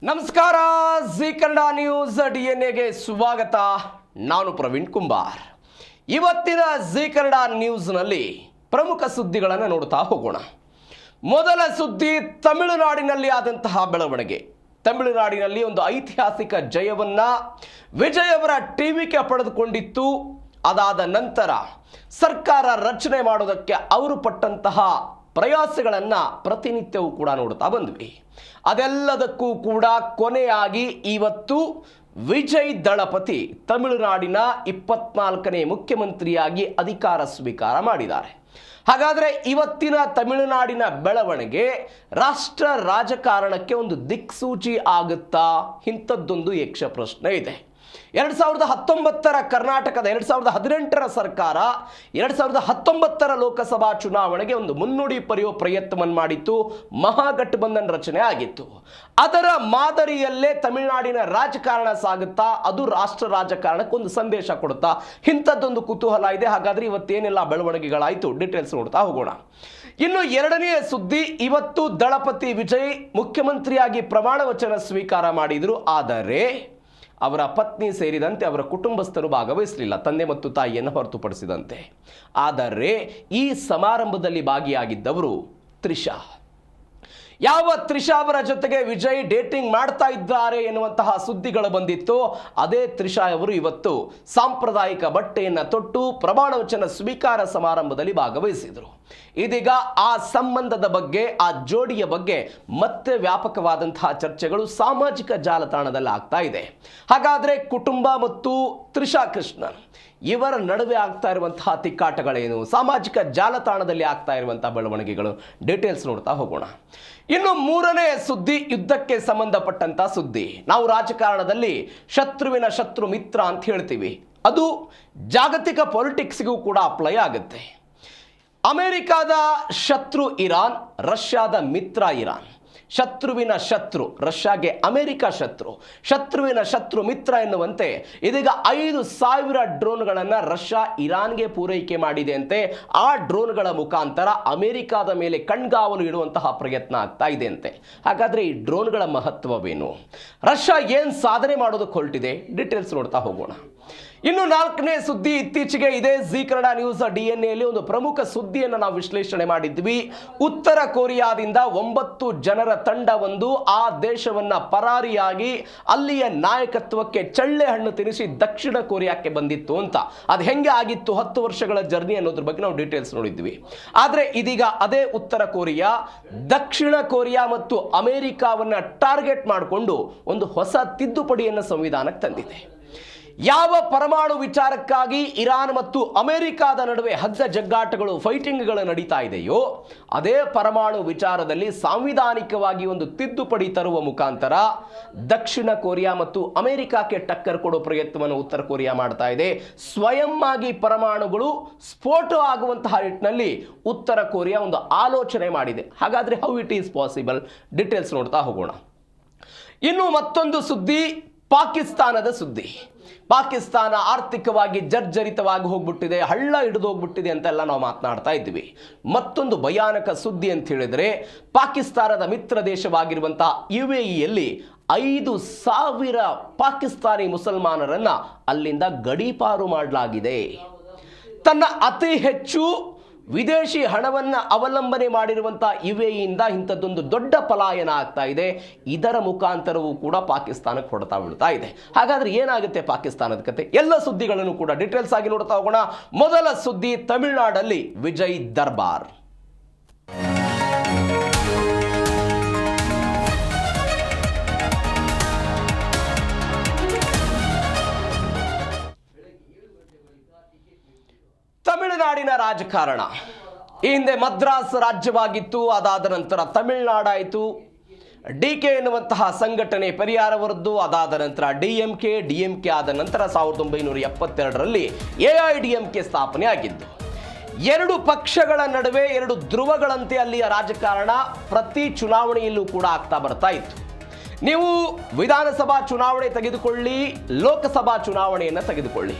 ನಮಸ್ಕಾರ, G Kannada news ಡಿಎನ್ಎಗೆ ಸ್ವಾಗತ. ನಾನು ಪ್ರವೀಣ್ ಕುಂಬಾರ್. ಇವತ್ತಿನ ಜಿ ಕನ್ನಡ ನ್ಯೂಸ್ನಲ್ಲಿ ಪ್ರಮುಖ ಸುದ್ದಿಗಳನ್ನು ನೋಡ್ತಾ ಹೋಗೋಣ. ಮೊದಲ ಸುದ್ದಿ, ತಮಿಳುನಾಡಿನಲ್ಲಿ ಆದಂತಹ ಬೆಳವಣಿಗೆ. ತಮಿಳುನಾಡಿನಲ್ಲಿ ಒಂದು ಐತಿಹಾಸಿಕ ಜಯವನ್ನ ವಿಜಯ್ ಅವರ ಟಿವಿಕೆ ಪಡೆದುಕೊಂಡಿತ್ತು. ಅದಾದ ನಂತರ ಸರ್ಕಾರ ರಚನೆ ಮಾಡೋದಕ್ಕೆ ಅವರು ಪಟ್ಟಂತಹ ಪ್ರಯಾಸಗಳನ್ನು ಪ್ರತಿನಿತ್ಯವೂ ಕೂಡ ನೋಡ್ತಾ ಬಂದ್ವಿ. ಅದೆಲ್ಲದಕ್ಕೂ ಕೂಡ ಕೊನೆಯಾಗಿ ಇವತ್ತು ವಿಜಯ್ ದಳಪತಿ ತಮಿಳುನಾಡಿನ 24ನೇ ಮುಖ್ಯಮಂತ್ರಿಯಾಗಿ ಅಧಿಕಾರ ಸ್ವೀಕಾರ ಮಾಡಿದ್ದಾರೆ. ಹಾಗಾದರೆ ಇವತ್ತಿನ ತಮಿಳುನಾಡಿನ ಬೆಳವಣಿಗೆ ರಾಷ್ಟ್ರ ರಾಜಕಾರಣಕ್ಕೆ ಒಂದು ದಿಕ್ಸೂಚಿ ಆಗುತ್ತಾ? ಇಂಥದ್ದೊಂದು ಯಕ್ಷ ಪ್ರಶ್ನೆ ಇದೆ. 2019ರ ಕರ್ನಾಟಕದ 2018ರ ಸರ್ಕಾರ 2019ರ ಲೋಕಸಭಾ ಚುನಾವಣೆಗೆ ಒಂದು ಮುನ್ನುಡಿ ಬರೆಯುವ ಪ್ರಯತ್ನವನ್ನು ಮಾಡಿತ್ತು. ಮಹಾಗಠಬಂಧನ್ ರಚನೆ ಆಗಿತ್ತು. ಅದರ ಮಾದರಿಯಲ್ಲೇ ತಮಿಳುನಾಡಿನ ರಾಜಕಾರಣ ಸಾಗುತ್ತಾ? ಅದು ರಾಷ್ಟ್ರ ರಾಜಕಾರಣಕ್ಕೆ ಒಂದು ಸಂದೇಶ ಕೊಡುತ್ತಾ? ಇಂಥದ್ದೊಂದು ಕುತೂಹಲ ಇದೆ. ಹಾಗಾದ್ರೆ ಇವತ್ತೇನೆಲ್ಲ ಬೆಳವಣಿಗೆಗಳಾಯಿತು, ಡೀಟೇಲ್ಸ್ ನೋಡ್ತಾ ಹೋಗೋಣ. ಇನ್ನು ಎರಡನೆಯ ಸುದ್ದಿ, ಇವತ್ತು ದಳಪತಿ ವಿಜಯ್ ಮುಖ್ಯಮಂತ್ರಿಯಾಗಿ ಪ್ರಮಾಣ ವಚನ ಸ್ವೀಕಾರ ಮಾಡಿದರು. ಆದರೆ ಅವರ ಪತ್ನಿ ಸೇರಿದಂತೆ ಅವರ ಕುಟುಂಬಸ್ಥರು ಭಾಗವಹಿಸಲಿಲ್ಲ, ತಂದೆ ಮತ್ತು ತಾಯಿಯನ್ನು ಹೊರತುಪಡಿಸಿದಂತೆ. ಆದರೆ ಈ ಸಮಾರಂಭದಲ್ಲಿ ಭಾಗಿಯಾಗಿದ್ದವರು ತ್ರಿಷಾ. ಯಾವ ತ್ರಿಷಾ ಅವರ ಜೊತೆಗೆ ವಿಜಯ್ ಡೇಟಿಂಗ್ ಮಾಡ್ತಾ ಇದ್ದಾರೆ ಎನ್ನುವಂತಹ ಸುದ್ದಿಗಳು ಬಂದಿತ್ತು. ಅದೇ ತ್ರಿಷಾ ಅವರು ಇವತ್ತು ಸಾಂಪ್ರದಾಯಿಕ ಬಟ್ಟೆಯನ್ನು ತೊಟ್ಟು ಪ್ರಮಾಣ ವಚನ ಸ್ವೀಕಾರ ಸಮಾರಂಭದಲ್ಲಿ ಭಾಗವಹಿಸಿದರು. ಇದೀಗ ಆ ಸಂಬಂಧದ ಬಗ್ಗೆ, ಆ ಜೋಡಿಯ ಬಗ್ಗೆ ಮತ್ತೆ ವ್ಯಾಪಕವಾದಂತಹ ಚರ್ಚೆಗಳು ಸಾಮಾಜಿಕ ಜಾಲತಾಣದಲ್ಲಿ ಆಗ್ತಾ ಇದೆ. ಹಾಗಾದರೆ ಕುಟುಂಬ ಮತ್ತು ತ್ರಿಷಾ ಕೃಷ್ಣನ್ ಇವರ ನಡುವೆ ಆಗ್ತಾ ಇರುವಂತಹ ತಿಕ್ಕಾಟಗಳೇನು, ಸಾಮಾಜಿಕ ಜಾಲತಾಣದಲ್ಲಿ ಆಗ್ತಾ ಇರುವಂತಹ ಬೆಳವಣಿಗೆಗಳು, ಡೀಟೇಲ್ಸ್ ನೋಡ್ತಾ ಹೋಗೋಣ. ಇನ್ನು ಮೂರನೇ ಸುದ್ದಿ, ಯುದ್ಧಕ್ಕೆ ಸಂಬಂಧಪಟ್ಟಂತ ಸುದ್ದಿ. ನಾವು ರಾಜಕಾರಣದಲ್ಲಿ ಶತ್ರುವಿನ ಶತ್ರು ಮಿತ್ರ ಅಂತ ಹೇಳ್ತೀವಿ. ಅದು ಜಾಗತಿಕ ಪೊಲಿಟಿಕ್ಸ್ಗೂ ಕೂಡ ಅಪ್ಲೈ ಆಗುತ್ತೆ. ಅಮೆರಿಕಾದ ಶತ್ರು ಇರಾನ್, ರಷ್ಯಾದ ಮಿತ್ರ ಇರಾನ್. ಶತ್ರುವಿನ ಶತ್ರು ರಷ್ಯಾಗೆ ಅಮೆರಿಕ ಶತ್ರು, ಶತ್ರುವಿನ ಶತ್ರು ಮಿತ್ರ ಎನ್ನುವಂತೆ ಇದೀಗ 5,000 ಡ್ರೋನ್ಗಳನ್ನು ರಷ್ಯಾ ಇರಾನ್ಗೆ ಪೂರೈಕೆ ಮಾಡಿದೆ ಅಂತೆ. ಆ ಡ್ರೋನ್ಗಳ ಮುಖಾಂತರ ಅಮೆರಿಕಾದ ಮೇಲೆ ಕಣ್ಗಾವಲು ಇಡುವಂತಹ ಪ್ರಯತ್ನ ಆಗ್ತಾ ಇದೆ ಅಂತೆ. ಹಾಗಾದರೆ ಈ ಡ್ರೋನ್ಗಳ ಮಹತ್ವವೇನು, ರಷ್ಯಾ ಏನು ಸಾಧನೆ ಮಾಡೋದಕ್ಕೆ ಹೊರಟಿದೆ, ಡೀಟೇಲ್ಸ್ ನೋಡ್ತಾ ಹೋಗೋಣ. ಇನ್ನು ನಾಲ್ಕನೇ ಸುದ್ದಿ, ಇತ್ತೀಚೆಗೆ ಇದೇ ಜಿ ಕನ್ನಡ ನ್ಯೂಸ್ ಡಿಎನ್ಎಯಲ್ಲಿ ಒಂದು ಪ್ರಮುಖ ಸುದ್ದಿಯನ್ನು ನಾವು ವಿಶ್ಲೇಷಣೆ ಮಾಡಿದ್ವಿ. ಉತ್ತರ ಕೊರಿಯಾದಿಂದ 9 ಜನರ ತಂಡವೊಂದು ಆ ದೇಶವನ್ನ ಪರಾರಿಯಾಗಿ ಅಲ್ಲಿಯ ನಾಯಕತ್ವಕ್ಕೆ ಚಳ್ಳೆ ಹಣ್ಣು ತಿನ್ನಿಸಿ ದಕ್ಷಿಣ ಕೊರಿಯಾಕ್ಕೆ ಬಂದಿತ್ತು ಅಂತ. ಅದು ಹೆಂಗೆ ಆಗಿತ್ತು, 10 ವರ್ಷಗಳ ಜರ್ನಿ ಅನ್ನೋದ್ರ ಬಗ್ಗೆ ನಾವು ಡೀಟೇಲ್ಸ್ ನೋಡಿದ್ವಿ. ಆದರೆ ಇದೀಗ ಅದೇ ಉತ್ತರ ಕೊರಿಯಾ ದಕ್ಷಿಣ ಕೊರಿಯಾ ಮತ್ತು ಅಮೆರಿಕಾವನ್ನ ಟಾರ್ಗೆಟ್ ಮಾಡಿಕೊಂಡು ಒಂದು ಹೊಸ ತಿದ್ದುಪಡಿಯನ್ನು ಸಂವಿಧಾನಕ್ಕೆ ತಂದಿದೆ. ಯಾವ ಪರಮಾಣು ವಿಚಾರಕ್ಕಾಗಿ ಇರಾನ್ ಮತ್ತು ಅಮೆರಿಕಾದ ನಡುವೆ ಹಗ್ಗ ಜಗ್ಗಾಟಗಳು, ಫೈಟಿಂಗ್ಗಳು ನಡೀತಾ ಇದೆಯೋ, ಅದೇ ಪರಮಾಣು ವಿಚಾರದಲ್ಲಿ ಸಾಂವಿಧಾನಿಕವಾಗಿ ಒಂದು ತಿದ್ದುಪಡಿ ತರುವ ಮುಖಾಂತರ ದಕ್ಷಿಣ ಕೊರಿಯಾ ಮತ್ತು ಅಮೆರಿಕಕ್ಕೆ ಟಕ್ಕರ್ ಕೊಡೋ ಪ್ರಯತ್ನವನ್ನು ಉತ್ತರ ಕೊರಿಯಾ ಮಾಡ್ತಾ ಇದೆ. ಸ್ವಯಂ ಆಗಿ ಪರಮಾಣುಗಳು ಸ್ಫೋಟ ಆಗುವಂತಹ ನಿಟ್ಟಿನಲ್ಲಿ ಉತ್ತರ ಕೊರಿಯಾ ಒಂದು ಆಲೋಚನೆ ಮಾಡಿದೆ. ಹಾಗಾದ್ರೆ how it is possible, details ನೋಡ್ತಾ ಹೋಗೋಣ. ಇನ್ನು ಮತ್ತೊಂದು ಸುದ್ದಿ, ಪಾಕಿಸ್ತಾನದ ಸುದ್ದಿ. ಪಾಕಿಸ್ತಾನ ಆರ್ಥಿಕವಾಗಿ ಜರ್ಜರಿತವಾಗಿ ಹೋಗ್ಬಿಟ್ಟಿದೆ, ಹಳ್ಳ ಹಿಡಿದು ಹೋಗ್ಬಿಟ್ಟಿದೆ ಅಂತೆಲ್ಲ ನಾವು ಮಾತನಾಡ್ತಾ ಇದ್ವಿ. ಮತ್ತೊಂದು ಭಯಾನಕ ಸುದ್ದಿ ಅಂತ ಹೇಳಿದ್ರೆ, ಪಾಕಿಸ್ತಾನದ ಮಿತ್ರ ದೇಶವಾಗಿರುವಂತಹ UAEಯಲ್ಲಿ 5,000 ಪಾಕಿಸ್ತಾನಿ ಮುಸಲ್ಮಾನರನ್ನ ಅಲ್ಲಿಂದ ಗಡೀಪಾರು ಮಾಡಲಾಗಿದೆ. ತನ್ನ ಅತಿ ಹೆಚ್ಚು ವಿದೇಶಿ ಹಣವನ್ನು ಅವಲಂಬನೆ ಮಾಡಿರುವಂತಹ UAEಯಿಂದ ಇಂಥದ್ದೊಂದು ದೊಡ್ಡ ಪಲಾಯನ ಆಗ್ತಾ ಇದೆ. ಇದರ ಮುಖಾಂತರವೂ ಕೂಡ ಪಾಕಿಸ್ತಾನಕ್ಕೆ ಹೊಡೆತ ಬೀಳ್ತಾ ಇದೆ. ಹಾಗಾದ್ರೆ ಏನಾಗುತ್ತೆ ಪಾಕಿಸ್ತಾನದ ಕತೆ, ಎಲ್ಲ ಸುದ್ದಿಗಳನ್ನು ಕೂಡ ಡೀಟೇಲ್ಸ್ ಆಗಿ ನೋಡ್ತಾ ಹೋಗೋಣ. ಮೊದಲ ಸುದ್ದಿ, ತಮಿಳುನಾಡಲ್ಲಿ ವಿಜಯ್ ದರ್ಬಾರ್. ತಮಿಳುನಾಡಿನ ರಾಜಕಾರಣ ಈ ಹಿಂದೆ ಮದ್ರಾಸ್ ರಾಜ್ಯವಾಗಿತ್ತು, ಅದಾದ ನಂತರ ತಮಿಳುನಾಡಾಯಿತು. DK ಎನ್ನುವಂತಹ ಸಂಘಟನೆ ಪರಿಹಾರವರದ್ದು, ಅದಾದ ನಂತರ DMK ಆದ ನಂತರ 1972ರಲ್ಲಿ AIDMK ಸ್ಥಾಪನೆ ಆಗಿದ್ದು. ಎರಡು ಪಕ್ಷಗಳ ನಡುವೆ ಎರಡು ಧ್ರುವಗಳಂತೆ ಅಲ್ಲಿಯ ರಾಜಕಾರಣ ಪ್ರತಿ ಚುನಾವಣೆಯಲ್ಲೂ ಕೂಡ ಆಗ್ತಾ ಬರ್ತಾ ಇತ್ತು. ನೀವು ವಿಧಾನಸಭಾ ಚುನಾವಣೆ ತೆಗೆದುಕೊಳ್ಳಿ, ಲೋಕಸಭಾ ಚುನಾವಣೆಯನ್ನು ತೆಗೆದುಕೊಳ್ಳಿ,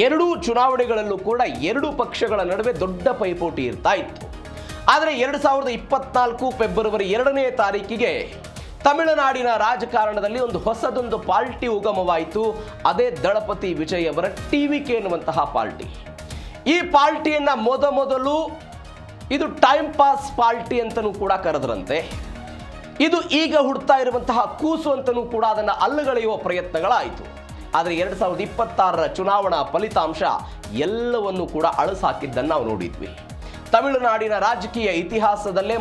ಎರಡೂ ಚುನಾವಣೆಗಳಲ್ಲೂ ಕೂಡ ಎರಡು ಪಕ್ಷಗಳ ನಡುವೆ ದೊಡ್ಡ ಪೈಪೋಟಿ ಇರ್ತಾ ಇತ್ತು. ಆದರೆ 2024 ಫೆಬ್ರವರಿ 2ನೇ ತಾರೀಕಿಗೆ ತಮಿಳುನಾಡಿನ ರಾಜಕಾರಣದಲ್ಲಿ ಒಂದು ಹೊಸದೊಂದು ಪಾರ್ಟಿ ಉಗಮವಾಯಿತು. ಅದೇ ದಳಪತಿ ವಿಜಯ್ ಅವರ ಟಿವಿಕೆ ಎನ್ನುವಂತಹ ಪಾರ್ಟಿ. ಈ ಪಾರ್ಟಿಯನ್ನ ಮೊದಲು ಇದು ಟೈಮ್ ಪಾಸ್ ಪಾರ್ಟಿ ಅಂತಲೂ ಕೂಡ ಕರೆದ್ರಂತೆ. ಇದು ಈಗ ಹುಡ್ತಾ ಇರುವಂತಹ ಕೂಸು ಅಂತಲೂ ಕೂಡ ಅದನ್ನು ಅಲ್ಲಗಳೆಯುವ ಪ್ರಯತ್ನಗಳಾಯಿತು. ಆದರೆ 2026ರ ಚುನಾವಣಾ ಫಲಿತಾಂಶ ಎಲ್ಲವನ್ನೂ ಕೂಡ ಅಳಸಾಕಿದ್ದನ್ನು ನಾವು ನೋಡಿದ್ವಿ. ತಮಿಳುನಾಡಿನ ರಾಜಕೀಯ ಇತಿಹಾಸದಲ್ಲೇ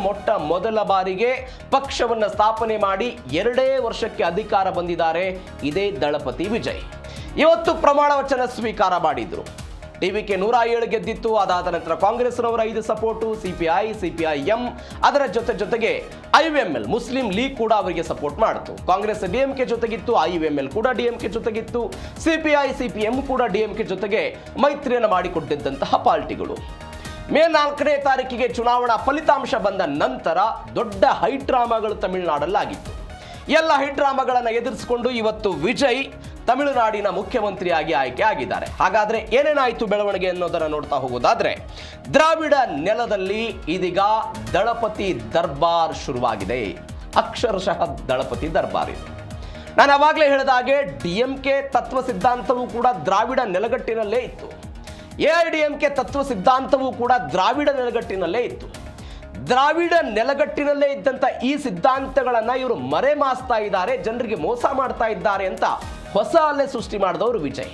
ಮೊದಲ ಬಾರಿಗೆ ಪಕ್ಷವನ್ನು ಸ್ಥಾಪನೆ ಮಾಡಿ 2 ವರ್ಷಕ್ಕೆ ಅಧಿಕಾರ ಬಂದಿದ್ದಾರೆ ಇದೇ ದಳಪತಿ ವಿಜಯ್. ಇವತ್ತು ಪ್ರಮಾಣ ವಚನ ಸ್ವೀಕಾರ ಮಾಡಿದ್ರು. ಟಿವಿಕೆ 107 ಗೆದ್ದಿತ್ತು. ಅದಾದ ನಂತರ ಕಾಂಗ್ರೆಸ್ನವರ 5 ಸಪೋರ್ಟು, ಸಿಪಿಐಎಂ, ಅದರ ಜೊತೆಗೆ IUML ಮುಸ್ಲಿಂ ಲೀಗ್ ಕೂಡ ಅವರಿಗೆ ಸಪೋರ್ಟ್ ಮಾಡಿತು. ಕಾಂಗ್ರೆಸ್ DMK ಜೊತೆಗಿತ್ತು, IUML ಕೂಡ DMK ಜೊತೆಗಿತ್ತು, CPM ಕೂಡ DMK ಜೊತೆಗೆ ಮೈತ್ರಿಯನ್ನು ಮಾಡಿಕೊಟ್ಟಿದ್ದಂತಹ ಪಾರ್ಟಿಗಳು. ಮೇ 4ನೇ ತಾರೀಕಿಗೆ ಚುನಾವಣಾ ಫಲಿತಾಂಶ ಬಂದ ನಂತರ ದೊಡ್ಡ ಹೈಡ್ರಾಮಾಗಳು ತಮಿಳುನಾಡಲ್ಲಾಗಿತ್ತು. ಎಲ್ಲ ಹೈಡ್ರಾಮಾಗಳನ್ನು ಎದುರಿಸಿಕೊಂಡು ಇವತ್ತು ವಿಜಯ್ ತಮಿಳುನಾಡಿನ ಮುಖ್ಯಮಂತ್ರಿಯಾಗಿ ಆಯ್ಕೆ ಆಗಿದ್ದಾರೆ. ಹಾಗಾದ್ರೆ ಏನೇನಾಯಿತು ಬೆಳವಣಿಗೆ ಅನ್ನೋದನ್ನು ನೋಡ್ತಾ ಹೋಗೋದಾದ್ರೆ, ದ್ರಾವಿಡ ನೆಲದಲ್ಲಿ ಇದೀಗ ದಳಪತಿ ದರ್ಬಾರ್ ಶುರುವಾಗಿದೆ. ಅಕ್ಷರಶಃ ದಳಪತಿ ದರ್ಬಾರ್ ಇದು. ನಾನು ಅವಾಗಲೇ ಹೇಳಿದ ಹಾಗೆ DMK ತತ್ವ ಸಿದ್ಧಾಂತವೂ ಕೂಡ ದ್ರಾವಿಡ ನೆಲಗಟ್ಟಿನಲ್ಲೇ ಇತ್ತು. AIDMK ತತ್ವ ಸಿದ್ಧಾಂತವೂ ಕೂಡ ದ್ರಾವಿಡ ನೆಲಗಟ್ಟಿನಲ್ಲೇ ಇತ್ತು. ದ್ರಾವಿಡ ನೆಲಗಟ್ಟಿನಲ್ಲೇ ಇದ್ದಂಥ ಈ ಸಿದ್ಧಾಂತಗಳನ್ನು ಇವರು ಮರೆಮಾಸ್ತಾ ಇದ್ದಾರೆ, ಜನರಿಗೆ ಮೋಸ ಮಾಡ್ತಾ ಇದ್ದಾರೆ ಅಂತ ಹೊಸ ಅಲೆ ಸೃಷ್ಟಿ ಮಾಡಿದವರು ವಿಜಯ್.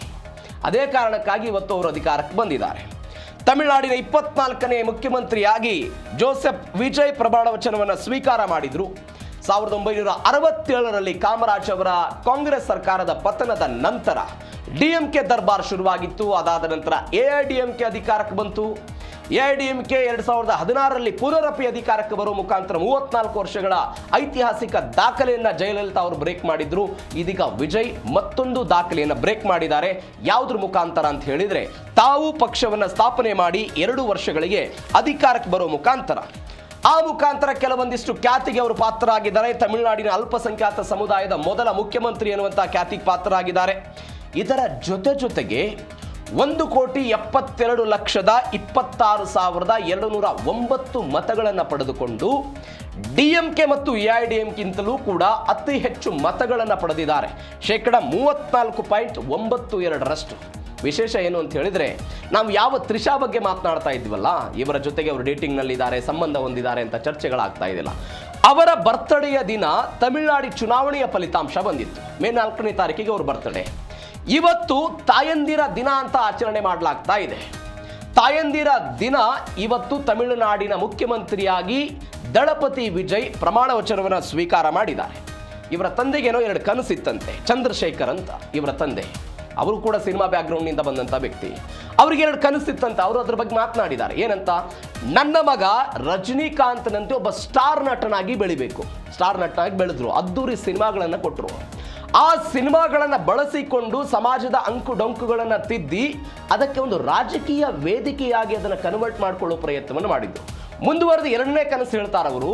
ಅದೇ ಕಾರಣಕ್ಕಾಗಿ ಇವತ್ತು ಅವರು ಅಧಿಕಾರಕ್ಕೆ ಬಂದಿದ್ದಾರೆ. ತಮಿಳುನಾಡಿನ 24ನೇ ಮುಖ್ಯಮಂತ್ರಿಯಾಗಿ ಜೋಸೆಫ್ ವಿಜಯ್ ಪ್ರಮಾಣ ವಚನವನ್ನು ಸ್ವೀಕಾರ ಮಾಡಿದ್ರು. 1967ರಲ್ಲಿ ಕಾಮರಾಜ್ ಅವರ ಕಾಂಗ್ರೆಸ್ ಸರ್ಕಾರದ ಪತನದ ನಂತರ DMK ದರ್ಬಾರ್ ಶುರುವಾಗಿತ್ತು. ಅದಾದ ನಂತರ AIDMK ಅಧಿಕಾರಕ್ಕೆ ಬಂತು. AIDMK 2016ರಲ್ಲಿ ಪುನರಪಿ ಅಧಿಕಾರಕ್ಕೆ ಬರುವ ಮುಖಾಂತರ 34 ವರ್ಷಗಳ ಐತಿಹಾಸಿಕ ದಾಖಲೆಯನ್ನು ಜಯಲಲಿತಾ ಅವರು ಬ್ರೇಕ್ ಮಾಡಿದ್ರು. ಇದೀಗ ವಿಜಯ್ ಮತ್ತೊಂದು ದಾಖಲೆಯನ್ನು ಬ್ರೇಕ್ ಮಾಡಿದ್ದಾರೆ. ಯಾವುದ್ರ ಮುಖಾಂತರ ಅಂತ ಹೇಳಿದ್ರೆ, ತಾವು ಪಕ್ಷವನ್ನು ಸ್ಥಾಪನೆ ಮಾಡಿ 2 ವರ್ಷಗಳಿಗೆ ಅಧಿಕಾರಕ್ಕೆ ಬರೋ ಮುಖಾಂತರ. ಆ ಮುಖಾಂತರ ಕೆಲವೊಂದಿಷ್ಟು ಖ್ಯಾತಿಗೆ ಅವರು ಪಾತ್ರರಾಗಿದ್ದಾರೆ. ತಮಿಳುನಾಡಿನ ಅಲ್ಪಸಂಖ್ಯಾತ ಸಮುದಾಯದ ಮೊದಲ ಮುಖ್ಯಮಂತ್ರಿ ಎನ್ನುವಂತಹ ಖ್ಯಾತಿಗೆ ಪಾತ್ರರಾಗಿದ್ದಾರೆ. ಇದರ ಜೊತೆಗೆ 1,72,26,209 ಮತಗಳನ್ನು ಪಡೆದುಕೊಂಡು DMK ಮತ್ತು AIDMKಗಿಂತಲೂ ಕೂಡ ಅತಿ ಹೆಚ್ಚು ಮತಗಳನ್ನು ಪಡೆದಿದ್ದಾರೆ. 34.92%. ವಿಶೇಷ ಏನು ಅಂತ ಹೇಳಿದ್ರೆ, ನಾವು ಯಾವ ತ್ರಿಷಾ ಬಗ್ಗೆ ಮಾತನಾಡ್ತಾ ಇದ್ವಲ್ಲ, ಇವರ ಜೊತೆಗೆ ಅವರು ಡೇಟಿಂಗ್ನಲ್ಲಿದ್ದಾರೆ, ಸಂಬಂಧ ಹೊಂದಿದ್ದಾರೆ ಅಂತ ಚರ್ಚೆಗಳಾಗ್ತಾ ಇದೆಯಲ್ಲ, ಅವರ ಬರ್ತ್ಡೇಯ ದಿನ ತಮಿಳುನಾಡು ಚುನಾವಣೆಯ ಫಲಿತಾಂಶ ಬಂದಿತ್ತು. ಮೇ 4ನೇ ತಾರೀಕಿಗೆ ಅವ್ರ ಬರ್ತ್ಡೇ. ಇವತ್ತು ತಾಯಂದಿರ ದಿನ ಅಂತ ಆಚರಣೆ ಮಾಡಲಾಗ್ತಾ ಇದೆ. ತಾಯಂದಿರ ದಿನ ಇವತ್ತು ತಮಿಳುನಾಡಿನ ಮುಖ್ಯಮಂತ್ರಿಯಾಗಿ ದಳಪತಿ ವಿಜಯ್ ಪ್ರಮಾಣ ವಚನವನ್ನು ಸ್ವೀಕಾರ ಮಾಡಿದ್ದಾರೆ. ಇವರ ತಂದೆಗೇನೋ 2 ಕನಸಿತ್ತಂತೆ. ಚಂದ್ರಶೇಖರ್ ಅಂತ ಇವರ ತಂದೆ, ಅವರು ಕೂಡ ಸಿನಿಮಾ ಬ್ಯಾಕ್ಗ್ರೌಂಡ್ನಿಂದ ಬಂದಂಥ ವ್ಯಕ್ತಿ. ಅವ್ರಿಗೆ 2 ಕನಸಿತ್ತಂತ. ಅವರು ಅದ್ರ ಬಗ್ಗೆ ಮಾತನಾಡಿದ್ದಾರೆ. ಏನಂತ, ನನ್ನ ಮಗ ರಜನಿಕಾಂತ್ನಂತೆ ಒಬ್ಬ ಸ್ಟಾರ್ ನಟನಾಗಿ ಬೆಳಿಬೇಕು. ಸ್ಟಾರ್ ನಟನಾಗಿ ಬೆಳೆದ್ರು, ಅದ್ದೂರಿ ಸಿನಿಮಾಗಳನ್ನು ಕೊಟ್ಟರು. ಆ ಸಿನಿಮಾಗಳನ್ನು ಬಳಸಿಕೊಂಡು ಸಮಾಜದ ಅಂಕು ಡೊಂಕುಗಳನ್ನು ತಿದ್ದಿ ಅದಕ್ಕೆ ಒಂದು ರಾಜಕೀಯ ವೇದಿಕೆಯಾಗಿ ಅದನ್ನು ಕನ್ವರ್ಟ್ ಮಾಡಿಕೊಳ್ಳೋ ಪ್ರಯತ್ನವನ್ನು ಮಾಡಿದ್ರು. ಮುಂದುವರೆದು 2ನೇ ಕನಸು ಹೇಳ್ತಾರೆ ಅವರು.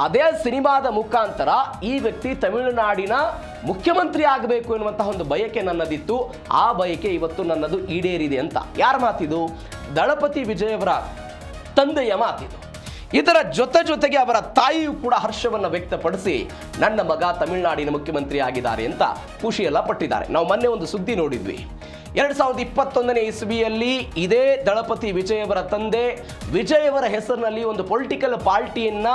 ಅದೇ ಸಿನಿಮಾದ ಮುಖಾಂತರ ಈ ವ್ಯಕ್ತಿ ತಮಿಳುನಾಡಿನ ಮುಖ್ಯಮಂತ್ರಿ ಆಗಬೇಕು ಎನ್ನುವಂತಹ ಒಂದು ಬಯಕೆ ನನ್ನದಿತ್ತು. ಆ ಬಯಕೆ ಇವತ್ತು ನನ್ನದು ಈಡೇರಿದೆ ಅಂತ. ಯಾರ ಮಾತಿದು? ದಳಪತಿ ವಿಜಯ್ ಅವರ ತಂದೆಯ ಮಾತಿದು. ಇದರ ಜೊತೆಗೆ ಅವರ ತಾಯಿಯೂ ಕೂಡ ಹರ್ಷವನ್ನು ವ್ಯಕ್ತಪಡಿಸಿ ನನ್ನ ಮಗ ತಮಿಳುನಾಡಿನ ಮುಖ್ಯಮಂತ್ರಿ ಆಗಿದ್ದಾರೆ ಅಂತ ಖುಷಿಯೆಲ್ಲ ಪಟ್ಟಿದ್ದಾರೆ. ನಾವು ಮೊನ್ನೆ ಒಂದು ಸುದ್ದಿ ನೋಡಿದ್ವಿ. 2021ನೇ ಇಸ್ವಿಯಲ್ಲಿ ಇದೇ ದಳಪತಿ ವಿಜಯ್ ಅವರ ತಂದೆ ವಿಜಯ್ ಅವರ ಹೆಸರಿನಲ್ಲಿ ಒಂದು ಪೊಲಿಟಿಕಲ್ ಪಾರ್ಟಿಯನ್ನ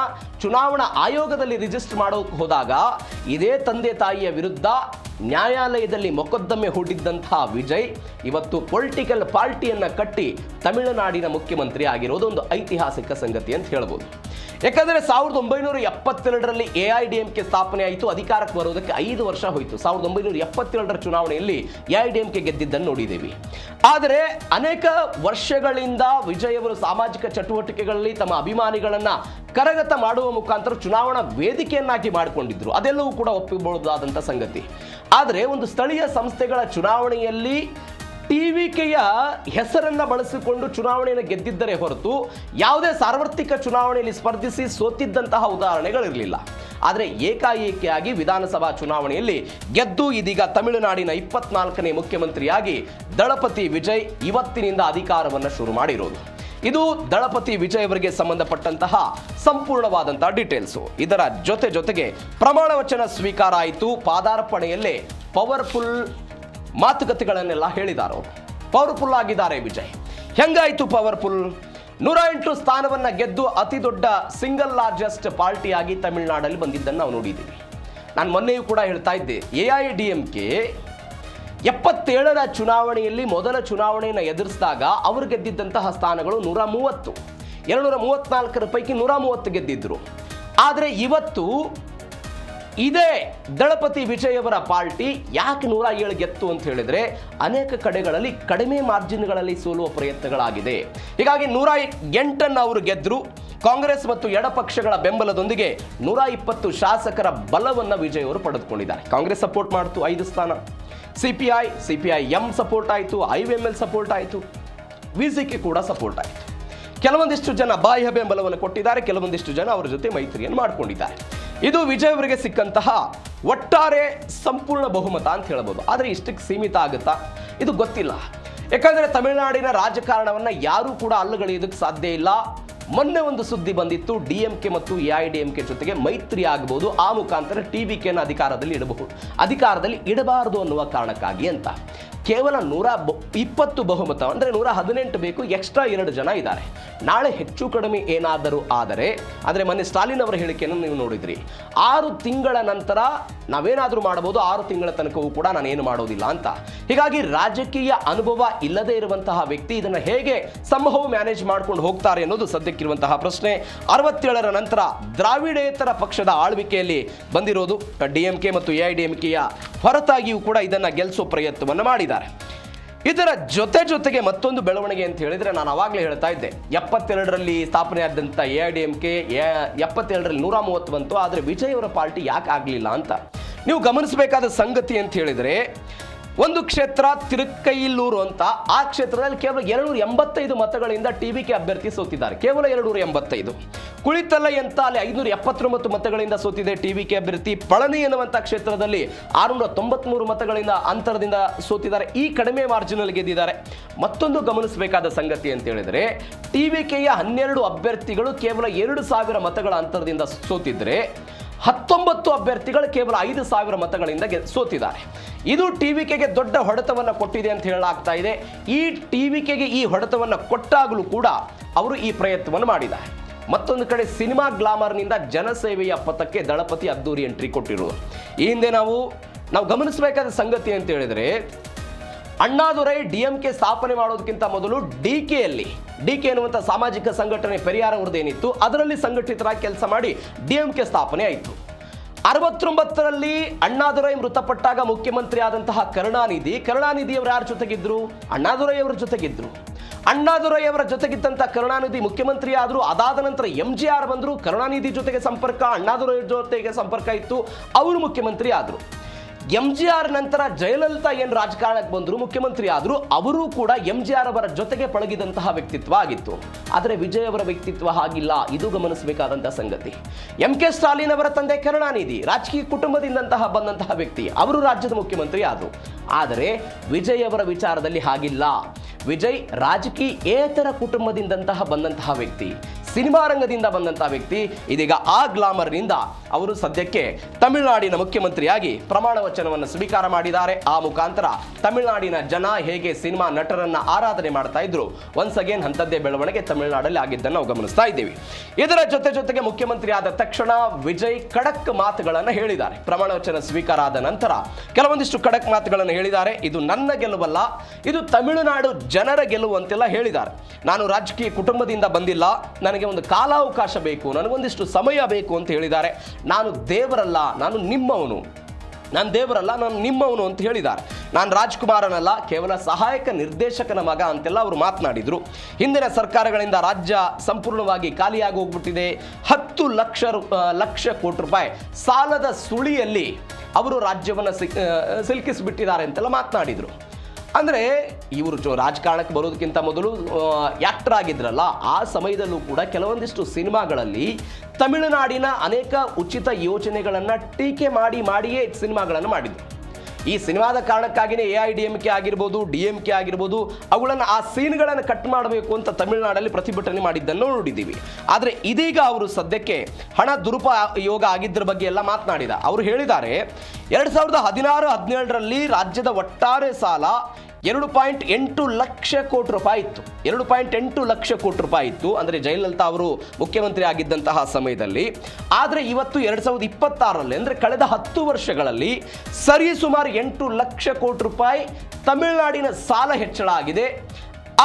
ಚುನಾವಣಾ ಆಯೋಗದಲ್ಲಿ ರಿಜಿಸ್ಟರ್ ಮಾಡೋಕೆ ಹೋದಾಗ ಇದೇ ತಂದೆ ತಾಯಿಯ ವಿರುದ್ಧ ನ್ಯಾಯಾಲಯದಲ್ಲಿ ಮೊಕದ್ದಮೆ ಹೂಡಿದ್ದಂತಹ ವಿಜಯ್ ಇವತ್ತು ಪೊಲಿಟಿಕಲ್ ಪಾರ್ಟಿಯನ್ನು ಕಟ್ಟಿ ತಮಿಳುನಾಡಿನ ಮುಖ್ಯಮಂತ್ರಿ ಆಗಿರೋದು ಒಂದು ಐತಿಹಾಸಿಕ ಸಂಗತಿ ಅಂತ ಹೇಳ್ಬೋದು. ಯಾಕಂದರೆ 1972ರಲ್ಲಿ AIDMK ಸ್ಥಾಪನೆ ಆಯಿತು. ಅಧಿಕಾರಕ್ಕೆ ಬರೋದಕ್ಕೆ 5 ವರ್ಷ ಹೋಯಿತು. 1977ರ ಚುನಾವಣೆಯಲ್ಲಿ AIDMK ಗೆದ್ದಿದ್ದನ್ನು ನೋಡಿದ್ದೇವೆ. ಆದರೆ ಅನೇಕ ವರ್ಷಗಳಿಂದ ವಿಜಯ್ ಅವರು ಸಾಮಾಜಿಕ ಚಟುವಟಿಕೆಗಳಲ್ಲಿ ತಮ್ಮ ಅಭಿಮಾನಿಗಳನ್ನು ಕರಗತ ಮಾಡುವ ಮುಖಾಂತರ ಚುನಾವಣಾ ವೇದಿಕೆಯನ್ನಾಗಿ ಮಾಡಿಕೊಂಡಿದ್ರು. ಅದೆಲ್ಲವೂ ಕೂಡ ಒಪ್ಪಿಕೊಳ್ಳಬಹುದಾದಂಥ ಸಂಗತಿ. ಆದರೆ ಒಂದು ಸ್ಥಳೀಯ ಸಂಸ್ಥೆಗಳ ಚುನಾವಣೆಯಲ್ಲಿ ಟಿವಿಕೆಯ ಹೆಸರನ್ನು ಬಳಸಿಕೊಂಡು ಚುನಾವಣೆಯನ್ನು ಗೆದ್ದಿದ್ದರೆ ಹೊರತು ಯಾವುದೇ ಸಾರ್ವತ್ರಿಕ ಚುನಾವಣೆಯಲ್ಲಿ ಸ್ಪರ್ಧಿಸಿ ಸೋತಿದ್ದಂತಹ ಉದಾಹರಣೆಗಳಿರಲಿಲ್ಲ. ಆದರೆ ಏಕಾಏಕಿಯಾಗಿ ವಿಧಾನಸಭಾ ಚುನಾವಣೆಯಲ್ಲಿ ಗೆದ್ದು ಇದೀಗ ತಮಿಳುನಾಡಿನ 24ನೇ ಮುಖ್ಯಮಂತ್ರಿಯಾಗಿ ದಳಪತಿ ವಿಜಯ್ ಇವತ್ತಿನಿಂದ ಅಧಿಕಾರವನ್ನು ಶುರು ಮಾಡಿರೋದು. ಇದು ದಳಪತಿ ವಿಜಯ್ ಅವರಿಗೆ ಸಂಬಂಧಪಟ್ಟಂತಹ ಸಂಪೂರ್ಣವಾದಂತಹ ಡೀಟೇಲ್ಸು. ಇದರ ಜೊತೆಗೆ ಪ್ರಮಾಣ ವಚನ ಸ್ವೀಕಾರ ಆಯಿತು. ಪಾದಾರ್ಪಣೆಯಲ್ಲೇ ಪವರ್ಫುಲ್ ಮಾತುಕತೆಗಳನ್ನೆಲ್ಲ ಹೇಳಿದ್ದಾರೆ. ಪವರ್ಫುಲ್ ಆಗಿದ್ದಾರೆ ವಿಜಯ್. ಹೆಂಗಾಯಿತು ಪವರ್ಫುಲ್? 108 ಸ್ಥಾನವನ್ನು ಗೆದ್ದು ಅತಿ ದೊಡ್ಡ ಸಿಂಗಲ್ ಲಾರ್ಜೆಸ್ಟ್ ಪಾರ್ಟಿಯಾಗಿ ತಮಿಳುನಾಡಲ್ಲಿ ಬಂದಿದ್ದನ್ನು ನಾವು ನೋಡಿದ್ದೀವಿ. ನಾನು ಮೊನ್ನೆಯೂ ಕೂಡ ಹೇಳ್ತಾ ಇದ್ದೆ, AIADMK 77ರ ಚುನಾವಣೆಯಲ್ಲಿ ಮೊದಲ ಚುನಾವಣೆಯನ್ನು ಎದುರಿಸಿದಾಗ ಅವರು ಗೆದ್ದಿದ್ದಂತಹ ಸ್ಥಾನಗಳು 130, 234 ಪೈಕಿ 130 ಗೆದ್ದಿದ್ರು. ಆದರೆ ಇವತ್ತು ಇದೇ ದಳಪತಿ ವಿಜಯ್ ಅವರ ಪಾರ್ಟಿ ಯಾಕೆ 107 ಗೆತ್ತು ಅಂತ ಹೇಳಿದ್ರೆ, ಅನೇಕ ಕಡೆಗಳಲ್ಲಿ ಕಡಿಮೆ ಮಾರ್ಜಿನ್ಗಳಲ್ಲಿ ಸೋಲುವ ಪ್ರಯತ್ನಗಳಾಗಿದೆ. ಹೀಗಾಗಿ 108 ಅವರು ಗೆದ್ರು. ಕಾಂಗ್ರೆಸ್ ಮತ್ತು ಎಡಪಕ್ಷಗಳ ಬೆಂಬಲದೊಂದಿಗೆ 120 ಶಾಸಕರ ಬಲವನ್ನು ವಿಜಯ್ ಅವರು ಪಡೆದುಕೊಂಡಿದ್ದಾರೆ. ಕಾಂಗ್ರೆಸ್ ಸಪೋರ್ಟ್ ಮಾಡ್ತು 5 ಸ್ಥಾನ, CPIM ಸಪೋರ್ಟ್ ಆಯಿತು, IVML ಸಪೋರ್ಟ್ ಆಯಿತು, VCK ಕೂಡ ಸಪೋರ್ಟ್ ಆಯಿತು. ಕೆಲವೊಂದಿಷ್ಟು ಜನ ಬಾಹ್ಯ ಬೆಂಬಲವನ್ನು ಕೊಟ್ಟಿದ್ದಾರೆ, ಕೆಲವೊಂದಿಷ್ಟು ಜನ ಅವರ ಜೊತೆ ಮೈತ್ರಿಯನ್ನು ಮಾಡಿಕೊಂಡಿದ್ದಾರೆ. ಇದು ವಿಜಯ್ ಅವರಿಗೆ ಸಿಕ್ಕಂತಹ ಒಟ್ಟಾರೆ ಸಂಪೂರ್ಣ ಬಹುಮತ ಅಂತ ಹೇಳ್ಬೋದು. ಆದರೆ ಇಷ್ಟಕ್ಕೆ ಸೀಮಿತ ಆಗುತ್ತಾ ಇದು ಗೊತ್ತಿಲ್ಲ. ಯಾಕಂದರೆ ತಮಿಳುನಾಡಿನ ರಾಜಕಾರಣವನ್ನು ಯಾರೂ ಕೂಡ ಅಲ್ಲಗಳೆಯೋದಕ್ಕೆ ಸಾಧ್ಯ ಇಲ್ಲ. ಮೊನ್ನೆ ಒಂದು ಸುದ್ದಿ ಬಂದಿತ್ತು, DMK ಮತ್ತು AIADMK ಜೊತೆಗೆ ಮೈತ್ರಿ ಆಗಬಹುದು, ಆ ಮುಖಾಂತರ TVKನ ಅಧಿಕಾರದಲ್ಲಿ ಇಡಬಾರದು ಅನ್ನುವ ಕಾರಣಕ್ಕಾಗಿ ಅಂತ. ಕೇವಲ 120 ಬಹುಮತ ಅಂದರೆ 118 ಬೇಕು, ಎಕ್ಸ್ಟ್ರಾ 2 ಜನ ಇದ್ದಾರೆ. ನಾಳೆ ಹೆಚ್ಚು ಕಡಿಮೆ ಏನಾದರೂ ಆದರೆ ಮೊನ್ನೆ ಸ್ಟಾಲಿನ್ ಅವರ ಹೇಳಿಕೆಯನ್ನು ನೀವು ನೋಡಿದ್ರಿ, 6 ತಿಂಗಳ ನಂತರ ನಾವೇನಾದರೂ ಮಾಡಬಹುದು, 6 ತಿಂಗಳ ತನಕವೂ ಕೂಡ ನಾನೇನು ಮಾಡೋದಿಲ್ಲ ಅಂತ. ಹೀಗಾಗಿ ರಾಜಕೀಯ ಅನುಭವ ಇಲ್ಲದೆ ಇರುವಂತಹ ವ್ಯಕ್ತಿ ಇದನ್ನು ಹೇಗೆ ಸಂಭವ ಮ್ಯಾನೇಜ್ ಮಾಡ್ಕೊಂಡು ಹೋಗ್ತಾರೆ ಅನ್ನೋದು ಸದ್ಯಕ್ಕಿರುವಂತಹ ಪ್ರಶ್ನೆ. 67ರ ನಂತರ ದ್ರಾವಿಡೇತರ ಪಕ್ಷದ ಆಳ್ವಿಕೆಯಲ್ಲಿ ಬಂದಿರೋದು DMK ಮತ್ತು AIADMKಯ ಹೊರತಾಗಿಯೂ ಕೂಡ ಇದನ್ನು ಗೆಲ್ಲಿಸೋ ಪ್ರಯತ್ನವನ್ನು ಮಾಡಿದ್ದಾರೆ. ಇದರ ಜೊತೆಗೆ ಮತ್ತೊಂದು ಬೆಳವಣಿಗೆ ಅಂತ ಹೇಳಿದ್ರೆ, ನಾನು ಅವಾಗಲೇ ಹೇಳ್ತಾ ಇದ್ದೆ, 72ರಲ್ಲಿ ಸ್ಥಾಪನೆ ಆದಂಥ AIADMK 77ರಲ್ಲಿ 130 ಬಂತು. ಆದರೆ ವಿಜಯ್ ಅವರ ಪಾರ್ಟಿ ಯಾಕೆ ಆಗಲಿಲ್ಲ ಅಂತ ನೀವು ಗಮನಿಸಬೇಕಾದ ಸಂಗತಿ ಅಂತ ಹೇಳಿದರೆ, ಒಂದು ಕ್ಷೇತ್ರ ತಿರುಕೈಲ್ಲೂರು ಅಂತ, ಆ ಕ್ಷೇತ್ರದಲ್ಲಿ ಕೇವಲ 285 ಮತಗಳಿಂದ TVK ಅಭ್ಯರ್ಥಿ ಸೋತಿದ್ದಾರೆ. ಕೇವಲ 285. ಕುಳಿತಲೈ ಅಂತ ಅಲ್ಲಿ 579 ಮತಗಳಿಂದ ಸೋತಿದೆ TVK ಅಭ್ಯರ್ಥಿ. ಪಳನಿ ಎನ್ನುವಂಥ ಕ್ಷೇತ್ರದಲ್ಲಿ 693 ಮತಗಳಿಂದ ಅಂತರದಿಂದ ಸೋತಿದ್ದಾರೆ. ಈ ಕಡಿಮೆ ಮಾರ್ಜಿನಲ್ಲಿ ಗೆದ್ದಿದ್ದಾರೆ. ಮತ್ತೊಂದು ಗಮನಿಸಬೇಕಾದ ಸಂಗತಿ ಅಂತ ಹೇಳಿದರೆ, TVKಯ 12 ಅಭ್ಯರ್ಥಿಗಳು ಕೇವಲ 2000 ಮತಗಳ ಅಂತರದಿಂದ ಸೋತಿದ್ರೆ, 19 ಅಭ್ಯರ್ಥಿಗಳು ಕೇವಲ 5000 ಮತಗಳಿಂದ ಸೋತಿದ್ದಾರೆ. ಇದು TVKಗೆ ದೊಡ್ಡ ಹೊಡೆತವನ್ನು ಕೊಟ್ಟಿದೆ ಅಂತ ಹೇಳಲಾಗ್ತಾ ಇದೆ. ಈ TVKಗೆ ಈ ಹೊಡೆತವನ್ನು ಕೊಟ್ಟಾಗಲೂ ಕೂಡ ಅವರು ಈ ಪ್ರಯತ್ನವನ್ನು ಮಾಡಿದ್ದಾರೆ. ಮತ್ತೊಂದು ಕಡೆ ಸಿನಿಮಾ ಗ್ಲಾಮರ್ನಿಂದ ಜನಸೇವೆಯ ಪಥಕ್ಕೆ ದಳಪತಿ ಅದ್ದೂರಿ ಎಂಟ್ರಿ ಕೊಟ್ಟಿರುವುದು. ಈ ಹಿಂದೆ ನಾವು ಗಮನಿಸಬೇಕಾದ ಸಂಗತಿ ಅಂತ ಹೇಳಿದರೆ, ಅಣ್ಣಾದುರೈ DMK ಸ್ಥಾಪನೆ ಮಾಡೋದಕ್ಕಿಂತ ಮೊದಲು DK ಎನ್ನುವಂಥ ಸಾಮಾಜಿಕ ಸಂಘಟನೆ ಪೆರಿಯಾರ್ ಅವ್ರದ್ದೇನಿತ್ತು, ಅದರಲ್ಲಿ ಸಂಘಟಿತರಾಗಿ ಕೆಲಸ ಮಾಡಿ DMK ಸ್ಥಾಪನೆ ಆಯಿತು. 69ರಲ್ಲಿ ಅಣ್ಣಾದುರೈ ಮೃತಪಟ್ಟಾಗ ಮುಖ್ಯಮಂತ್ರಿ ಆದಂತಹ ಕರುಣಾನಿಧಿಯವರು ಯಾರ ಜೊತೆಗಿದ್ರು? ಅಣ್ಣಾದುರೈ ಅವರ ಜೊತೆಗಿದ್ರು. ಅಣ್ಣಾದುರೈ ಅವರ ಜೊತೆಗಿದ್ದಂಥ ಕರುಣಾನಿಧಿ ಮುಖ್ಯಮಂತ್ರಿ ಆದರು. ಅದಾದ ನಂತರ MGR ಬಂದರು. ಕರುಣಾನಿಧಿ ಜೊತೆಗೆ ಸಂಪರ್ಕ, ಅಣ್ಣಾದುರೈ ಜೊತೆಗೆ ಸಂಪರ್ಕ ಇತ್ತು, ಅವರು ಮುಖ್ಯಮಂತ್ರಿ ಆದರು. MGR ನಂತರ ಜಯಲಲಿತಾ ಏನು ರಾಜಕಾರಣಕ್ಕೆ ಬಂದರು, ಮುಖ್ಯಮಂತ್ರಿ ಆದರು. ಅವರು ಕೂಡ MGR ಅವರ ಜೊತೆಗೆ ಪಳಗಿದಂತಹ ವ್ಯಕ್ತಿತ್ವ ಆಗಿತ್ತು. ಆದರೆ ವಿಜಯ್ ಅವರ ವ್ಯಕ್ತಿತ್ವ ಹಾಗಿಲ್ಲ. ಇದು ಗಮನಿಸಬೇಕಾದಂತಹ ಸಂಗತಿ. MK ಸ್ಟಾಲಿನ್ ಅವರ ತಂದೆ ಕರುಣಾನಿಧಿ ರಾಜಕೀಯ ಕುಟುಂಬದಿಂದ ಬಂದಂತಹ ವ್ಯಕ್ತಿ, ಅವರು ರಾಜ್ಯದ ಮುಖ್ಯಮಂತ್ರಿ ಆದರು. ಆದರೆ ವಿಜಯ್ ಅವರ ವಿಚಾರದಲ್ಲಿ ಹಾಗಿಲ್ಲ. ವಿಜಯ್ ರಾಜಕೀಯೇತರ ಕುಟುಂಬದಿಂದ ಬಂದಂತಹ ವ್ಯಕ್ತಿ, ಸಿನಿಮಾ ರಂಗದಿಂದ ಬಂದಂತಹ ವ್ಯಕ್ತಿ. ಇದೀಗ ಆ ಗ್ಲಾಮರ್ನಿಂದ ಅವರು ಸದ್ಯಕ್ಕೆ ತಮಿಳುನಾಡಿನ ಮುಖ್ಯಮಂತ್ರಿಯಾಗಿ ಪ್ರಮಾಣ ವಚನವನ್ನು ಸ್ವೀಕಾರ ಮಾಡಿದ್ದಾರೆ. ಆ ಮುಖಾಂತರ ತಮಿಳುನಾಡಿನ ಜನ ಹೇಗೆ ಸಿನಿಮಾ ನಟರನ್ನ ಆರಾಧನೆ ಮಾಡ್ತಾ ಇದ್ರು, ಒನ್ಸ್ ಅಗೇನ್ ಅಂಥದ್ದೇ ಬೆಳವಣಿಗೆ ತಮಿಳುನಾಡಲ್ಲಿ ಆಗಿದ್ದನ್ನು ನಾವು ಗಮನಿಸ್ತಾ ಇದ್ದೀವಿ. ಇದರ ಜೊತೆಗೆ ಮುಖ್ಯಮಂತ್ರಿ ಆದ ತಕ್ಷಣ ವಿಜಯ್ ಖಡಕ್ ಮಾತುಗಳನ್ನು ಹೇಳಿದ್ದಾರೆ. ಪ್ರಮಾಣ ವಚನ ಸ್ವೀಕಾರ ಆದ ನಂತರ ಕೆಲವೊಂದಿಷ್ಟು ಖಡಕ್ ಮಾತುಗಳನ್ನು ಹೇಳಿದ್ದಾರೆ. ಇದು ನನ್ನ ಗೆಲುವಲ್ಲ, ಇದು ತಮಿಳುನಾಡು ಜನರ ಗೆಲುವು ಅಂತೆಲ್ಲ ಹೇಳಿದ್ದಾರೆ. ನಾನು ರಾಜಕೀಯ ಕುಟುಂಬದಿಂದ ಬಂದಿಲ್ಲ, ನನಗೆ ಒಂದು ಕಾಲಾವಕಾಶ ಬೇಕು, ನನಗೊಂದಿಷ್ಟು ಸಮಯ ಬೇಕು ಅಂತ ಹೇಳಿದ್ದಾರೆ. ನಾನು ದೇವರಲ್ಲ, ನಾನು ನಿಮ್ಮವನು ಅಂತ ಹೇಳಿದ್ದಾರೆ. ನಾನು ರಾಜ್ಕುಮಾರನಲ್ಲ, ಕೇವಲ ಸಹಾಯಕ ನಿರ್ದೇಶಕನ ಮಗ ಅಂತೆಲ್ಲ ಅವರು ಮಾತನಾಡಿದರು. ಹಿಂದಿನ ಸರ್ಕಾರಗಳಿಂದ ರಾಜ್ಯ ಸಂಪೂರ್ಣವಾಗಿ ಖಾಲಿಯಾಗಿ ಹೋಗ್ಬಿಟ್ಟಿದೆ. 10 ಲಕ್ಷ ಕೋಟಿ ರೂಪಾಯಿ ಸಾಲದ ಸುಳಿಯಲ್ಲಿ ಅವರು ರಾಜ್ಯವನ್ನು ಸಿಲುಕಿಸಿಬಿಟ್ಟಿದ್ದಾರೆ ಅಂತೆಲ್ಲ ಮಾತನಾಡಿದರು. ಅಂದರೆ ಇವರು ರಾಜಕಾರಣಕ್ಕೆ ಬರೋದಕ್ಕಿಂತ ಮೊದಲು ಆ್ಯಕ್ಟರ್ ಆಗಿದ್ರಲ್ಲ, ಆ ಸಮಯದಲ್ಲೂ ಕೂಡ ಕೆಲವೊಂದಿಷ್ಟು ಸಿನಿಮಾಗಳಲ್ಲಿ ತಮಿಳುನಾಡಿನ ಅನೇಕ ಉಚಿತ ಯೋಜನೆಗಳನ್ನು ಟೀಕೆ ಮಾಡಿಯೇ ಸಿನಿಮಾಗಳನ್ನು ಮಾಡಿದರು. ಈ ಸಿನಿಮಾದ ಕಾರಣಕ್ಕಾಗಿಯೇ AIDMK ಆಗಿರ್ಬೋದು, DMK ಆಗಿರ್ಬೋದು, ಅವುಗಳನ್ನು ಆ ಸೀನ್ಗಳನ್ನು ಕಟ್ ಮಾಡಬೇಕು ಅಂತ ತಮಿಳುನಾಡಲ್ಲಿ ಪ್ರತಿಭಟನೆ ಮಾಡಿದ್ದನ್ನು ನೋಡಿದ್ದೀವಿ. ಆದರೆ ಇದೀಗ ಅವರು ಸದ್ಯಕ್ಕೆ ಹಣ ದುರುಪಯೋಗ ಆಗಿದ್ದರ ಬಗ್ಗೆ ಎಲ್ಲ ಮಾತನಾಡಿದ. ಅವರು ಹೇಳಿದ್ದಾರೆ 2016-17ರಲ್ಲಿ ರಾಜ್ಯದ ಒಟ್ಟಾರೆ ಸಾಲ 2.8 ಲಕ್ಷ ಕೋಟಿ ರೂಪಾಯಿ ಇತ್ತು. 2.8 ಲಕ್ಷ ಕೋಟಿ ರೂಪಾಯಿ ಇತ್ತು, ಅಂದರೆ ಜಯಲಲಿತಾ ಅವರು ಮುಖ್ಯಮಂತ್ರಿ ಆಗಿದ್ದಂತಹ ಸಮಯದಲ್ಲಿ. ಆದರೆ ಇವತ್ತು 2026ರಲ್ಲಿ, ಅಂದರೆ ಕಳೆದ 10 ವರ್ಷಗಳಲ್ಲಿ ಸರಿಸುಮಾರು 8 ಲಕ್ಷ ಕೋಟಿ ರೂಪಾಯಿ ತಮಿಳುನಾಡಿನ ಸಾಲ ಹೆಚ್ಚಳ ಆಗಿದೆ.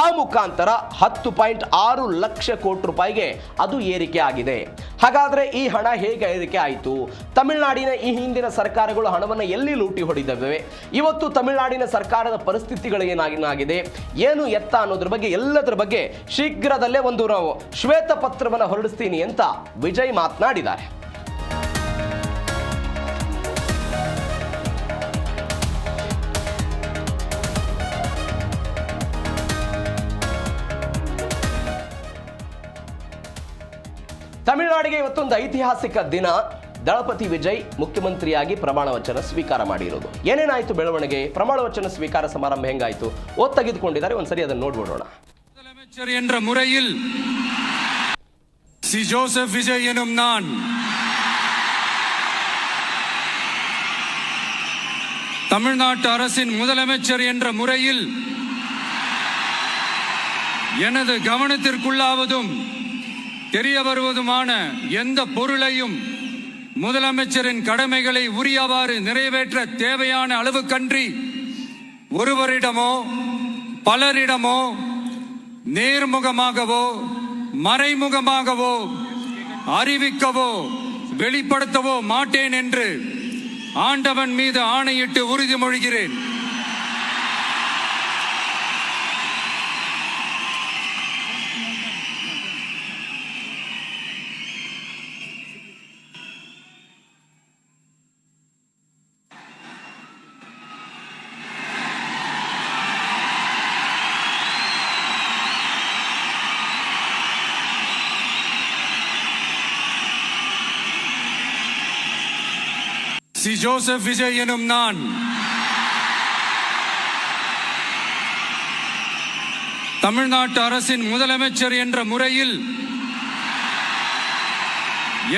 ಆ ಮುಖಾಂತರ 10.6 ಲಕ್ಷ ಕೋಟಿ ರೂಪಾಯಿಗೆ ಅದು ಏರಿಕೆ ಆಗಿದೆ. ಹಾಗಾದರೆ ಈ ಹಣ ಹೇಗೆ ಏರಿಕೆ ಆಯಿತು? ತಮಿಳುನಾಡಿನ ಈ ಹಿಂದಿನ ಸರ್ಕಾರಗಳು ಹಣವನ್ನು ಎಲ್ಲಿ ಲೂಟಿ ಹೊಡೆದಿವೆ? ಇವತ್ತು ತಮಿಳುನಾಡಿನ ಸರ್ಕಾರದ ಪರಿಸ್ಥಿತಿಗಳು ಏನಾಗಿದೆ, ಏನು ಎತ್ತ ಅನ್ನೋದ್ರ ಬಗ್ಗೆ ಎಲ್ಲದರ ಬಗ್ಗೆ ಶೀಘ್ರದಲ್ಲೇ ಒಂದು ನಾವು ಶ್ವೇತಪತ್ರವನ್ನು ಹೊರಡಿಸ್ತೀನಿ ಅಂತ ವಿಜಯ್ ಮಾತನಾಡಿದ್ದಾರೆ. ತಮಿಳುನಾಡಿಗೆ ಇವತ್ತೊಂದು ಐತಿಹಾಸಿಕ ದಿನ. ದಳಪತಿ ವಿಜಯ್ ಮುಖ್ಯಮಂತ್ರಿಯಾಗಿ ಪ್ರಮಾಣ ವಚನ ಸ್ವೀಕಾರ ಮಾಡಿರೋದು. ಏನೇನಾಯಿತು ಬೆಳವಣಿಗೆ? ಪ್ರಮಾಣ ವಚನ ಸ್ವೀಕಾರ ಸಮಾರಂಭ ಹೆಂಗಾಯಿತು? ತೆಗೆದುಕೊಂಡಿದ್ದಾರೆ, ಒಂದ್ಸರಿ ಅದನ್ನು ನೋಡ್ಬಿಡೋಣ. முதலமைச்சர் என்ற முறையில் சி ஜோசப் விஜய் எனும் நான் தமிழ்நாட்டு அரசின் முதலமைச்சர் என்ற முறையில் எனது கவனத்திற்குள்ளாவதும் தெரிய வருவதுமான எந்த பொருளையும் முதலமைச்சரின் கடமைகளை உரியவாறு நிறைவேற்ற தேவையான அளவுக்கன்றி ஒருவரிடமோ பலரிடமோ நேர்முகமாகவோ மறைமுகமாகவோ அறிவிக்கவோ வெளிப்படுத்தவோ மாட்டேன் என்று ஆண்டவன் மீது ஆணையிட்டு உறுதிமொழிகிறேன். சி ஜோசப் விஜய் எனும் நான் தமிழ்நாட்டு அரசின் முதலமைச்சர் என்ற முறையில்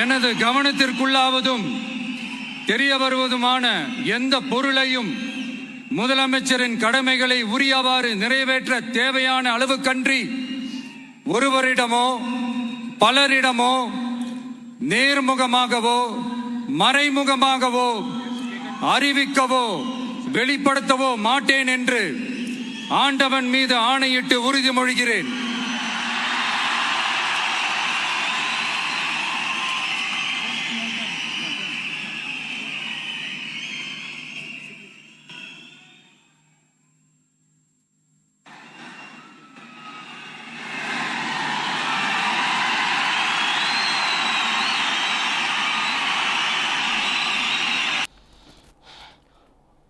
எனது கவனத்திற்குள்ளாவதும் தெரிய வருவதுமான எந்த பொருளையும் முதலமைச்சரின் கடமைகளை உரியவாறு நிறைவேற்ற தேவையான அளவுக்கன்றி ஒருவரிடமோ பலரிடமோ நேர்முகமாகவோ மறைமுகமாகவோ அறிவிக்கவோ வெளிப்படுத்தவோ மாட்டேன் என்று ஆண்டவன் மீது ஆணையிட்டு உறுதிமொழிகிறேன்.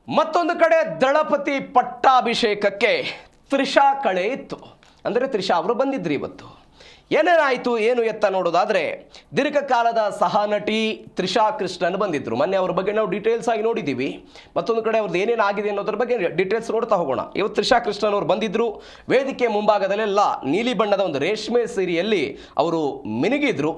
ಮತ್ತೊಂದು ಕಡೆ ದಳಪತಿ ಪಟ್ಟಾಭಿಷೇಕಕ್ಕೆ ತ್ರಿಷಾ ಕಳೆ ಇತ್ತು. ಅಂದರೆ ತ್ರಿಷಾ ಅವರು ಬಂದಿದ್ರು ಇವತ್ತು. ಏನೇನಾಯಿತು ಏನು ಎತ್ತ ನೋಡೋದಾದರೆ, ದೀರ್ಘಕಾಲದ ಸಹ ನಟಿ ತ್ರಿಷಾ ಕೃಷ್ಣನ್ ಬಂದಿದ್ದರು. ಮೊನ್ನೆ ಅವ್ರ ಬಗ್ಗೆ ನಾವು ಡೀಟೇಲ್ಸ್ ಆಗಿ ನೋಡಿದ್ದೀವಿ. ಮತ್ತೊಂದು ಕಡೆ ಅವ್ರದ್ದು ಏನೇನಾಗಿದೆ ಅನ್ನೋದ್ರ ಬಗ್ಗೆ ಡೀಟೇಲ್ಸ್ ನೋಡ್ತಾ ಹೋಗೋಣ. ಇವತ್ತು ತ್ರಿಷಾ ಕೃಷ್ಣನ್ ಅವರು ಬಂದಿದ್ದರು. ವೇದಿಕೆ ಮುಂಭಾಗದಲ್ಲೆಲ್ಲ ನೀಲಿ ಬಣ್ಣದ ಒಂದು ರೇಷ್ಮೆ ಸೀರೆಯಲ್ಲಿ ಅವರು ಮಿನುಗಿದ್ರು,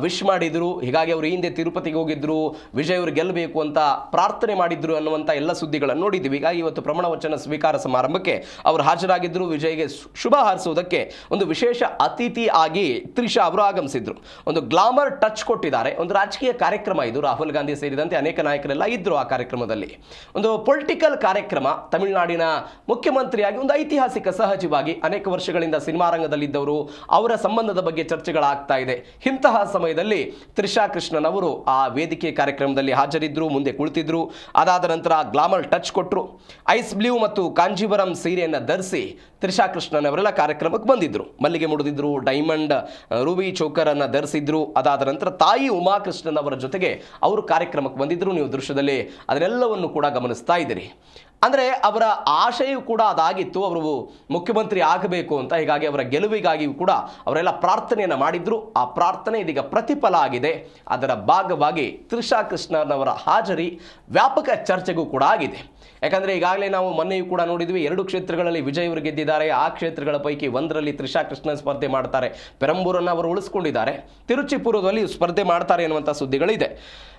ವಿಶ್ ಮಾಡಿದರು. ಹೀಗಾಗಿ ಅವರು ಹಿಂದೆ ತಿರುಪತಿಗೆ ಹೋಗಿದ್ದರು, ವಿಜಯ್ ಅವರು ಗೆಲ್ಲಬೇಕು ಅಂತ ಪ್ರಾರ್ಥನೆ ಮಾಡಿದ್ರು ಅನ್ನುವಂಥ ಎಲ್ಲ ಸುದ್ದಿಗಳನ್ನು ನೋಡಿದ್ದೀವಿ. ಹೀಗಾಗಿ ಇವತ್ತು ಪ್ರಮಾಣ ವಚನ ಸ್ವೀಕಾರ ಸಮಾರಂಭಕ್ಕೆ ಅವರು ಹಾಜರಾಗಿದ್ದರು. ವಿಜಯ್ಗೆ ಶುಭ ಹಾರೈಸುವುದಕ್ಕೆ ಒಂದು ವಿಶೇಷ ಅತಿಥಿ ಆಗಿ ತ್ರಿಷಾ ಅವರು ಆಗಮಿಸಿದ್ರು. ಒಂದು ಗ್ಲಾಮರ್ ಟಚ್ ಕೊಟ್ಟಿದ್ದಾರೆ. ಒಂದು ರಾಜಕೀಯ ಕಾರ್ಯಕ್ರಮ ಇದು. ರಾಹುಲ್ ಗಾಂಧಿ ಸೇರಿದಂತೆ ಅನೇಕ ನಾಯಕರೆಲ್ಲ ಇದ್ದರು ಆ ಕಾರ್ಯಕ್ರಮದಲ್ಲಿ. ಒಂದು ಪೊಲಿಟಿಕಲ್ ಕಾರ್ಯಕ್ರಮ. ತಮಿಳುನಾಡಿನ ಮುಖ್ಯಮಂತ್ರಿಯಾಗಿ ಒಂದು ಐತಿಹಾಸಿಕ, ಸಹಜವಾಗಿ ಅನೇಕ ವರ್ಷಗಳಿಂದ ಸಿನಿಮಾ ರಂಗದಲ್ಲಿದ್ದವರು, ಅವರ ಸಂಬಂಧದ ಬಗ್ಗೆ ಚರ್ಚೆಗಳಾಗ್ತಾ ಇದೆ. ಇಂತಹ ಸಮಯದಲ್ಲಿ ತ್ರಿಷಾ ಕೃಷ್ಣನ್ ಅವರು ಆ ವೇದಿಕೆ ಕಾರ್ಯಕ್ರಮದಲ್ಲಿ ಹಾಜರಿದ್ದರು, ಮುಂದೆ ಕುಳಿತಿದ್ರು. ಅದಾದ ನಂತರ ಗ್ಲಾಮರ್ ಟಚ್ ಕೊಟ್ಟರು. ಐಸ್ ಬ್ಲೂ ಮತ್ತು ಕಾಂಜೀವರಂ ಸೀರೆಯನ್ನು ಧರಿಸಿ ತ್ರಿಷಾ ಕೃಷ್ಣನ್ ಅವರೆಲ್ಲ ಕಾರ್ಯಕ್ರಮಕ್ಕೆ ಬಂದಿದ್ದರು. ಮಲ್ಲಿಗೆ ಮುಡಿದಿದ್ರು, ಡೈಮಂಡ್ ರೂಬಿ ಚೋಕರನ್ನು ಧರಿಸಿದ್ರು. ಅದಾದ ನಂತರ ತಾಯಿ ಉಮಾಕೃಷ್ಣನ್ ಅವರ ಜೊತೆಗೆ ಅವರು ಕಾರ್ಯಕ್ರಮಕ್ಕೆ ಬಂದಿದ್ದರು. ನೀವು ದೃಶ್ಯದಲ್ಲಿ ಅದನ್ನೆಲ್ಲವನ್ನು ಕೂಡ ಗಮನಿಸ್ತಾ ಇದ್ದೀರಿ. ಅಂದರೆ ಅವರ ಆಶಯ ಕೂಡ ಅದಾಗಿತ್ತು, ಅವರು ಮುಖ್ಯಮಂತ್ರಿ ಆಗಬೇಕು ಅಂತ. ಹೀಗಾಗಿ ಅವರ ಗೆಲುವಿಗಾಗಿಯೂ ಕೂಡ ಅವರೆಲ್ಲ ಪ್ರಾರ್ಥನೆಯನ್ನು ಮಾಡಿದ್ರು. ಆ ಪ್ರಾರ್ಥನೆ ಇದೀಗ ಪ್ರತಿಫಲ ಆಗಿದೆ. ಅದರ ಭಾಗವಾಗಿ ತ್ರಿಷಾ ಕೃಷ್ಣನ್ ಅವರ ಹಾಜರಿ ವ್ಯಾಪಕ ಚರ್ಚೆಗೂ ಕೂಡ ಆಗಿದೆ. ಯಾಕಂದರೆ ಈಗಾಗಲೇ ನಾವು ಮೊನ್ನೆಯೂ ಕೂಡ ನೋಡಿದ್ವಿ 2 ಕ್ಷೇತ್ರಗಳಲ್ಲಿ ವಿಜಯ್ ಅವರು ಗೆದ್ದಿದ್ದಾರೆ. ಆ ಕ್ಷೇತ್ರಗಳ ಪೈಕಿ ಒಂದರಲ್ಲಿ ತ್ರಿಷಾ ಕೃಷ್ಣನ್ ಸ್ಪರ್ಧೆ ಮಾಡ್ತಾರೆ, ಪೆರಂಬೂರನ್ನು ಅವರು ಉಳಿಸ್ಕೊಂಡಿದ್ದಾರೆ, ತಿರುಚಿಪುರದಲ್ಲಿ ಸ್ಪರ್ಧೆ ಮಾಡ್ತಾರೆ ಎನ್ನುವಂಥ ಸುದ್ದಿಗಳಿದೆ.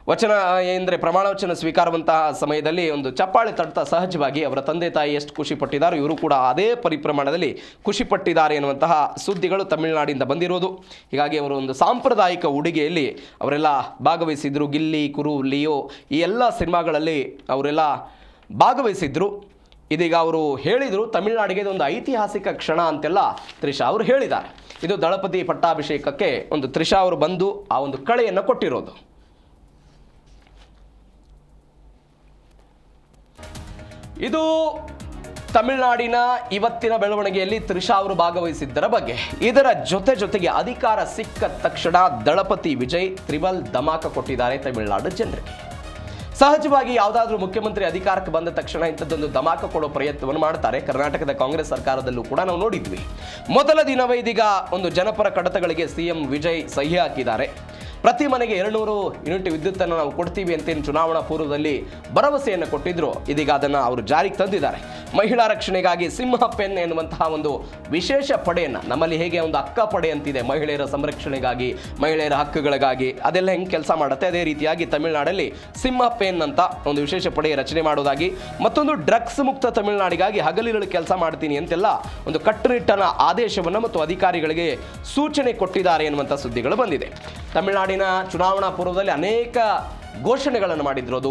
ವಚನ ಅಂದರೆ ಪ್ರಮಾಣ ವಚನ ಸ್ವೀಕಾರವಂತಹ ಸಮಯದಲ್ಲಿ ಒಂದು ಚಪ್ಪಾಳೆ ತಟ್ತಾ ಸಹಜವಾಗಿ ಅವರ ತಂದೆ ತಾಯಿ ಎಷ್ಟು ಖುಷಿ ಪಟ್ಟಿದ್ದಾರೆ, ಇವರು ಕೂಡ ಅದೇ ಪರಿಪ್ರಮಾಣದಲ್ಲಿ ಖುಷಿ ಪಟ್ಟಿದ್ದಾರೆ ಎನ್ನುವಂತಹ ಸುದ್ದಿಗಳು ತಮಿಳುನಾಡಿಂದ ಬಂದಿರೋದು. ಹೀಗಾಗಿ ಅವರು ಒಂದು ಸಾಂಪ್ರದಾಯಿಕ ಉಡುಗೆಯಲ್ಲಿ ಅವರೆಲ್ಲ ಭಾಗವಹಿಸಿದ್ರು. ಗಿಲ್ಲಿ, ಕುರು, ಲಿಯೋ ಈ ಎಲ್ಲ ಸಿನಿಮಾಗಳಲ್ಲಿ ಅವರೆಲ್ಲ ಭಾಗವಹಿಸಿದ್ರು. ಇದೀಗ ಅವರು ಹೇಳಿದರು ತಮಿಳುನಾಡಿಗೆ ಇದೊಂದು ಐತಿಹಾಸಿಕ ಕ್ಷಣ ಅಂತೆಲ್ಲ ತ್ರಿಷಾ ಅವರು ಹೇಳಿದ್ದಾರೆ. ಇದು ದಳಪತಿ ಪಟ್ಟಾಭಿಷೇಕಕ್ಕೆ ಒಂದು ತ್ರಿಷಾ ಅವರು ಬಂದು ಆ ಒಂದು ಕಳೆಯನ್ನು ಕೊಟ್ಟಿರೋದು. ಇದು ತಮಿಳುನಾಡಿನ ಇವತ್ತಿನ ಬೆಳವಣಿಗೆಯಲ್ಲಿ ತ್ರಿಷಾ ಅವರು ಭಾಗವಹಿಸಿದ್ದರ ಬಗ್ಗೆ. ಇದರ ಜೊತೆಗೆ ಅಧಿಕಾರ ಸಿಕ್ಕ ತಕ್ಷಣ ದಳಪತಿ ವಿಜಯ್ ತ್ರಿಬಲ್ ಧಮಾಕ ಕೊಟ್ಟಿದ್ದಾರೆ ತಮಿಳುನಾಡು ಜನರಿಗೆ. ಸಹಜವಾಗಿ ಯಾವುದಾದ್ರೂ ಮುಖ್ಯಮಂತ್ರಿ ಅಧಿಕಾರಕ್ಕೆ ಬಂದ ತಕ್ಷಣ ಇಂಥದ್ದೊಂದು ಧಮಾಕ ಕೊಡೋ ಪ್ರಯತ್ನವನ್ನು ಮಾಡ್ತಾರೆ. ಕರ್ನಾಟಕದ ಕಾಂಗ್ರೆಸ್ ಸರ್ಕಾರದಲ್ಲೂ ಕೂಡ ನಾವು ನೋಡಿದ್ವಿ. ಮೊದಲ ದಿನವೇ ಇದೀಗ ಒಂದು ಜನಪರ ಕಡತಗಳಿಗೆ ಸಿಎಂ ವಿಜಯ್ ಸಹಿ ಹಾಕಿದ್ದಾರೆ. ಪ್ರತಿ ಮನೆಗೆ 200 ಯೂನಿಟ್ ವಿದ್ಯುತ್ತನ್ನು ನಾವು ಕೊಡ್ತೀವಿ ಅಂತೇನು ಚುನಾವಣಾ ಪೂರ್ವದಲ್ಲಿ ಭರವಸೆಯನ್ನು ಕೊಟ್ಟಿದ್ರು. ಇದೀಗ ಅದನ್ನು ಅವರು ಜಾರಿಗೆ ತಂದಿದ್ದಾರೆ. ಮಹಿಳಾ ರಕ್ಷಣೆಗಾಗಿ ಸಿಂಹ ಪೆನ್ ಎನ್ನುವಂತಹ ಒಂದು ವಿಶೇಷ ಪಡೆಯನ್ನು, ನಮ್ಮಲ್ಲಿ ಹೇಗೆ ಒಂದು ಅಕ್ಕ ಪಡೆ ಅಂತಿದೆ ಮಹಿಳೆಯರ ಸಂರಕ್ಷಣೆಗಾಗಿ, ಮಹಿಳೆಯರ ಹಕ್ಕುಗಳಿಗಾಗಿ, ಅದೆಲ್ಲ ಹೆಂಗೆ ಕೆಲಸ ಮಾಡುತ್ತೆ ಅದೇ ರೀತಿಯಾಗಿ ತಮಿಳುನಾಡಲ್ಲಿ ಸಿಂಹ ಪೆನ್ ಅಂತ ಒಂದು ವಿಶೇಷ ಪಡೆ ರಚನೆ ಮಾಡೋದಾಗಿ, ಮತ್ತೊಂದು ಡ್ರಗ್ಸ್ ಮುಕ್ತ ತಮಿಳುನಾಡಿಗಾಗಿ ಹಗಲಿರುಳು ಕೆಲಸ ಮಾಡ್ತೀನಿ ಅಂತೆಲ್ಲ ಒಂದು ಕಟ್ಟುನಿಟ್ಟಿನ ಆದೇಶವನ್ನು ಮತ್ತು ಅಧಿಕಾರಿಗಳಿಗೆ ಸೂಚನೆ ಕೊಟ್ಟಿದ್ದಾರೆ ಎನ್ನುವಂಥ ಸುದ್ದಿಗಳು ಬಂದಿದೆ. ತಮಿಳುನಾಡಿನ ಚುನಾವಣಾ ಪೂರ್ವದಲ್ಲಿ ಅನೇಕ ಘೋಷಣೆಗಳನ್ನು ಮಾಡಿದ್ರು. ಅದು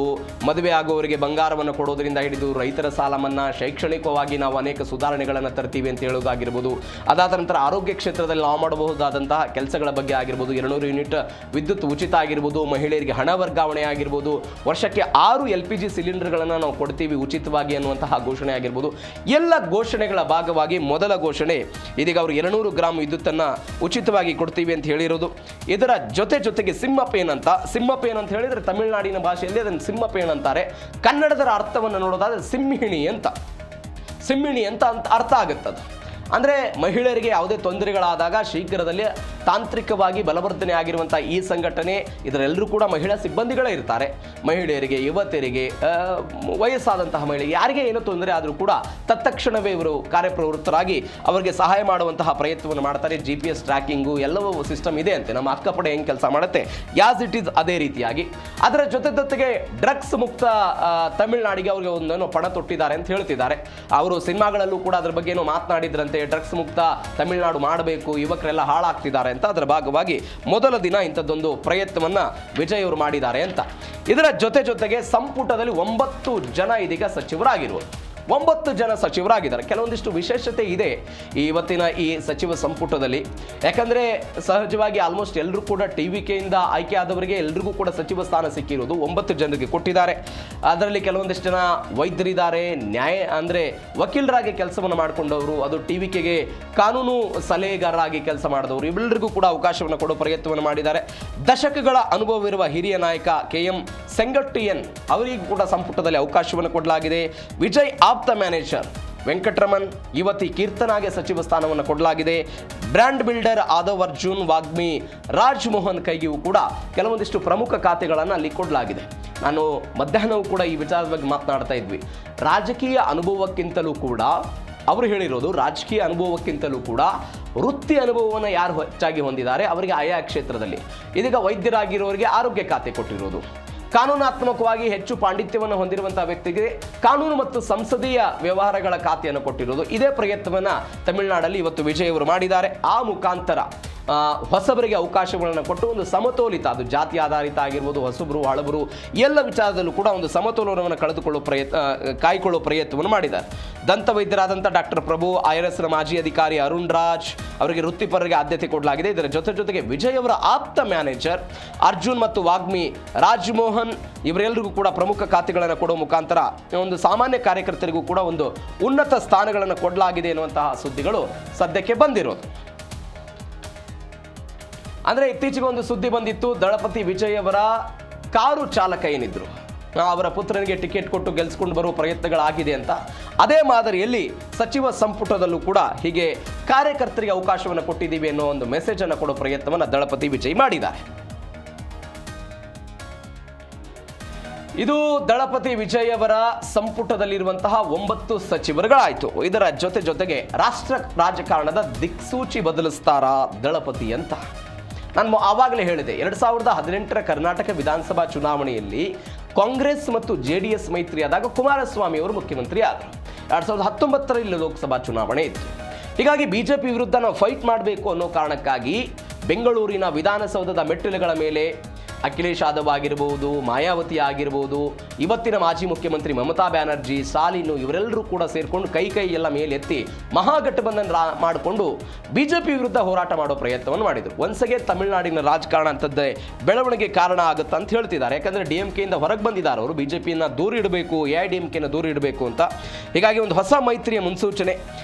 ಮದುವೆ ಆಗುವವರಿಗೆ ಬಂಗಾರವನ್ನು ಕೊಡೋದರಿಂದ ಹಿಡಿದು ರೈತರ ಸಾಲ ಮನ್ನಾ, ಶೈಕ್ಷಣಿಕವಾಗಿ ನಾವು ಅನೇಕ ಸುಧಾರಣೆಗಳನ್ನು ತರ್ತೀವಿ ಅಂತ ಹೇಳೋದಾಗಿರ್ಬೋದು. ಅದಾದ ನಂತರ ಆರೋಗ್ಯ ಕ್ಷೇತ್ರದಲ್ಲಿ ನಾವು ಮಾಡಬಹುದಾದಂತಹ ಕೆಲಸಗಳ ಬಗ್ಗೆ ಆಗಿರ್ಬೋದು, 200 ಯೂನಿಟ್ ವಿದ್ಯುತ್ ಉಚಿತ ಆಗಿರ್ಬೋದು, ಮಹಿಳೆಯರಿಗೆ ಹಣ ವರ್ಗಾವಣೆ ಆಗಿರ್ಬೋದು, ವರ್ಷಕ್ಕೆ 6 LPG ಸಿಲಿಂಡರ್ಗಳನ್ನು ನಾವು ಕೊಡ್ತೀವಿ ಉಚಿತವಾಗಿ ಅನ್ನುವಂತಹ ಘೋಷಣೆ ಆಗಿರ್ಬೋದು. ಎಲ್ಲ ಘೋಷಣೆಗಳ ಭಾಗವಾಗಿ ಮೊದಲ ಘೋಷಣೆ ಇದೀಗ ಅವರು 200 ಗ್ರಾಂ ವಿದ್ಯುತ್ತನ್ನು ಉಚಿತವಾಗಿ ಕೊಡ್ತೀವಿ ಅಂತ ಹೇಳಿರೋದು. ಇದರ ಜೊತೆಗೆ ಸಿಂಹಪೇನ್ ಅಂತ ಹೇಳಿದರೆ ತಮಿಳುನಾಡಿನ ಭಾಷೆಯಲ್ಲಿ ಅದನ್ನು ಸಿಂಹಪೇನ್ ಅಂತಾರೆ. ಕನ್ನಡದ ಅರ್ಥವನ್ನು ನೋಡೋದಾದ್ರೆ ಸಿಂಹಿಣಿ ಅಂತ ಅರ್ಥ ಆಗುತ್ತದೆ. ಅಂದರೆ ಮಹಿಳೆಯರಿಗೆ ಯಾವುದೇ ತೊಂದರೆಗಳಾದಾಗ ಶೀಘ್ರದಲ್ಲಿ ತಾಂತ್ರಿಕವಾಗಿ ಬಲವರ್ಧನೆ ಆಗಿರುವಂಥ ಈ ಸಂಘಟನೆ, ಇದರೆಲ್ಲರೂ ಕೂಡ ಮಹಿಳಾ ಸಿಬ್ಬಂದಿಗಳೇ ಇರ್ತಾರೆ. ಮಹಿಳೆಯರಿಗೆ, ಯುವತಿಯರಿಗೆ, ವಯಸ್ಸಾದಂತಹ ಮಹಿಳೆಗೆ ಯಾರಿಗೆ ಏನೋ ತೊಂದರೆ ಆದರೂ ಕೂಡ ತತ್ಕ್ಷಣವೇ ಇವರು ಕಾರ್ಯಪ್ರವೃತ್ತರಾಗಿ ಅವರಿಗೆ ಸಹಾಯ ಮಾಡುವಂತಹ ಪ್ರಯತ್ನವನ್ನು ಮಾಡ್ತಾರೆ. GPS ಟ್ರ್ಯಾಕಿಂಗು ಎಲ್ಲವೂ ಸಿಸ್ಟಮ್ ಇದೆ ಅಂತೆ. ನಮ್ಮ ಅಕ್ಕಪಡೆ ಹೆಂಗೆ ಕೆಲಸ ಮಾಡುತ್ತೆ ಯಾಸ್ ಇಟ್ ಈಸ್ ಅದೇ ರೀತಿಯಾಗಿ. ಅದರ ಜೊತೆಗೆ ಡ್ರಗ್ಸ್ ಮುಕ್ತ ತಮಿಳುನಾಡಿಗೆ ಅವರಿಗೆ ಒಂದೇನೋ ಪಣ ತೊಟ್ಟಿದ್ದಾರೆ ಅಂತ ಹೇಳ್ತಿದ್ದಾರೆ. ಅವರು ಸಿನಿಮಾಗಳಲ್ಲೂ ಕೂಡ ಅದ್ರ ಬಗ್ಗೆ ಏನೋ ಮಾತನಾಡಿದ್ರಂತೆ, ಡ್ರಗ್ಸ್ ಮುಕ್ತ ತಮಿಳುನಾಡು ಮಾಡಬೇಕು, ಯುವಕರೆಲ್ಲ ಹಾಳಾಗ್ತಿದ್ದಾರೆ ಅಂತ. ಅದರ ಭಾಗವಾಗಿ ಮೊದಲ ದಿನ ಇಂಥದ್ದೊಂದು ಪ್ರಯತ್ನವನ್ನ ವಿಜಯ್ ಅವರು ಮಾಡಿದ್ದಾರೆ ಅಂತ. ಇದರ ಜೊತೆಗೆ ಸಂಪುಟದಲ್ಲಿ 9 ಜನ ಇದೀಗ ಸಚಿವರಾಗಿರುವುದು. 9 ಜನ ಸಚಿವರಾಗಿದ್ದಾರೆ. ಕೆಲವೊಂದಿಷ್ಟು ವಿಶೇಷತೆ ಇದೆ ಇವತ್ತಿನ ಈ ಸಚಿವ ಸಂಪುಟದಲ್ಲಿ. ಯಾಕಂದರೆ ಸಹಜವಾಗಿ ಆಲ್ಮೋಸ್ಟ್ ಎಲ್ಲರೂ ಕೂಡ TVKಯಿಂದ ಆಯ್ಕೆ ಆದವರಿಗೆ ಎಲ್ರಿಗೂ ಕೂಡ ಸಚಿವ ಸ್ಥಾನ ಸಿಕ್ಕಿರೋದು. 9 ಜನರಿಗೆ ಕೊಟ್ಟಿದ್ದಾರೆ. ಅದರಲ್ಲಿ ಕೆಲವೊಂದಿಷ್ಟು ಜನ ವೈದ್ಯರಿದ್ದಾರೆ, ಅಂದರೆ ವಕೀಲರಾಗಿ ಕೆಲಸವನ್ನು ಮಾಡಿಕೊಂಡವರು, ಅದು TVKಗೆ ಕಾನೂನು ಸಲಹೆಗಾರರಾಗಿ ಕೆಲಸ ಮಾಡಿದವರು, ಇವೆಲ್ಲರಿಗೂ ಕೂಡ ಅವಕಾಶವನ್ನು ಕೊಡೋ ಪ್ರಯತ್ನವನ್ನು ಮಾಡಿದ್ದಾರೆ. ದಶಕಗಳ ಅನುಭವವಿರುವ ಹಿರಿಯ ನಾಯಕ KM ಸೆಂಗಟ್ಟಿಯನ್ ಅವರಿಗೂ ಕೂಡ ಸಂಪುಟದಲ್ಲಿ ಅವಕಾಶವನ್ನು ಕೊಡಲಾಗಿದೆ. ವಿಜಯ್ ಆಪ್ತ ಮ್ಯಾನೇಜರ್ ವೆಂಕಟರಮಣ್, ಯುವತಿ ಕೀರ್ತನಾಗೆ ಸಚಿವ ಸ್ಥಾನವನ್ನು ಕೊಡಲಾಗಿದೆ. ಬ್ರ್ಯಾಂಡ್ ಬಿಲ್ಡರ್ ಆದವ್ ಅರ್ಜುನ್ ವಾಗ್ಮಿ, ರಾಜ್ಮೋಹನ್ ಕೈಗಿಯೂ ಕೂಡ ಕೆಲವೊಂದಿಷ್ಟು ಪ್ರಮುಖ ಖಾತೆಗಳನ್ನು ಅಲ್ಲಿ ಕೊಡಲಾಗಿದೆ. ನಾನು ಮಧ್ಯಾಹ್ನವೂ ಕೂಡ ಈ ವಿಚಾರದ ಬಗ್ಗೆ ಮಾತನಾಡ್ತಾ ಇದ್ವಿ. ರಾಜಕೀಯ ಅನುಭವಕ್ಕಿಂತಲೂ ಕೂಡ ಅವರು ಹೇಳಿರೋದು, ರಾಜಕೀಯ ಅನುಭವಕ್ಕಿಂತಲೂ ಕೂಡ ವೃತ್ತಿ ಅನುಭವವನ್ನು ಯಾರು ಹೆಚ್ಚಾಗಿ ಹೊಂದಿದ್ದಾರೆ ಅವರಿಗೆ ಆಯಾ ಕ್ಷೇತ್ರದಲ್ಲಿ. ಇದೀಗ ವೈದ್ಯರಾಗಿರೋರಿಗೆ ಆರೋಗ್ಯ ಖಾತೆ ಕೊಟ್ಟಿರೋದು. ಕಾನೂನಾತ್ಮಕವಾಗಿ ಹೆಚ್ಚು ಪಾಂಡಿತ್ಯವನ್ನು ಹೊಂದಿರುವಂತಹ ವ್ಯಕ್ತಿಗೆ ಕಾನೂನು ಮತ್ತು ಸಂಸದೀಯ ವ್ಯವಹಾರಗಳ ಖಾತೆಯನ್ನು ಕೊಟ್ಟಿರೋದು. ಇದೇ ಪ್ರಯತ್ನವನ್ನು ತಮಿಳುನಾಡಲ್ಲಿ ಇವತ್ತು ವಿಜಯ್ ಅವರು ಮಾಡಿದ್ದಾರೆ. ಆ ಮುಖಾಂತರ ಹೊಸಬರಿಗೆ ಅವಕಾಶಗಳನ್ನು ಕೊಟ್ಟು ಒಂದು ಸಮತೋಲಿತ, ಅದು ಜಾತಿ ಆಧಾರಿತ ಆಗಿರ್ಬೋದು, ಹೊಸಬರು ಹಳಬರು ಎಲ್ಲ ವಿಚಾರದಲ್ಲೂ ಕೂಡ ಒಂದು ಸಮತೋಲನವನ್ನು ಕಾಯ್ಕೊಳ್ಳೋ ಪ್ರಯತ್ನವನ್ನು ಮಾಡಿದ್ದಾರೆ. ದಂತ ವೈದ್ಯರಾದಂಥ ಡಾಕ್ಟರ್ ಪ್ರಭು, IRSನ ಮಾಜಿ ಅಧಿಕಾರಿ ಅರುಣ್ ರಾಜ್ ಅವರಿಗೆ ವೃತ್ತಿಪರರಿಗೆ ಆದ್ಯತೆ ಕೊಡಲಾಗಿದೆ. ಇದರ ಜೊತೆಗೆ ವಿಜಯ್ ಅವರ ಆಪ್ತ ಮ್ಯಾನೇಜರ್ ಅರ್ಜುನ್ ಮತ್ತು ವಾಗ್ಮಿ, ರಾಜ್ಮೋಹನ್ ಇವರೆಲ್ಲರಿಗೂ ಕೂಡ ಪ್ರಮುಖ ಖಾತೆಗಳನ್ನು ಕೊಡುವ ಮುಖಾಂತರ ಒಂದು ಸಾಮಾನ್ಯ ಕಾರ್ಯಕರ್ತರಿಗೂ ಕೂಡ ಒಂದು ಉನ್ನತ ಸ್ಥಾನಗಳನ್ನು ಕೊಡಲಾಗಿದೆ ಎನ್ನುವಂತಹ ಸುದ್ದಿಗಳು ಸದ್ಯಕ್ಕೆ ಬಂದಿರೋದು. ಅಂದರೆ ಇತ್ತೀಚೆಗೆ ಒಂದು ಸುದ್ದಿ ಬಂದಿತ್ತು, ದಳಪತಿ ವಿಜಯ್ ಅವರ ಕಾರು ಚಾಲಕ ಏನಿದ್ರು ಅವರ ಪುತ್ರನಿಗೆ ಟಿಕೆಟ್ ಕೊಟ್ಟು ಗೆಲ್ಸ್ಕೊಂಡು ಬರುವ ಪ್ರಯತ್ನಗಳಾಗಿದೆ ಅಂತ. ಅದೇ ಮಾದರಿಯಲ್ಲಿ ಸಚಿವ ಸಂಪುಟದಲ್ಲೂ ಕೂಡ ಹೀಗೆ ಕಾರ್ಯಕರ್ತರಿಗೆ ಅವಕಾಶವನ್ನು ಕೊಟ್ಟಿದ್ದೀವಿ ಅನ್ನೋ ಒಂದು ಮೆಸೇಜನ್ನು ಕೊಡೋ ಪ್ರಯತ್ನವನ್ನು ದಳಪತಿ ವಿಜಯ್ ಮಾಡಿದ್ದಾರೆ. ಇದು ದಳಪತಿ ವಿಜಯ್ ಅವರ ಸಂಪುಟದಲ್ಲಿರುವಂತಹ 9 ಸಚಿವರುಗಳಾಯಿತು. ಇದರ ಜೊತೆಗೆ ರಾಷ್ಟ್ರ ರಾಜಕಾರಣದ ದಿಕ್ಸೂಚಿ ಬದಲಿಸ್ತಾರಾ ದಳಪತಿ ಅಂತ ನಾನು ಆವಾಗಲೇ ಹೇಳಿದೆ. 2018ರ ಕರ್ನಾಟಕ ವಿಧಾನಸಭಾ ಚುನಾವಣೆಯಲ್ಲಿ ಕಾಂಗ್ರೆಸ್ ಮತ್ತು JDS ಮೈತ್ರಿಯಾದಾಗ ಕುಮಾರಸ್ವಾಮಿ ಅವರು ಮುಖ್ಯಮಂತ್ರಿ ಆದರು. 2019ರಲ್ಲಿ ಲೋಕಸಭಾ ಚುನಾವಣೆ ಇತ್ತು. ಹೀಗಾಗಿ ಬಿಜೆಪಿ ವಿರುದ್ಧ ನಾವು ಫೈಟ್ ಮಾಡಬೇಕು ಅನ್ನೋ ಕಾರಣಕ್ಕಾಗಿ ಬೆಂಗಳೂರಿನ ವಿಧಾನಸೌಧದ ಮೆಟ್ಟಿಲುಗಳ ಮೇಲೆ ಅಖಿಲೇಶ್ ಯಾದವ್ ಆಗಿರ್ಬೋದು, ಮಾಯಾವತಿ ಆಗಿರ್ಬೋದು, ಇವತ್ತಿನ ಮಾಜಿ ಮುಖ್ಯಮಂತ್ರಿ ಮಮತಾ ಬ್ಯಾನರ್ಜಿ, ಸ್ಟಾಲಿನ್ ಇವರೆಲ್ಲರೂ ಕೂಡ ಸೇರಿಕೊಂಡು ಕೈ ಎಲ್ಲ ಮೇಲೆತ್ತಿ ಮಹಾಗಠಬಂಧನ ಮಾಡಿಕೊಂಡು ಬಿಜೆಪಿ ವಿರುದ್ಧ ಹೋರಾಟ ಮಾಡೋ ಪ್ರಯತ್ನವನ್ನು ಮಾಡಿದರು. ಒಂದ್ಸಗೆ ತಮಿಳುನಾಡಿನ ರಾಜಕಾರಣ ಅಂತದ್ದೇ ಬೆಳವಣಿಗೆ ಕಾರಣ ಆಗುತ್ತೆ ಅಂತ ಹೇಳ್ತಿದ್ದಾರೆ. ಯಾಕಂದರೆ DMKಯಿಂದ ಹೊರಗೆ ಬಂದಿದ್ದಾರೆ ಅವರು, ಬಿಜೆಪಿಯನ್ನು ದೂರ ಇಡಬೇಕು, AIDMKನ ದೂರ ಇಡಬೇಕು ಅಂತ. ಹೀಗಾಗಿ ಒಂದು ಹೊಸ ಮೈತ್ರಿಯ ಮುನ್ಸೂಚನೆ.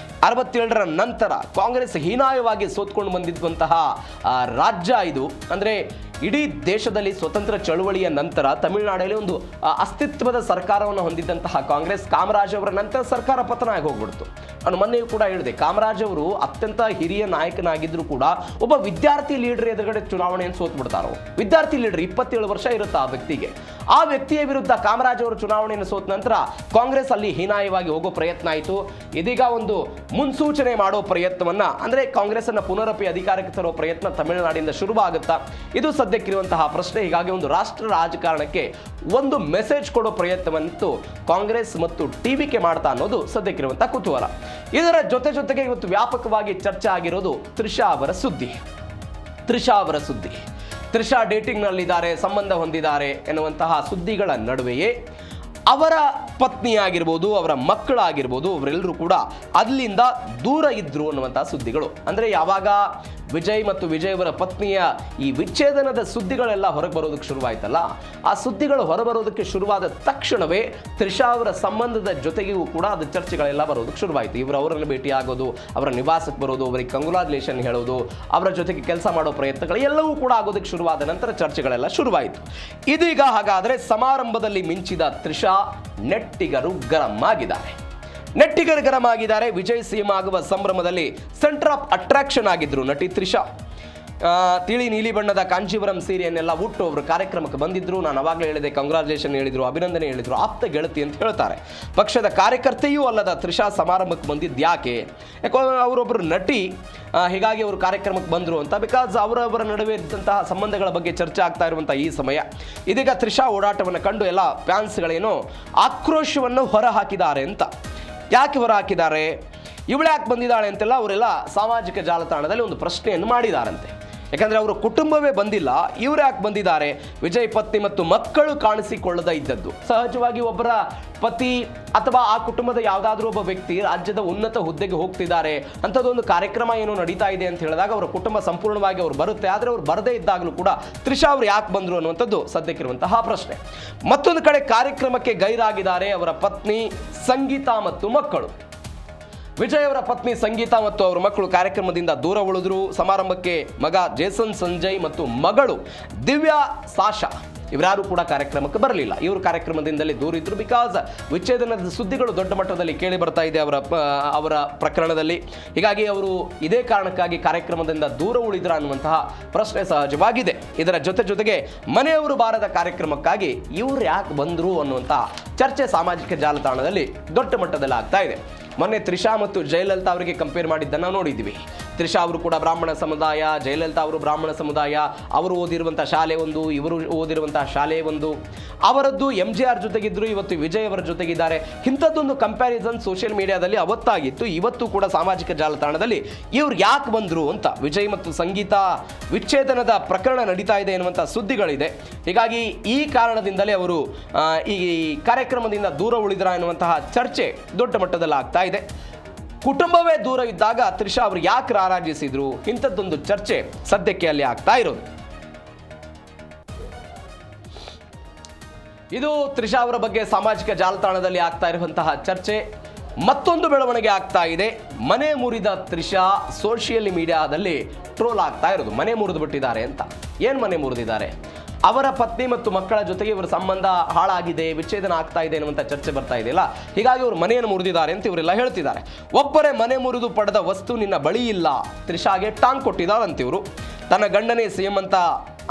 67ರ ನಂತರ ಕಾಂಗ್ರೆಸ್ ಹೀನಾಯವಾಗಿ ಸೋತ್ಕೊಂಡು ಬಂದಿದ್ದಂತಹ ರಾಜ್ಯ ಇದು. ಅಂದರೆ ಇಡೀ ದೇಶದಲ್ಲಿ ಸ್ವತಂತ್ರ ಚಳುವಳಿಯ ನಂತರ ತಮಿಳುನಾಡಲ್ಲಿ ಒಂದು ಅಸ್ತಿತ್ವದ ಸರ್ಕಾರವನ್ನು ಹೊಂದಿದ್ದಂತಹ ಕಾಂಗ್ರೆಸ್ ಕಾಮರಾಜ್ ಅವರ ನಂತರ ಸರ್ಕಾರ ಪತನ ಆಗಿ ಹೋಗ್ಬಿಡ್ತು. ನಾನು ಮೊನ್ನೆಯೂ ಕೂಡ ಹೇಳಿದೆ, ಕಾಮರಾಜ್ ಅವರು ಅತ್ಯಂತ ಹಿರಿಯ ನಾಯಕನಾಗಿದ್ದರೂ ಕೂಡ ಒಬ್ಬ ವಿದ್ಯಾರ್ಥಿ ಲೀಡರ್ ಎದುರುಗಡೆ ಚುನಾವಣೆಯನ್ನು ಸೋತ್ ಬಿಡ್ತಾರೋ. ವಿದ್ಯಾರ್ಥಿ ಲೀಡರ್ 27 ವರ್ಷ ಇರುತ್ತೆ ಆ ವ್ಯಕ್ತಿಗೆ. ಆ ವ್ಯಕ್ತಿಯ ವಿರುದ್ಧ ಕಾಮರಾಜ್ ಅವರು ಚುನಾವಣೆಯನ್ನು ಸೋತ ನಂತರ ಕಾಂಗ್ರೆಸ್ ಅಲ್ಲಿ ಹೀನಾಯವಾಗಿ ಹೋಗೋ ಪ್ರಯತ್ನ ಆಯಿತು. ಇದೀಗ ಒಂದು ಮುನ್ಸೂಚನೆ ಮಾಡೋ ಪ್ರಯತ್ನವನ್ನ, ಅಂದರೆ ಕಾಂಗ್ರೆಸ್ ಅನ್ನ ಪುನರಪಿ ಅಧಿಕಾರಕ್ಕೆ ತರೋ ಪ್ರಯತ್ನ ತಮಿಳುನಾಡಿನಿಂದ ಶುರುವಾಗುತ್ತಾ? ಇದು ಸದ್ಯಕ್ಕಿರುವಂತಹ ಪ್ರಶ್ನೆ. ಹೀಗಾಗಿ ಒಂದು ರಾಷ್ಟ್ರ ರಾಜಕಾರಣಕ್ಕೆ ಒಂದು ಮೆಸೇಜ್ ಕೊಡೋ ಪ್ರಯತ್ನವಂತೂ ಕಾಂಗ್ರೆಸ್ ಮತ್ತು TVK ಮಾಡ್ತಾ ಅನ್ನೋದು ಸದ್ಯಕ್ಕಿರುವಂತಹ ಕುತೂಹಲ. ಇದರ ಜೊತೆಗೆ ಇವತ್ತು ವ್ಯಾಪಕವಾಗಿ ಚರ್ಚೆ ಆಗಿರೋದು ತ್ರಿಷಾ ಅವರ ಸುದ್ದಿ. ತ್ರಿಷಾ ಡೇಟಿಂಗ್ನಲ್ಲಿದ್ದಾರೆ, ಸಂಬಂಧ ಹೊಂದಿದ್ದಾರೆ ಎನ್ನುವಂತಹ ಸುದ್ದಿಗಳ ನಡುವೆಯೇ ಅವರ ಪತ್ನಿ ಆಗಿರ್ಬೋದು, ಅವರ ಮಕ್ಕಳಾಗಿರ್ಬೋದು, ಅವರೆಲ್ಲರೂ ಕೂಡ ಅಲ್ಲಿಂದ ದೂರ ಇದ್ರು ಅನ್ನುವಂತಹ ಸುದ್ದಿಗಳು. ಅಂದರೆ ಯಾವಾಗ ವಿಜಯ್ ಮತ್ತು ವಿಜಯ್ ಅವರ ಪತ್ನಿಯ ಈ ವಿಚ್ಛೇದನದ ಸುದ್ದಿಗಳೆಲ್ಲ ಹೊರಗೆ ಬರೋದಕ್ಕೆ ಶುರುವಾಯ್ತಲ್ಲ, ಆ ಸುದ್ದಿಗಳು ಹೊರಬರೋದಕ್ಕೆ ಶುರುವಾದ ತಕ್ಷಣವೇ ತ್ರಿಷಾ ಅವರ ಸಂಬಂಧದ ಜೊತೆಗೂ ಕೂಡ ಅದು ಚರ್ಚೆಗಳೆಲ್ಲ ಬರೋದಕ್ಕೆ ಶುರುವಾಯಿತು. ಅವರನ್ನು ಭೇಟಿ ಆಗೋದು, ಅವರ ನಿವಾಸಕ್ಕೆ ಬರೋದು, ಅವರಿಗೆ ಕಂಗ್ರಾಚುಲೇಷನ್ ಹೇಳೋದು, ಅವರ ಜೊತೆಗೆ ಕೆಲಸ ಮಾಡೋ ಪ್ರಯತ್ನಗಳು ಎಲ್ಲವೂ ಕೂಡ ಆಗೋದಕ್ಕೆ ಶುರುವಾದ ನಂತರ ಚರ್ಚೆಗಳೆಲ್ಲ ಶುರುವಾಯಿತು. ಇದೀಗ ಹಾಗಾದರೆ ಸಮಾರಂಭದಲ್ಲಿ ಮಿಂಚಿದ ತ್ರಿಷಾ ನೆಟ್ಟಿಗರು ಗರಂ ಆಗಿದ್ದಾರೆ. ವಿಜಯ್ ಸಿಎಂ ಆಗುವ ಸಂಭ್ರಮದಲ್ಲಿ ಸೆಂಟರ್ ಆಫ್ ಅಟ್ರಾಕ್ಷನ್ ಆಗಿದ್ರು ನಟಿ ತ್ರಿಷಾ. ತಿಳಿ ನೀಲಿ ಬಣ್ಣದ ಕಾಂಚೀವರಂ ಸೀರೆಯನ್ನೆಲ್ಲ ಉಟ್ಟು ಅವರು ಕಾರ್ಯಕ್ರಮಕ್ಕೆ ಬಂದಿದ್ರು. ನಾನು ಅವಾಗಲೇ ಹೇಳಿದೆ, ಕಂಗ್ರಾಚುಲೇಷನ್ ಹೇಳಿದ್ರು, ಅಭಿನಂದನೆ ಹೇಳಿದ್ರು, ಆಪ್ತ ಗೆಳತಿ ಅಂತ ಹೇಳ್ತಾರೆ. ಪಕ್ಷದ ಕಾರ್ಯಕರ್ತೆಯೂ ಅಲ್ಲದ ತ್ರಿಷಾ ಸಮಾರಂಭಕ್ಕೆ ಬಂದಿದ್ದು ಯಾಕೆ? ಯಾಕಂದ್ರೆ ಅವರೊಬ್ಬರು ನಟಿ, ಹೀಗಾಗಿ ಅವರು ಕಾರ್ಯಕ್ರಮಕ್ಕೆ ಬಂದರು ಅಂತ. ಬಿಕಾಸ್ ಅವರವರ ನಡುವೆ ಇದ್ದಂತಹ ಸಂಬಂಧಗಳ ಬಗ್ಗೆ ಚರ್ಚೆ ಆಗ್ತಾ ಇರುವಂಥ ಈ ಸಮಯ. ಇದೀಗ ತ್ರಿಷಾ ಓಡಾಟವನ್ನು ಕಂಡು ಎಲ್ಲ ಫ್ಯಾನ್ಸ್ಗಳೇನೋ ಆಕ್ರೋಶವನ್ನು ಹೊರಹಾಕಿದ್ದಾರೆ ಅಂತ. ಯಾಕೆ ಹೊರಹಾಕಿದ್ದಾರೆ, ಇವಳು ಯಾಕೆ ಬಂದಿದ್ದಾಳೆ ಅಂತೆಲ್ಲ ಅವರೆಲ್ಲ ಸಾಮಾಜಿಕ ಜಾಲತಾಣದಲ್ಲಿ ಒಂದು ಪ್ರಶ್ನೆಯನ್ನು ಮಾಡಿದಾರಂತೆ. ಯಾಕಂದರೆ ಅವರ ಕುಟುಂಬವೇ ಬಂದಿಲ್ಲ, ಇವರು ಯಾಕೆ ಬಂದಿದ್ದಾರೆ? ವಿಜಯ್ ಪತ್ನಿ ಮತ್ತು ಮಕ್ಕಳು ಕಾಣಿಸಿಕೊಳ್ಳದ ಇದ್ದದ್ದು. ಸಹಜವಾಗಿ ಒಬ್ಬರ ಪತಿ ಅಥವಾ ಆ ಕುಟುಂಬದ ಯಾವುದಾದ್ರೂ ಒಬ್ಬ ವ್ಯಕ್ತಿ ರಾಜ್ಯದ ಉನ್ನತ ಹುದ್ದೆಗೆ ಹೋಗ್ತಿದ್ದಾರೆ, ಅಂಥದ್ದೊಂದು ಕಾರ್ಯಕ್ರಮ ಏನೋ ನಡೀತಾ ಇದೆ ಅಂತ ಹೇಳಿದಾಗ ಅವರ ಕುಟುಂಬ ಸಂಪೂರ್ಣವಾಗಿ ಅವ್ರು ಬರುತ್ತೆ. ಆದರೆ ಅವ್ರು ಬರದೇ ಇದ್ದಾಗಲೂ ಕೂಡ ತ್ರಿಷಾ ಅವರು ಯಾಕೆ ಬಂದರು ಅನ್ನುವಂಥದ್ದು ಸದ್ಯಕ್ಕಿರುವಂತಹ ಪ್ರಶ್ನೆ. ಮತ್ತೊಂದು ಕಡೆ ಕಾರ್ಯಕ್ರಮಕ್ಕೆ ಗೈರಾಗಿದ್ದಾರೆ ಅವರ ಪತ್ನಿ ಸಂಗೀತಾ ಮತ್ತು ಮಕ್ಕಳು. ವಿಜಯ್ ಅವರ ಪತ್ನಿ ಸಂಗೀತಾ ಮತ್ತು ಅವರ ಮಕ್ಕಳು ಕಾರ್ಯಕ್ರಮದಿಂದ ದೂರ ಉಳಿದ್ರು. ಸಮಾರಂಭಕ್ಕೆ ಮಗ ಜೇಸನ್ ಸಂಜಯ್ ಮತ್ತು ಮಗಳು ದಿವ್ಯಾ ಸಾಶಾ ಇವರಾರು ಕೂಡ ಕಾರ್ಯಕ್ರಮಕ್ಕೆ ಬರಲಿಲ್ಲ. ಇವರು ಕಾರ್ಯಕ್ರಮದಿಂದಲೇ ದೂರ ಇದ್ರು. ಬಿಕಾಸ್ ವಿಚ್ಛೇದನದ ಸುದ್ದಿಗಳು ದೊಡ್ಡ ಮಟ್ಟದಲ್ಲಿ ಕೇಳಿ ಬರ್ತಾ ಇದೆ ಅವರ ಪ್ರಕರಣದಲ್ಲಿ. ಹೀಗಾಗಿ ಅವರು ಇದೇ ಕಾರಣಕ್ಕಾಗಿ ಕಾರ್ಯಕ್ರಮದಿಂದ ದೂರ ಉಳಿದ್ರ ಅನ್ನುವಂತಹ ಪ್ರಶ್ನೆ ಸಹಜವಾಗಿದೆ. ಇದರ ಜೊತೆಗೆ ಮನೆಯವರು ಬಾರದ ಕಾರ್ಯಕ್ರಮಕ್ಕಾಗಿ ಇವರು ಯಾಕೆ ಬಂದರು ಅನ್ನುವಂತಹ ಚರ್ಚೆ ಸಾಮಾಜಿಕ ಜಾಲತಾಣದಲ್ಲಿ ದೊಡ್ಡ ಮಟ್ಟದಲ್ಲಿ ಆಗ್ತಾ ಇದೆ. ಮೊನ್ನೆ ತ್ರಿಷಾ ಮತ್ತು ಜಯಲಲಿತಾ ಅವರಿಗೆ ಕಂಪೇರ್ ಮಾಡಿದ್ದನ್ನು ನೋಡಿದ್ವಿ. ತ್ರಿಷಾ ಅವರು ಕೂಡ ಬ್ರಾಹ್ಮಣ ಸಮುದಾಯ, ಜಯಲಲಿತಾ ಅವರು ಬ್ರಾಹ್ಮಣ ಸಮುದಾಯ. ಅವರು ಓದಿರುವಂಥ ಶಾಲೆ ಒಂದು, ಇವರು ಓದಿರುವಂತಹ ಶಾಲೆ ಒಂದು. ಅವರದ್ದು MGR ಜೊತೆಗಿದ್ರು, ಇವತ್ತು ವಿಜಯ್ ಅವರ ಜೊತೆಗಿದ್ದಾರೆ. ಇಂಥದ್ದೊಂದು ಕಂಪ್ಯಾರಿಸನ್ ಸೋಷಿಯಲ್ ಮೀಡಿಯಾದಲ್ಲಿ ಅವತ್ತಾಗಿತ್ತು, ಇವತ್ತು ಕೂಡ ಸಾಮಾಜಿಕ ಜಾಲತಾಣದಲ್ಲಿ ಇವ್ರು ಯಾಕೆ ಬಂದರು ಅಂತ. ವಿಜಯ್ ಮತ್ತು ಸಂಗೀತಾ ವಿಚ್ಛೇದನದ ಪ್ರಕರಣ ನಡೀತಾ ಇದೆ ಎನ್ನುವಂಥ ಸುದ್ದಿಗಳಿದೆ. ಹೀಗಾಗಿ ಈ ಕಾರಣದಿಂದಲೇ ಅವರು ಈ ಕಾರ್ಯಕ್ರಮದಿಂದ ದೂರ ಉಳಿದ್ರ ಎನ್ನುವಂತಹ ಚರ್ಚೆ ದೊಡ್ಡ ಮಟ್ಟದಲ್ಲಿ ಆಗ್ತಾ ಇದೆ. ಕುಟುಂಬವೇ ದೂರ ಇದ್ದಾಗ ತ್ರಿಷಾ ಅವರು ಯಾಕೆ ರಾರಾಜಿಸಿದ್ರು, ಇಂಥದ್ದೊಂದು ಚರ್ಚೆ ಸದ್ಯಕ್ಕೆ ಅಲ್ಲಿ ಆಗ್ತಾ ಇರೋದು. ಇದು ತ್ರಿಷಾ ಅವರ ಬಗ್ಗೆ ಸಾಮಾಜಿಕ ಜಾಲತಾಣದಲ್ಲಿ ಆಗ್ತಾ ಇರುವಂತಹ ಚರ್ಚೆ. ಮತ್ತೊಂದು ಬೆಳವಣಿಗೆ ಆಗ್ತಾ ಇದೆ. ಮನೆ ಮುರಿದ ತ್ರಿಷಾ ಸೋಷಿಯಲ್ ಮೀಡಿಯಾದಲ್ಲಿ ಟ್ರೋಲ್ ಆಗ್ತಾ ಇರೋದು. ಮನೆ ಮುರಿದು ಬಿಟ್ಟಿದ್ದಾರೆ ಅಂತ. ಏನು ಮನೆ ಮುರಿದಿದ್ದಾರೆ? ಅವರ ಪತ್ನಿ ಮತ್ತು ಮಕ್ಕಳ ಜೊತೆಗೆ ಇವರ ಸಂಬಂಧ ಹಾಳಾಗಿದೆ, ವಿಚ್ಛೇದನ ಆಗ್ತಾ ಇದೆ ಅನ್ನುವಂಥ ಚರ್ಚೆ ಬರ್ತಾ ಇದೆಯಲ್ಲ, ಹೀಗಾಗಿ ಅವರು ಮನೆಯನ್ನು ಮುರಿದಿದ್ದಾರೆ ಅಂತ ಇವರೆಲ್ಲ ಹೇಳ್ತಿದ್ದಾರೆ. ಒಬ್ಬರೇ ಮನೆ ಮುರಿದು ಪಡೆದ ವಸ್ತು ನಿನ್ನ ಬಳಿ ಇಲ್ಲ, ತ್ರಿಷಾಗೆ ಟಾಂಗ್ ಕೊಟ್ಟಿದ್ದಾರಂತೆ ಇವರು. ತನ್ನ ಗಂಡನೇ ಸಿಎಂ ಅಂತ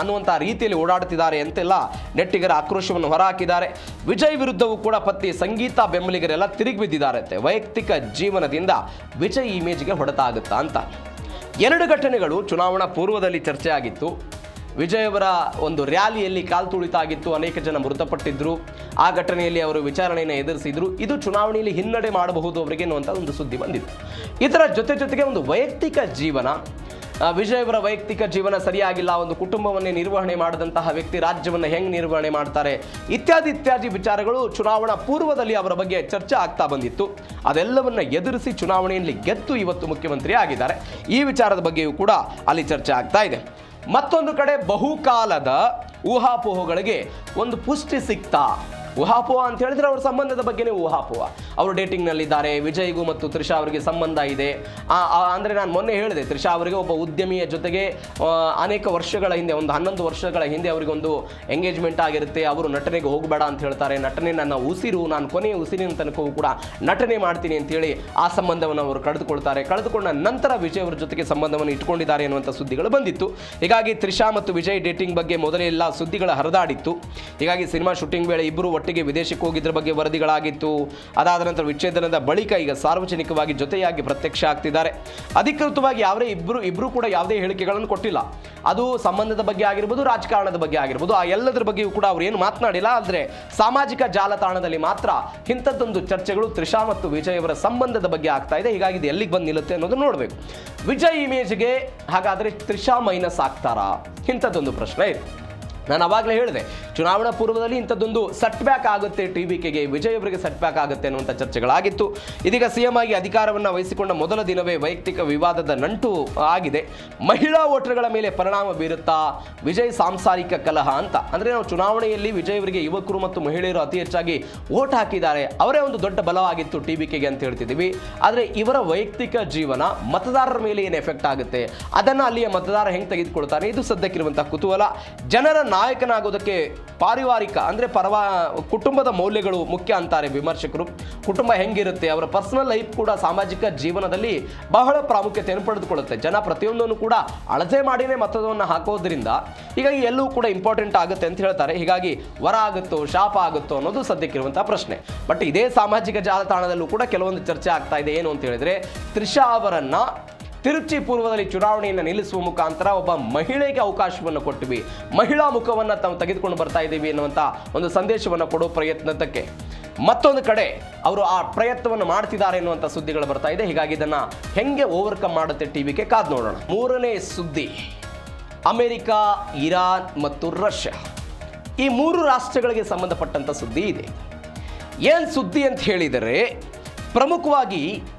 ಅನ್ನುವಂಥ ರೀತಿಯಲ್ಲಿ ಓಡಾಡ್ತಿದ್ದಾರೆ ಅಂತೆಲ್ಲ ನೆಟ್ಟಿಗರ ಆಕ್ರೋಶವನ್ನು ಹೊರಹಾಕಿದ್ದಾರೆ. ವಿಜಯ್ ವಿರುದ್ಧವೂ ಕೂಡ ಪತ್ನಿ ಸಂಗೀತ ಬೆಂಬಲಿಗರೆಲ್ಲ ತಿರುಗಿ ಬಿದ್ದಿದ್ದಾರಂತೆ. ವೈಯಕ್ತಿಕ ಜೀವನದಿಂದ ವಿಜಯ್ ಇಮೇಜ್ಗೆ ಹೊಡೆತ ಆಗುತ್ತಾ ಅಂತ. ಎರಡು ಘಟನೆಗಳು ಚುನಾವಣಾ ಪೂರ್ವದಲ್ಲಿ ಚರ್ಚೆ ಆಗಿತ್ತು. ವಿಜಯ್ ಅವರ ಒಂದು ರ್ಯಾಲಿಯಲ್ಲಿ ಕಾಲು ತುಳಿತ ಆಗಿತ್ತು, ಅನೇಕ ಜನ ಮೃತಪಟ್ಟಿದ್ದರು. ಆ ಘಟನೆಯಲ್ಲಿ ಅವರು ವಿಚಾರಣೆಯನ್ನು ಎದುರಿಸಿದ್ರು. ಇದು ಚುನಾವಣೆಯಲ್ಲಿ ಹಿನ್ನಡೆ ಮಾಡಬಹುದು ಅವರಿಗೆ ಅನ್ನುವಂಥ ಒಂದು ಸುದ್ದಿ ಬಂದಿತ್ತು. ಇದರ ಜೊತೆಗೆ ಒಂದು ವೈಯಕ್ತಿಕ ಜೀವನ, ವಿಜಯ್ ಅವರ ವೈಯಕ್ತಿಕ ಜೀವನ ಸರಿಯಾಗಿಲ್ಲ, ಒಂದು ಕುಟುಂಬವನ್ನೇ ನಿರ್ವಹಣೆ ಮಾಡಿದಂತಹ ವ್ಯಕ್ತಿ ರಾಜ್ಯವನ್ನು ಹೆಂಗೆ ನಿರ್ವಹಣೆ ಮಾಡ್ತಾರೆ ಇತ್ಯಾದಿ ವಿಚಾರಗಳು ಚುನಾವಣಾ ಪೂರ್ವದಲ್ಲಿ ಅವರ ಬಗ್ಗೆ ಚರ್ಚೆ ಆಗ್ತಾ ಬಂದಿತ್ತು. ಅದೆಲ್ಲವನ್ನ ಎದುರಿಸಿ ಚುನಾವಣೆಯಲ್ಲಿ ಗೆದ್ದು ಇವತ್ತು ಮುಖ್ಯಮಂತ್ರಿ ಆಗಿದ್ದಾರೆ. ಈ ವಿಚಾರದ ಬಗ್ಗೆಯೂ ಕೂಡ ಅಲ್ಲಿ ಚರ್ಚೆ ಆಗ್ತಾ ಇದೆ. ಮತ್ತೊಂದು ಕಡೆ ಬಹುಕಾಲದ ಊಹಾಪೋಹಗಳಿಗೆ ಒಂದು ಪುಷ್ಟಿ ಸಿಗ್ತಾ. ಊಹಾಪೋಹ ಅಂತ ಹೇಳಿದ್ರೆ ಅವ್ರ ಸಂಬಂಧದ ಬಗ್ಗೆನೇ ಊಹಾಪೋಹ. ಅವರು ಡೇಟಿಂಗ್ನಲ್ಲಿದ್ದಾರೆ, ವಿಜಯ್ಗೂ ಮತ್ತು ತ್ರಿಷಾ ಅವರಿಗೆ ಸಂಬಂಧ ಇದೆ. ಅಂದರೆ ನಾನು ಮೊನ್ನೆ ಹೇಳಿದೆ, ತ್ರಿಷಾ ಅವರಿಗೆ ಒಬ್ಬ ಉದ್ಯಮಿಯ ಜೊತೆಗೆ ಅನೇಕ ವರ್ಷಗಳ ಹಿಂದೆ, ಒಂದು 11 ವರ್ಷಗಳ ಹಿಂದೆ ಅವರಿಗೊಂದು ಎಂಗೇಜ್ಮೆಂಟ್ ಆಗಿರುತ್ತೆ. ಅವರು ನಟನೆಗೆ ಹೋಗಬೇಡ ಅಂತ ಹೇಳ್ತಾರೆ. ನಟನೆ ನನ್ನ ಉಸಿರು, ನಾನು ಕೊನೆಯ ಉಸಿರಿನ ತನಕವೂ ಕೂಡ ನಟನೆ ಮಾಡ್ತೀನಿ ಅಂತೇಳಿ ಆ ಸಂಬಂಧವನ್ನು ಅವರು ಕಳೆದುಕೊಂಡ ನಂತರ ವಿಜಯ್ ಅವರ ಜೊತೆಗೆ ಸಂಬಂಧವನ್ನು ಇಟ್ಕೊಂಡಿದ್ದಾರೆ ಎನ್ನುವಂಥ ಸುದ್ದಿಗಳು ಬಂದಿತ್ತು. ಹೀಗಾಗಿ ತ್ರಿಷಾ ಮತ್ತು ವಿಜಯ್ ಡೇಟಿಂಗ್ ಬಗ್ಗೆ ಮೊದಲೇ ಎಲ್ಲ ಸುದ್ದಿಗಳ ಹರಿದಾಡಿತ್ತು. ಹೀಗಾಗಿ ಸಿನಿಮಾ ಶೂಟಿಂಗ್ ವೇಳೆ ಇಬ್ಬರು ಒಟ್ಟಿಗೆ ವಿದೇಶಕ್ಕೆ ಹೋಗಿದ್ರ ಬಗ್ಗೆ ವರದಿಗಳಾಗಿತ್ತು. ಅದಾದ ನಂತರ ವಿಚ್ಛೇದನದ ಬಳಿಕ ಈಗ ಸಾರ್ವಜನಿಕವಾಗಿ ಜೊತೆಯಾಗಿ ಪ್ರತ್ಯಕ್ಷ ಆಗ್ತಿದ್ದಾರೆ. ಅಧಿಕೃತವಾಗಿ ಇಬ್ಬರು ಕೂಡ ಯಾವುದೇ ಹೇಳಿಕೆಗಳನ್ನು ಕೊಟ್ಟಿಲ್ಲ. ಅದು ಸಂಬಂಧದ ಬಗ್ಗೆ ಆಗಿರ್ಬೋದು, ರಾಜಕಾರಣದ ಬಗ್ಗೆ ಆಗಿರ್ಬೋದು, ಆ ಎಲ್ಲದರ ಬಗ್ಗೆಯೂ ಕೂಡ ಅವರು ಏನು ಮಾತನಾಡಿಲ್ಲ. ಆದರೆ ಸಾಮಾಜಿಕ ಜಾಲತಾಣದಲ್ಲಿ ಮಾತ್ರ ಇಂಥದ್ದೊಂದು ಚರ್ಚೆಗಳು ತ್ರಿಷಾ ಮತ್ತು ವಿಜಯ್ ಅವರ ಸಂಬಂಧದ ಬಗ್ಗೆ ಆಗ್ತಾ ಇದೆ. ಹೀಗಾಗಿ ಇದು ಎಲ್ಲಿಗೆ ಬಂದು ನಿಲ್ಲುತ್ತೆ ಅನ್ನೋದು ನೋಡಬೇಕು. ವಿಜಯ್ ಇಮೇಜ್ಗೆ ಹಾಗಾದರೆ ತ್ರಿಷಾ ಮೈನಸ್ ಆಗ್ತಾರಾ? ಇಂಥದ್ದೊಂದು ಪ್ರಶ್ನೆ ಇದೆ. ನಾನು ಅವಾಗಲೇ ಹೇಳಿದೆ, ಚುನಾವಣಾ ಪೂರ್ವದಲ್ಲಿ ಇಂಥದ್ದೊಂದು ಸೆಟ್ ಬ್ಯಾಕ್ ಆಗುತ್ತೆ, TBKಗೆ ವಿಜಯ್ ಅವರಿಗೆ ಸೆಟ್ ಬ್ಯಾಕ್ ಆಗುತ್ತೆ ಅನ್ನುವಂಥ ಚರ್ಚೆಗಳಾಗಿತ್ತು. ಇದೀಗ CM ಆಗಿ ಅಧಿಕಾರವನ್ನು ವಹಿಸಿಕೊಂಡ ಮೊದಲ ದಿನವೇ ವೈಯಕ್ತಿಕ ವಿವಾದದ ನಂಟು ಆಗಿದೆ. ಮಹಿಳಾ ವೋಟರ್ಗಳ ಮೇಲೆ ಪರಿಣಾಮ ಬೀರುತ್ತಾ ವಿಜಯ್ ಸಾಂಸಾರಿಕ ಕಲಹ ಅಂತ. ಅಂದರೆ ನಾವು ಚುನಾವಣೆಯಲ್ಲಿ ವಿಜಯ್ ಅವರಿಗೆ ಯುವಕರು ಮತ್ತು ಮಹಿಳೆಯರು ಅತಿ ಹೆಚ್ಚಾಗಿ ವೋಟ್ ಹಾಕಿದ್ದಾರೆ, ಅವರೇ ಒಂದು ದೊಡ್ಡ ಬಲವಾಗಿತ್ತು TBKಗೆ ಅಂತ ಹೇಳ್ತಿದ್ದೀವಿ. ಆದರೆ ಇವರ ವೈಯಕ್ತಿಕ ಜೀವನ ಮತದಾರರ ಮೇಲೆ ಏನು ಎಫೆಕ್ಟ್ ಆಗುತ್ತೆ, ಅದನ್ನು ಅಲ್ಲಿಯ ಮತದಾರ ಹೆಂಗೆ ತೆಗೆದುಕೊಳ್ತಾರೆ, ಇದು ಸದ್ಯಕ್ಕಿರುವಂಥ ಕುತೂಹಲ. ಜನರ ನಾಯಕನಾಗೋದಕ್ಕೆ ಪಾರಿವಾರಿಕ ಅಂದರೆ ಕುಟುಂಬದ ಮೌಲ್ಯಗಳು ಮುಖ್ಯ ಅಂತಾರೆ ವಿಮರ್ಶಕರು. ಕುಟುಂಬ ಹೆಂಗಿರುತ್ತೆ, ಅವರ ಪರ್ಸನಲ್ ಲೈಫ್ ಕೂಡ ಸಾಮಾಜಿಕ ಜೀವನದಲ್ಲಿ ಬಹಳ ಪ್ರಾಮುಖ್ಯತೆಯನ್ನು ಪಡೆದುಕೊಳ್ಳುತ್ತೆ. ಜನ ಪ್ರತಿಯೊಂದನ್ನು ಕೂಡ ಅಳತೆ ಮಾಡಿನೇ ಮತವನ್ನು ಹಾಕೋದ್ರಿಂದ ಹೀಗಾಗಿ ಎಲ್ಲವೂ ಕೂಡ ಇಂಪಾರ್ಟೆಂಟ್ ಆಗುತ್ತೆ ಅಂತ ಹೇಳ್ತಾರೆ. ಹೀಗಾಗಿ ವರ ಆಗುತ್ತೋ ಶಾಪ ಆಗುತ್ತೋ ಅನ್ನೋದು ಸದ್ಯಕ್ಕಿರುವಂಥ ಪ್ರಶ್ನೆ. ಬಟ್ ಇದೇ ಸಾಮಾಜಿಕ ಜಾಲತಾಣದಲ್ಲೂ ಕೂಡ ಕೆಲವೊಂದು ಚರ್ಚೆ ಆಗ್ತಾ ಇದೆ. ಏನು ಅಂತ ಹೇಳಿದ್ರೆ, ತ್ರಿಷಾ ಅವರನ್ನ ತಿರುಚಿ ಪೂರ್ವದಲ್ಲಿ ಚುನಾವಣೆಯನ್ನು ನಿಲ್ಲಿಸುವ ಮುಖಾಂತರ ಒಬ್ಬ ಮಹಿಳೆಗೆ ಅವಕಾಶವನ್ನು ಕೊಟ್ಟಿವಿ, ಮಹಿಳಾ ಮುಖವನ್ನು ತಾವು ತೆಗೆದುಕೊಂಡು ಬರ್ತಾ ಇದ್ದೀವಿ ಎನ್ನುವಂಥ ಒಂದು ಸಂದೇಶವನ್ನು ಕೊಡೋ ಪ್ರಯತ್ನಕ್ಕೆ ಮತ್ತೊಂದು ಕಡೆ ಅವರು ಆ ಪ್ರಯತ್ನವನ್ನು ಮಾಡ್ತಿದ್ದಾರೆ ಎನ್ನುವಂಥ ಸುದ್ದಿಗಳು ಬರ್ತಾ ಇದೆ. ಹೀಗಾಗಿ ಇದನ್ನು ಹೆಂಗೆ ಓವರ್ಕಮ್ ಮಾಡುತ್ತೆ TBK ಕಾದು ನೋಡೋಣ. ಮೂರನೇ ಸುದ್ದಿ, ಅಮೆರಿಕ, ಇರಾನ್ ಮತ್ತು ರಷ್ಯಾ, ಈ 3 ರಾಷ್ಟ್ರಗಳಿಗೆ ಸಂಬಂಧಪಟ್ಟಂಥ ಸುದ್ದಿ ಇದೆ. ಏನು ಸುದ್ದಿ ಅಂತ ಹೇಳಿದರೆ, ಪ್ರಮುಖವಾಗಿ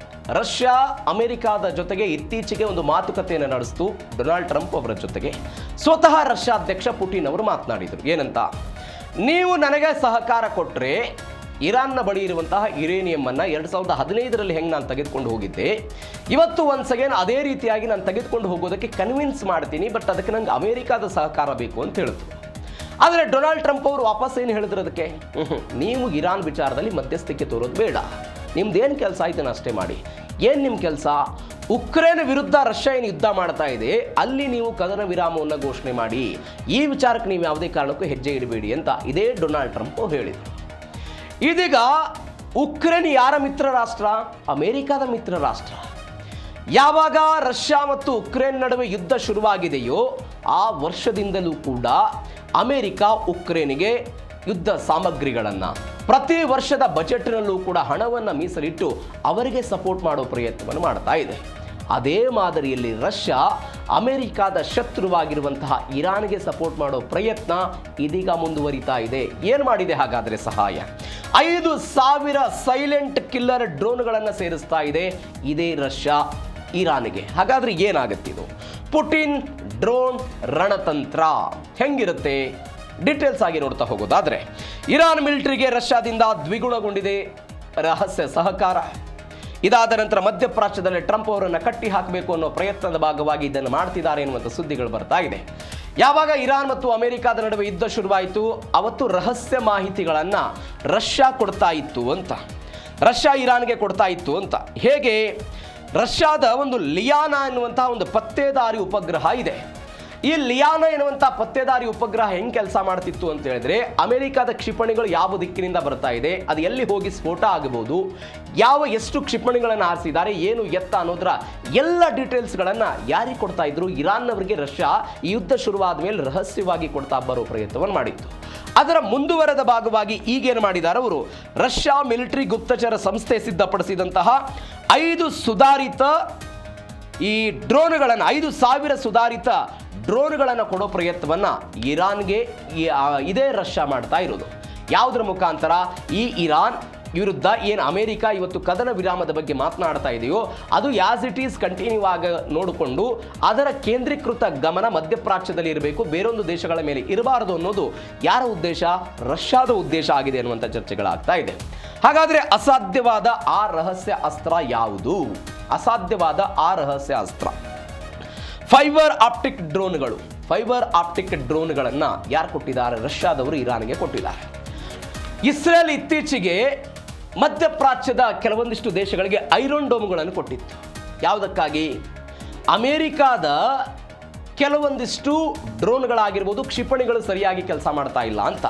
ರಷ್ಯಾ ಅಮೆರಿಕಾದ ಜೊತೆಗೆ ಇತ್ತೀಚೆಗೆ ಒಂದು ಮಾತುಕತೆಯನ್ನು ನಡೆಸಿತು ಡೊನಾಲ್ಡ್ ಟ್ರಂಪ್ ಅವರ ಜೊತೆಗೆ. ಸ್ವತಃ ರಷ್ಯಾ ಅಧ್ಯಕ್ಷ ಪುಟಿನ್ ಅವರು ಮಾತನಾಡಿದರು. ಏನಂತ, ನೀವು ನನಗೆ ಸಹಕಾರ ಕೊಟ್ಟರೆ ಇರಾನ್ನ ಬಳಿ ಇರುವಂತಹ ಯುರೇನಿಯಮನ್ನು 2015ರಲ್ಲಿ ಹೆಂಗೆ ನಾನು ತೆಗೆದುಕೊಂಡು ಹೋಗಿದ್ದೆ, ಇವತ್ತು ಒನ್ಸ್ ಅಗೇನ್ ಅದೇ ರೀತಿಯಾಗಿ ನಾನು ತೆಗೆದುಕೊಂಡು ಹೋಗೋದಕ್ಕೆ ಕನ್ವಿನ್ಸ್ ಮಾಡ್ತೀನಿ, ಬಟ್ ಅದಕ್ಕೆ ನಂಗೆ ಅಮೆರಿಕಾದ ಸಹಕಾರ ಬೇಕು ಅಂತ ಹೇಳಿದ್ರು. ಆದರೆ ಡೊನಾಲ್ಡ್ ಟ್ರಂಪ್ ಅವರು ವಾಪಸ್ ಏನು ಹೇಳಿದ್ರು ಅದಕ್ಕೆ, ನೀವು ಇರಾನ್ ವಿಚಾರದಲ್ಲಿ ಮಧ್ಯಸ್ಥಿಕೆ ತೋರೋದು ಬೇಡ, ನಿಮ್ದೇನು ಕೆಲಸ ಇದನ್ನು ಅಷ್ಟೇ ಮಾಡಿ. ಏನು ನಿಮ್ಮ ಕೆಲಸ, ಉಕ್ರೇನ್ ವಿರುದ್ಧ ರಷ್ಯಾ ಏನು ಯುದ್ಧ ಮಾಡ್ತಾ ಇದೆ ಅಲ್ಲಿ ನೀವು ಕದನ ವಿರಾಮವನ್ನು ಘೋಷಣೆ ಮಾಡಿ, ಈ ವಿಚಾರಕ್ಕೆ ನೀವು ಯಾವುದೇ ಕಾರಣಕ್ಕೂ ಹೆಜ್ಜೆ ಇಡಬೇಡಿ ಅಂತ ಇದೇ ಡೊನಾಲ್ಡ್ ಟ್ರಂಪ್ ಹೇಳಿದರು. ಇದೀಗ ಉಕ್ರೇನ್ ಯಾರ ಮಿತ್ರ ರಾಷ್ಟ್ರ? ಅಮೆರಿಕದ ಮಿತ್ರ ರಾಷ್ಟ್ರ. ಯಾವಾಗ ರಷ್ಯಾ ಮತ್ತು ಉಕ್ರೇನ್ ನಡುವೆ ಯುದ್ಧ ಶುರುವಾಗಿದೆಯೋ ಆ ವರ್ಷದಿಂದಲೂ ಕೂಡ ಅಮೆರಿಕ ಉಕ್ರೇನಿಗೆ ಯುದ್ಧ ಸಾಮಗ್ರಿಗಳನ್ನು ಪ್ರತಿ ವರ್ಷದ ಬಜೆಟ್ನಲ್ಲೂ ಕೂಡ ಹಣವನ್ನು ಮೀಸಲಿಟ್ಟು ಅವರಿಗೆ ಸಪೋರ್ಟ್ ಮಾಡೋ ಪ್ರಯತ್ನವನ್ನು ಮಾಡ್ತಾ ಇದೆ. ಅದೇ ಮಾದರಿಯಲ್ಲಿ ರಷ್ಯಾ ಅಮೆರಿಕಾದ ಶತ್ರುವಾಗಿರುವಂತಹ ಇರಾನ್ಗೆ ಸಪೋರ್ಟ್ ಮಾಡೋ ಪ್ರಯತ್ನ ಇದೀಗ ಮುಂದುವರಿತಾ ಇದೆ. ಏನು ಮಾಡಿದೆ ಹಾಗಾದರೆ ಸಹಾಯ? 5,000 ಸೈಲೆಂಟ್ ಕಿಲ್ಲರ್ ಡ್ರೋನ್ಗಳನ್ನು ಸೇರಿಸ್ತಾ ಇದೆ ಇದೇ ರಷ್ಯಾ ಇರಾನ್ಗೆ. ಹಾಗಾದ್ರೆ ಏನಾಗುತ್ತಿದು? ಪುಟಿನ್ ಡ್ರೋನ್ ರಣತಂತ್ರ ಹೆಂಗಿರುತ್ತೆ? ಡೀಟೇಲ್ಸ್ ಆಗಿ ನೋಡ್ತಾ ಹೋಗೋದಾದ್ರೆ, ಇರಾನ್ ಮಿಲಿಟರಿಗೆ ರಷ್ಯಾದಿಂದ ದ್ವಿಗುಣಗೊಂಡಿದೆ ರಹಸ್ಯ ಸಹಕಾರ. ಇದಾದ ನಂತರ ಮಧ್ಯಪ್ರಾಚ್ಯದಲ್ಲಿ ಟ್ರಂಪ್ ಅವರನ್ನು ಕಟ್ಟಿ ಹಾಕಬೇಕು ಅನ್ನೋ ಪ್ರಯತ್ನದ ಭಾಗವಾಗಿ ಇದನ್ನು ಮಾಡ್ತಿದ್ದಾರೆ ಎನ್ನುವಂಥ ಸುದ್ದಿಗಳು ಬರ್ತಾ ಇದೆ. ಯಾವಾಗ ಇರಾನ್ ಮತ್ತು ಅಮೆರಿಕಾದ ನಡುವೆ ಯುದ್ಧ ಶುರುವಾಯಿತು ಅವತ್ತು ರಹಸ್ಯ ಮಾಹಿತಿಗಳನ್ನು ರಷ್ಯಾ ಕೊಡ್ತಾ ಇತ್ತು ಅಂತ, ರಷ್ಯಾ ಇರಾನ್ಗೆ ಕೊಡ್ತಾ ಇತ್ತು ಅಂತ. ಹೇಗೆ? ರಷ್ಯಾದ ಒಂದು ಲಿಯಾನಾ ಎನ್ನುವಂತಹ ಒಂದು ಪತ್ತೇದಾರಿ ಉಪಗ್ರಹ ಇದೆ. ಈ ಲಿಯಾನ ಎನ್ನುವಂಥ ಪತ್ತೆದಾರಿ ಉಪಗ್ರಹ ಹೆಂಗೆ ಕೆಲಸ ಮಾಡ್ತಿತ್ತು ಅಂತ ಹೇಳಿದ್ರೆ, ಅಮೆರಿಕದ ಕ್ಷಿಪಣಿಗಳು ಯಾವ ದಿಕ್ಕಿನಿಂದ ಬರ್ತಾ ಇದೆ, ಅದು ಎಲ್ಲಿ ಹೋಗಿ ಸ್ಫೋಟ ಆಗಬಹುದು, ಎಷ್ಟು ಕ್ಷಿಪಣಿಗಳನ್ನು ಹಾರಿಸಿದ್ದಾರೆ, ಏನು ಎತ್ತ ಅನ್ನೋದರ ಎಲ್ಲ ಡೀಟೇಲ್ಸ್ಗಳನ್ನು ಯಾರಿಗೆ ಕೊಡ್ತಾ ಇದ್ರು, ಇರಾನ್ನವರಿಗೆ ರಷ್ಯಾ ಈ ಯುದ್ಧ ಶುರುವಾದ ಮೇಲೆ ರಹಸ್ಯವಾಗಿ ಕೊಡ್ತಾ ಬರೋ ಪ್ರಯತ್ನವನ್ನು ಮಾಡಿತ್ತು. ಅದರ ಮುಂದುವರೆದ ಭಾಗವಾಗಿ ಈಗೇನು ಮಾಡಿದ್ದಾರೆ ಅವರು, ರಷ್ಯಾ ಮಿಲಿಟರಿ ಗುಪ್ತಚರ ಸಂಸ್ಥೆ ಸಿದ್ಧಪಡಿಸಿದಂತಹ 5 ಸುಧಾರಿತ ಈ ಡ್ರೋನ್ಗಳನ್ನು 5,000 ಸುಧಾರಿತ ಡ್ರೋನ್ಗಳನ್ನು ಕೊಡೋ ಪ್ರಯತ್ನವನ್ನು ಇರಾನ್ಗೆ ಇದೇ ರಷ್ಯಾ ಮಾಡ್ತಾ ಇರೋದು. ಯಾವುದರ ಮುಖಾಂತರ ಈ ಇರಾನ್ ವಿರುದ್ಧ ಏನು ಅಮೆರಿಕ ಇವತ್ತು ಕದನ ವಿರಾಮದ ಬಗ್ಗೆ ಮಾತನಾಡ್ತಾ ಇದೆಯೋ ಅದು ಆಸ್ ಇಟ್ ಈಸ್ ಕಂಟಿನ್ಯೂ ಆಗ ನೋಡಿಕೊಂಡು ಅದರ ಕೇಂದ್ರೀಕೃತ ಗಮನ ಮಧ್ಯಪ್ರಾಚ್ಯದಲ್ಲಿ ಇರಬೇಕು, ಬೇರೊಂದು ದೇಶಗಳ ಮೇಲೆ ಇರಬಾರದು ಅನ್ನೋದು ಯಾರ ಉದ್ದೇಶ, ರಷ್ಯಾದ ಉದ್ದೇಶ ಆಗಿದೆ ಅನ್ನುವಂಥ ಚರ್ಚೆಗಳಾಗ್ತಾ ಇದೆ. ಹಾಗಾದರೆ ಅಸಾಧ್ಯವಾದ ಆ ರಹಸ್ಯ ಅಸ್ತ್ರ ಯಾವುದು? ಅಸಾಧ್ಯವಾದ ಆ ರಹಸ್ಯ ಅಸ್ತ್ರ ಫೈಬರ್ ಆಪ್ಟಿಕ್ ಡ್ರೋನ್ಗಳು. ಫೈಬರ್ ಆಪ್ಟಿಕ್ ಡ್ರೋನ್ಗಳನ್ನು ಯಾರು ಕೊಟ್ಟಿದ್ದಾರೆ? ರಷ್ಯಾದವರು ಇರಾನ್ಗೆ ಕೊಟ್ಟಿದ್ದಾರೆ. ಇಸ್ರೇಲ್ ಇತ್ತೀಚೆಗೆ ಮಧ್ಯಪ್ರಾಚ್ಯದ ಕೆಲವೊಂದಿಷ್ಟು ದೇಶಗಳಿಗೆ ಐರನ್ ಡೋಮ್ಗಳನ್ನು ಕೊಟ್ಟಿತ್ತು. ಯಾವುದಕ್ಕಾಗಿ? ಅಮೆರಿಕಾದ ಕೆಲವೊಂದಿಷ್ಟು ಡ್ರೋನ್ಗಳಾಗಿರ್ಬೋದು, ಕ್ಷಿಪಣಿಗಳು ಸರಿಯಾಗಿ ಕೆಲಸ ಮಾಡ್ತಾ ಇಲ್ಲ ಅಂತ.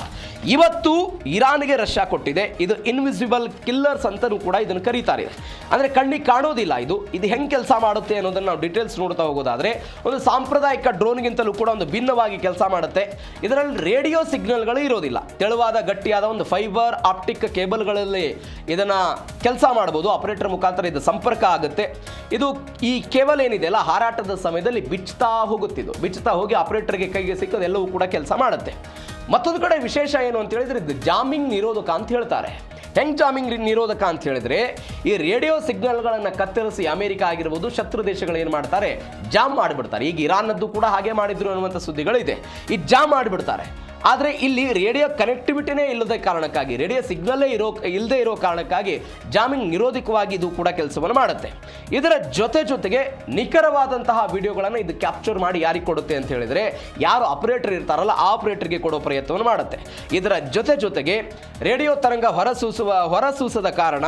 ಇವತ್ತು ಇರಾನ್ಗೆ ರಷ್ಯಾ ಕೊಟ್ಟಿದೆ. ಇದು ಇನ್ವಿಸಿಬಲ್ ಕಿಲ್ಲರ್ಸ್ ಅಂತಲೂ ಕೂಡ ಇದನ್ನು ಕರೀತಾರೆ. ಅಂದರೆ ಕಣ್ಣಿಗೆ ಕಾಣೋದಿಲ್ಲ. ಇದು ಹೆಂಗೆ ಕೆಲಸ ಮಾಡುತ್ತೆ ಅನ್ನೋದನ್ನು ನಾವು ಡೀಟೇಲ್ಸ್ ನೋಡ್ತಾ ಹೋಗೋದಾದರೆ, ಒಂದು ಸಾಂಪ್ರದಾಯಿಕ ಡ್ರೋನ್ಗಿಂತಲೂ ಕೂಡ ಒಂದು ಭಿನ್ನವಾಗಿ ಕೆಲಸ ಮಾಡುತ್ತೆ. ಇದರಲ್ಲಿ ರೇಡಿಯೋ ಸಿಗ್ನಲ್ಗಳು ಇರೋದಿಲ್ಲ. ತೆಳುವಾದ ಗಟ್ಟಿಯಾದ ಒಂದು ಫೈಬರ್ ಆಪ್ಟಿಕ್ ಕೇಬಲ್ಗಳಲ್ಲಿ ಇದನ್ನು ಕೆಲಸ ಮಾಡ್ಬೋದು. ಆಪರೇಟರ್ ಮುಖಾಂತರ ಇದು ಸಂಪರ್ಕ ಆಗುತ್ತೆ. ಇದು ಈ ಕೇಬಲ್ ಏನಿದೆಯಲ್ಲ, ಹಾರಾಟದ ಸಮಯದಲ್ಲಿ ಬಿಚ್ಚುತ್ತಾ ಹೋಗಿ ಆಪರೇಟರ್ಗೆ ಕೈಗೆ ಸಿಕ್ಕೋದು ಎಲ್ಲವೂ ಕೂಡ ಕೆಲಸ ಮಾಡುತ್ತೆ. ಮತ್ತೊಂದು ಕಡೆ ವಿಶೇಷ ಏನು ಅಂತ ಹೇಳಿದ್ರೆ, ಇದು ಜಾಮಿಂಗ್ ನಿರೋಧಕ ಅಂತ ಹೇಳ್ತಾರೆ. ಹೆಂಗ್ ಜಾಮಿಂಗ್ ನಿರೋಧಕ ಅಂತ ಹೇಳಿದ್ರೆ, ಈ ರೇಡಿಯೋ ಸಿಗ್ನಲ್ಗಳನ್ನು ಕತ್ತರಿಸಿ ಅಮೆರಿಕ ಆಗಿರ್ಬೋದು ಶತ್ರು ದೇಶಗಳು ಏನು ಮಾಡ್ತಾರೆ, ಜಾಮ್ ಮಾಡಿಬಿಡ್ತಾರೆ. ಈಗ ಇರಾನ್ನದ್ದು ಕೂಡ ಹಾಗೆ ಮಾಡಿದ್ರು ಅನ್ನುವಂಥ ಸುದ್ದಿಗಳಿದೆ. ಈ ಜಾಮ್ ಮಾಡಿಬಿಡ್ತಾರೆ. ಆದರೆ ಇಲ್ಲಿ ರೇಡಿಯೋ ಕನೆಕ್ಟಿವಿಟಿನೇ ಇಲ್ಲದ ಕಾರಣಕ್ಕಾಗಿ, ರೇಡಿಯೋ ಸಿಗ್ನಲ್ಲೇ ಇಲ್ಲದೆ ಇರೋ ಕಾರಣಕ್ಕಾಗಿ ಜಾಮಿಂಗ್ ನಿರೋಧಕವಾಗಿ ಇದು ಕೂಡ ಕೆಲಸವನ್ನು ಮಾಡುತ್ತೆ. ಇದರ ಜೊತೆಗೆ ನಿಖರವಾದಂತಹ ವಿಡಿಯೋಗಳನ್ನು ಇದು ಕ್ಯಾಪ್ಚರ್ ಮಾಡಿ ಯಾರಿಗೆ ಕೊಡುತ್ತೆ ಅಂತ ಹೇಳಿದರೆ, ಯಾರು ಆಪರೇಟರ್ ಇರ್ತಾರಲ್ಲ ಆ ಆಪರೇಟರ್ಗೆ ಕೊಡೋ ಪ್ರಯತ್ನವನ್ನು ಮಾಡುತ್ತೆ. ಇದರ ಜೊತೆಗೆ ರೇಡಿಯೋ ತರಂಗ ಹೊರಸೂಸದ ಕಾರಣ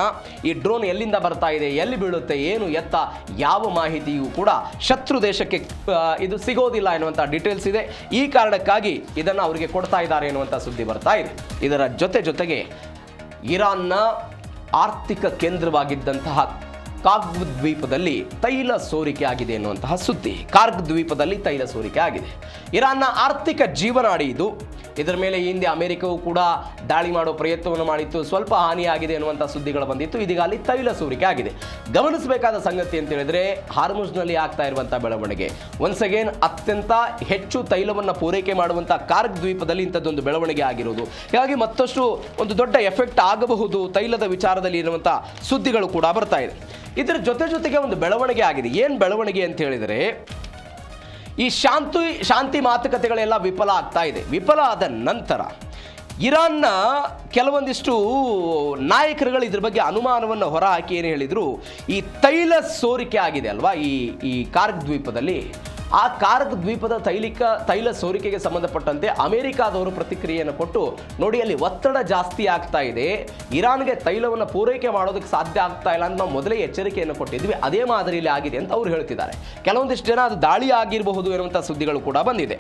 ಈ ಡ್ರೋನ್ ಎಲ್ಲಿಂದ ಬರ್ತಾ ಇದೆ, ಎಲ್ಲಿ ಬೀಳುತ್ತೆ, ಏನು ಎತ್ತ ಯಾವ ಮಾಹಿತಿಯೂ ಕೂಡ ಶತ್ರು ದೇಶಕ್ಕೆ ಇದು ಸಿಗೋದಿಲ್ಲ ಎನ್ನುವಂಥ ಡೀಟೇಲ್ಸ್ ಇದೆ. ಈ ಕಾರಣಕ್ಕಾಗಿ ಇದನ್ನು ಅವರಿಗೆ ಕೊಡ್ತಾ ಇದ್ದಾರೆ ಎನ್ನುವಂಥ ಸುದ್ದಿ ಬರ್ತಾ ಇದೆ. ಇದರ ಜೊತೆಗೆ ಇರಾನ್ನ ಆರ್ಥಿಕ ಕೇಂದ್ರವಾಗಿದ್ದಂತಹ ಕಾರ್ಗ್ ದ್ವೀಪದಲ್ಲಿ ತೈಲ ಸೋರಿಕೆ ಆಗಿದೆ ಎನ್ನುವಂತಹ ಸುದ್ದಿ. ಕಾರ್ಗ್ ದ್ವೀಪದಲ್ಲಿ ತೈಲ ಸೋರಿಕೆ ಆಗಿದೆ. ಇರಾನ್ನ ಆರ್ಥಿಕ ಜೀವನಾಡಿ ಇದು. ಇದರ ಮೇಲೆ ಈ ಹಿಂದೆ ಅಮೆರಿಕವು ಕೂಡ ದಾಳಿ ಮಾಡೋ ಪ್ರಯತ್ನವನ್ನು ಮಾಡಿತ್ತು. ಸ್ವಲ್ಪ ಹಾನಿಯಾಗಿದೆ ಎನ್ನುವಂಥ ಸುದ್ದಿಗಳು ಬಂದಿತ್ತು. ಇದೀಗ ಅಲ್ಲಿ ತೈಲ ಸೋರಿಕೆ ಆಗಿದೆ. ಗಮನಿಸಬೇಕಾದ ಸಂಗತಿ ಅಂತ ಹೇಳಿದ್ರೆ, ಹಾರ್ಮುಜ್ನಲ್ಲಿ ಆಗ್ತಾ ಇರುವಂಥ ಬೆಳವಣಿಗೆ ಒನ್ಸ್ ಅಗೇನ್ ಅತ್ಯಂತ ಹೆಚ್ಚು ತೈಲವನ್ನು ಪೂರೈಕೆ ಮಾಡುವಂಥ ಕಾರ್ಗ್ ದ್ವೀಪದಲ್ಲಿ ಇಂಥದ್ದೊಂದು ಬೆಳವಣಿಗೆ ಆಗಿರುವುದು. ಹೀಗಾಗಿ ಮತ್ತಷ್ಟು ಒಂದು ದೊಡ್ಡ ಎಫೆಕ್ಟ್ ಆಗಬಹುದು ತೈಲದ ವಿಚಾರದಲ್ಲಿ ಇರುವಂಥ ಸುದ್ದಿಗಳು ಕೂಡ ಬರ್ತಾ ಇದೆ. ಇದರ ಜೊತೆಗೆ ಒಂದು ಬೆಳವಣಿಗೆ ಆಗಿದೆ. ಏನು ಬೆಳವಣಿಗೆ ಅಂತ ಹೇಳಿದರೆ, ಈ ಶಾಂತಿ ಮಾತುಕತೆಗಳೆಲ್ಲ ವಿಫಲ ಆಗ್ತಾ ಇದೆ. ವಿಫಲ ಆದ ನಂತರ ಇರಾನ್ನ ಕೆಲವೊಂದಿಷ್ಟು ನಾಯಕರುಗಳು ಇದ್ರ ಬಗ್ಗೆ ಅನುಮಾನವನ್ನು ಹೊರಹಾಕಿ ಏನು ಹೇಳಿದರು, ಈ ತೈಲ ಸೋರಿಕೆ ಆಗಿದೆ ಅಲ್ವಾ ಈ ಕಾರ್ಗ್ ದ್ವೀಪದಲ್ಲಿ, ಆ ಕಾರ್ಗ್ ದ್ವೀಪದ ತೈಲ ಸೋರಿಕೆಗೆ ಸಂಬಂಧಪಟ್ಟಂತೆ ಅಮೆರಿಕಾದವರು ಪ್ರತಿಕ್ರಿಯೆಯನ್ನು ಕೊಟ್ಟು, ನೋಡಿ ಅಲ್ಲಿ ಒತ್ತಡ ಜಾಸ್ತಿ ಆಗ್ತಾ ಇದೆ, ಇರಾನ್ಗೆ ತೈಲವನ್ನು ಪೂರೈಕೆ ಮಾಡೋದಕ್ಕೆ ಸಾಧ್ಯ ಆಗ್ತಾ ಇಲ್ಲ ಅಂತ ನಾವು ಮೊದಲೇ ಎಚ್ಚರಿಕೆಯನ್ನು ಕೊಟ್ಟಿದ್ವಿ, ಅದೇ ಮಾದರಿಯಲ್ಲಿ ಆಗಿದೆ ಅಂತ ಅವ್ರು ಹೇಳ್ತಿದ್ದಾರೆ. ಕೆಲವೊಂದಿಷ್ಟು ಜನ ಅದು ದಾಳಿ ಆಗಿರಬಹುದು ಎನ್ನುವಂಥ ಸುದ್ದಿಗಳು ಕೂಡ ಬಂದಿದೆ.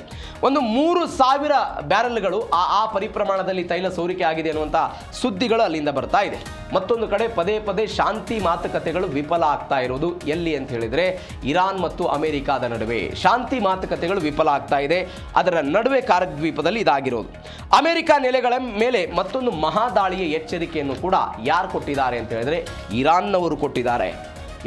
ಒಂದು 3,000 ಬ್ಯಾರಲ್ಗಳು ಆ ಪರಿಪ್ರಮಾಣದಲ್ಲಿ ತೈಲ ಸೋರಿಕೆ ಆಗಿದೆ ಅನ್ನುವಂಥ ಸುದ್ದಿಗಳು ಅಲ್ಲಿಂದ ಬರ್ತಾ ಇದೆ. ಮತ್ತೊಂದು ಕಡೆ ಪದೇ ಶಾಂತಿ ಮಾತುಕತೆಗಳು ವಿಫಲ ಆಗ್ತಾ ಇರೋದು ಎಲ್ಲಿ ಅಂತ ಹೇಳಿದರೆ, ಇರಾನ್ ಮತ್ತು ಅಮೆರಿಕಾದ ನಡುವೆ ಶಾಂತಿ ಮಾತುಕತೆಗಳು ವಿಫಲ ಆಗ್ತಾ ಇದೆ. ಅದರ ನಡುವೆ ಕಾರ್ಗ್ ದ್ವೀಪದಲ್ಲಿ ಇದಾಗಿರೋದು. ಅಮೆರಿಕ ನೆಲೆಗಳ ಮೇಲೆ ಮತ್ತೊಂದು ಮಹಾದಾಳಿಯ ಎಚ್ಚರಿಕೆಯನ್ನು ಕೂಡ ಯಾರು ಕೊಟ್ಟಿದ್ದಾರೆ ಅಂತ ಹೇಳಿದ್ರೆ, ಇರಾನ್ನವರು ಕೊಟ್ಟಿದ್ದಾರೆ.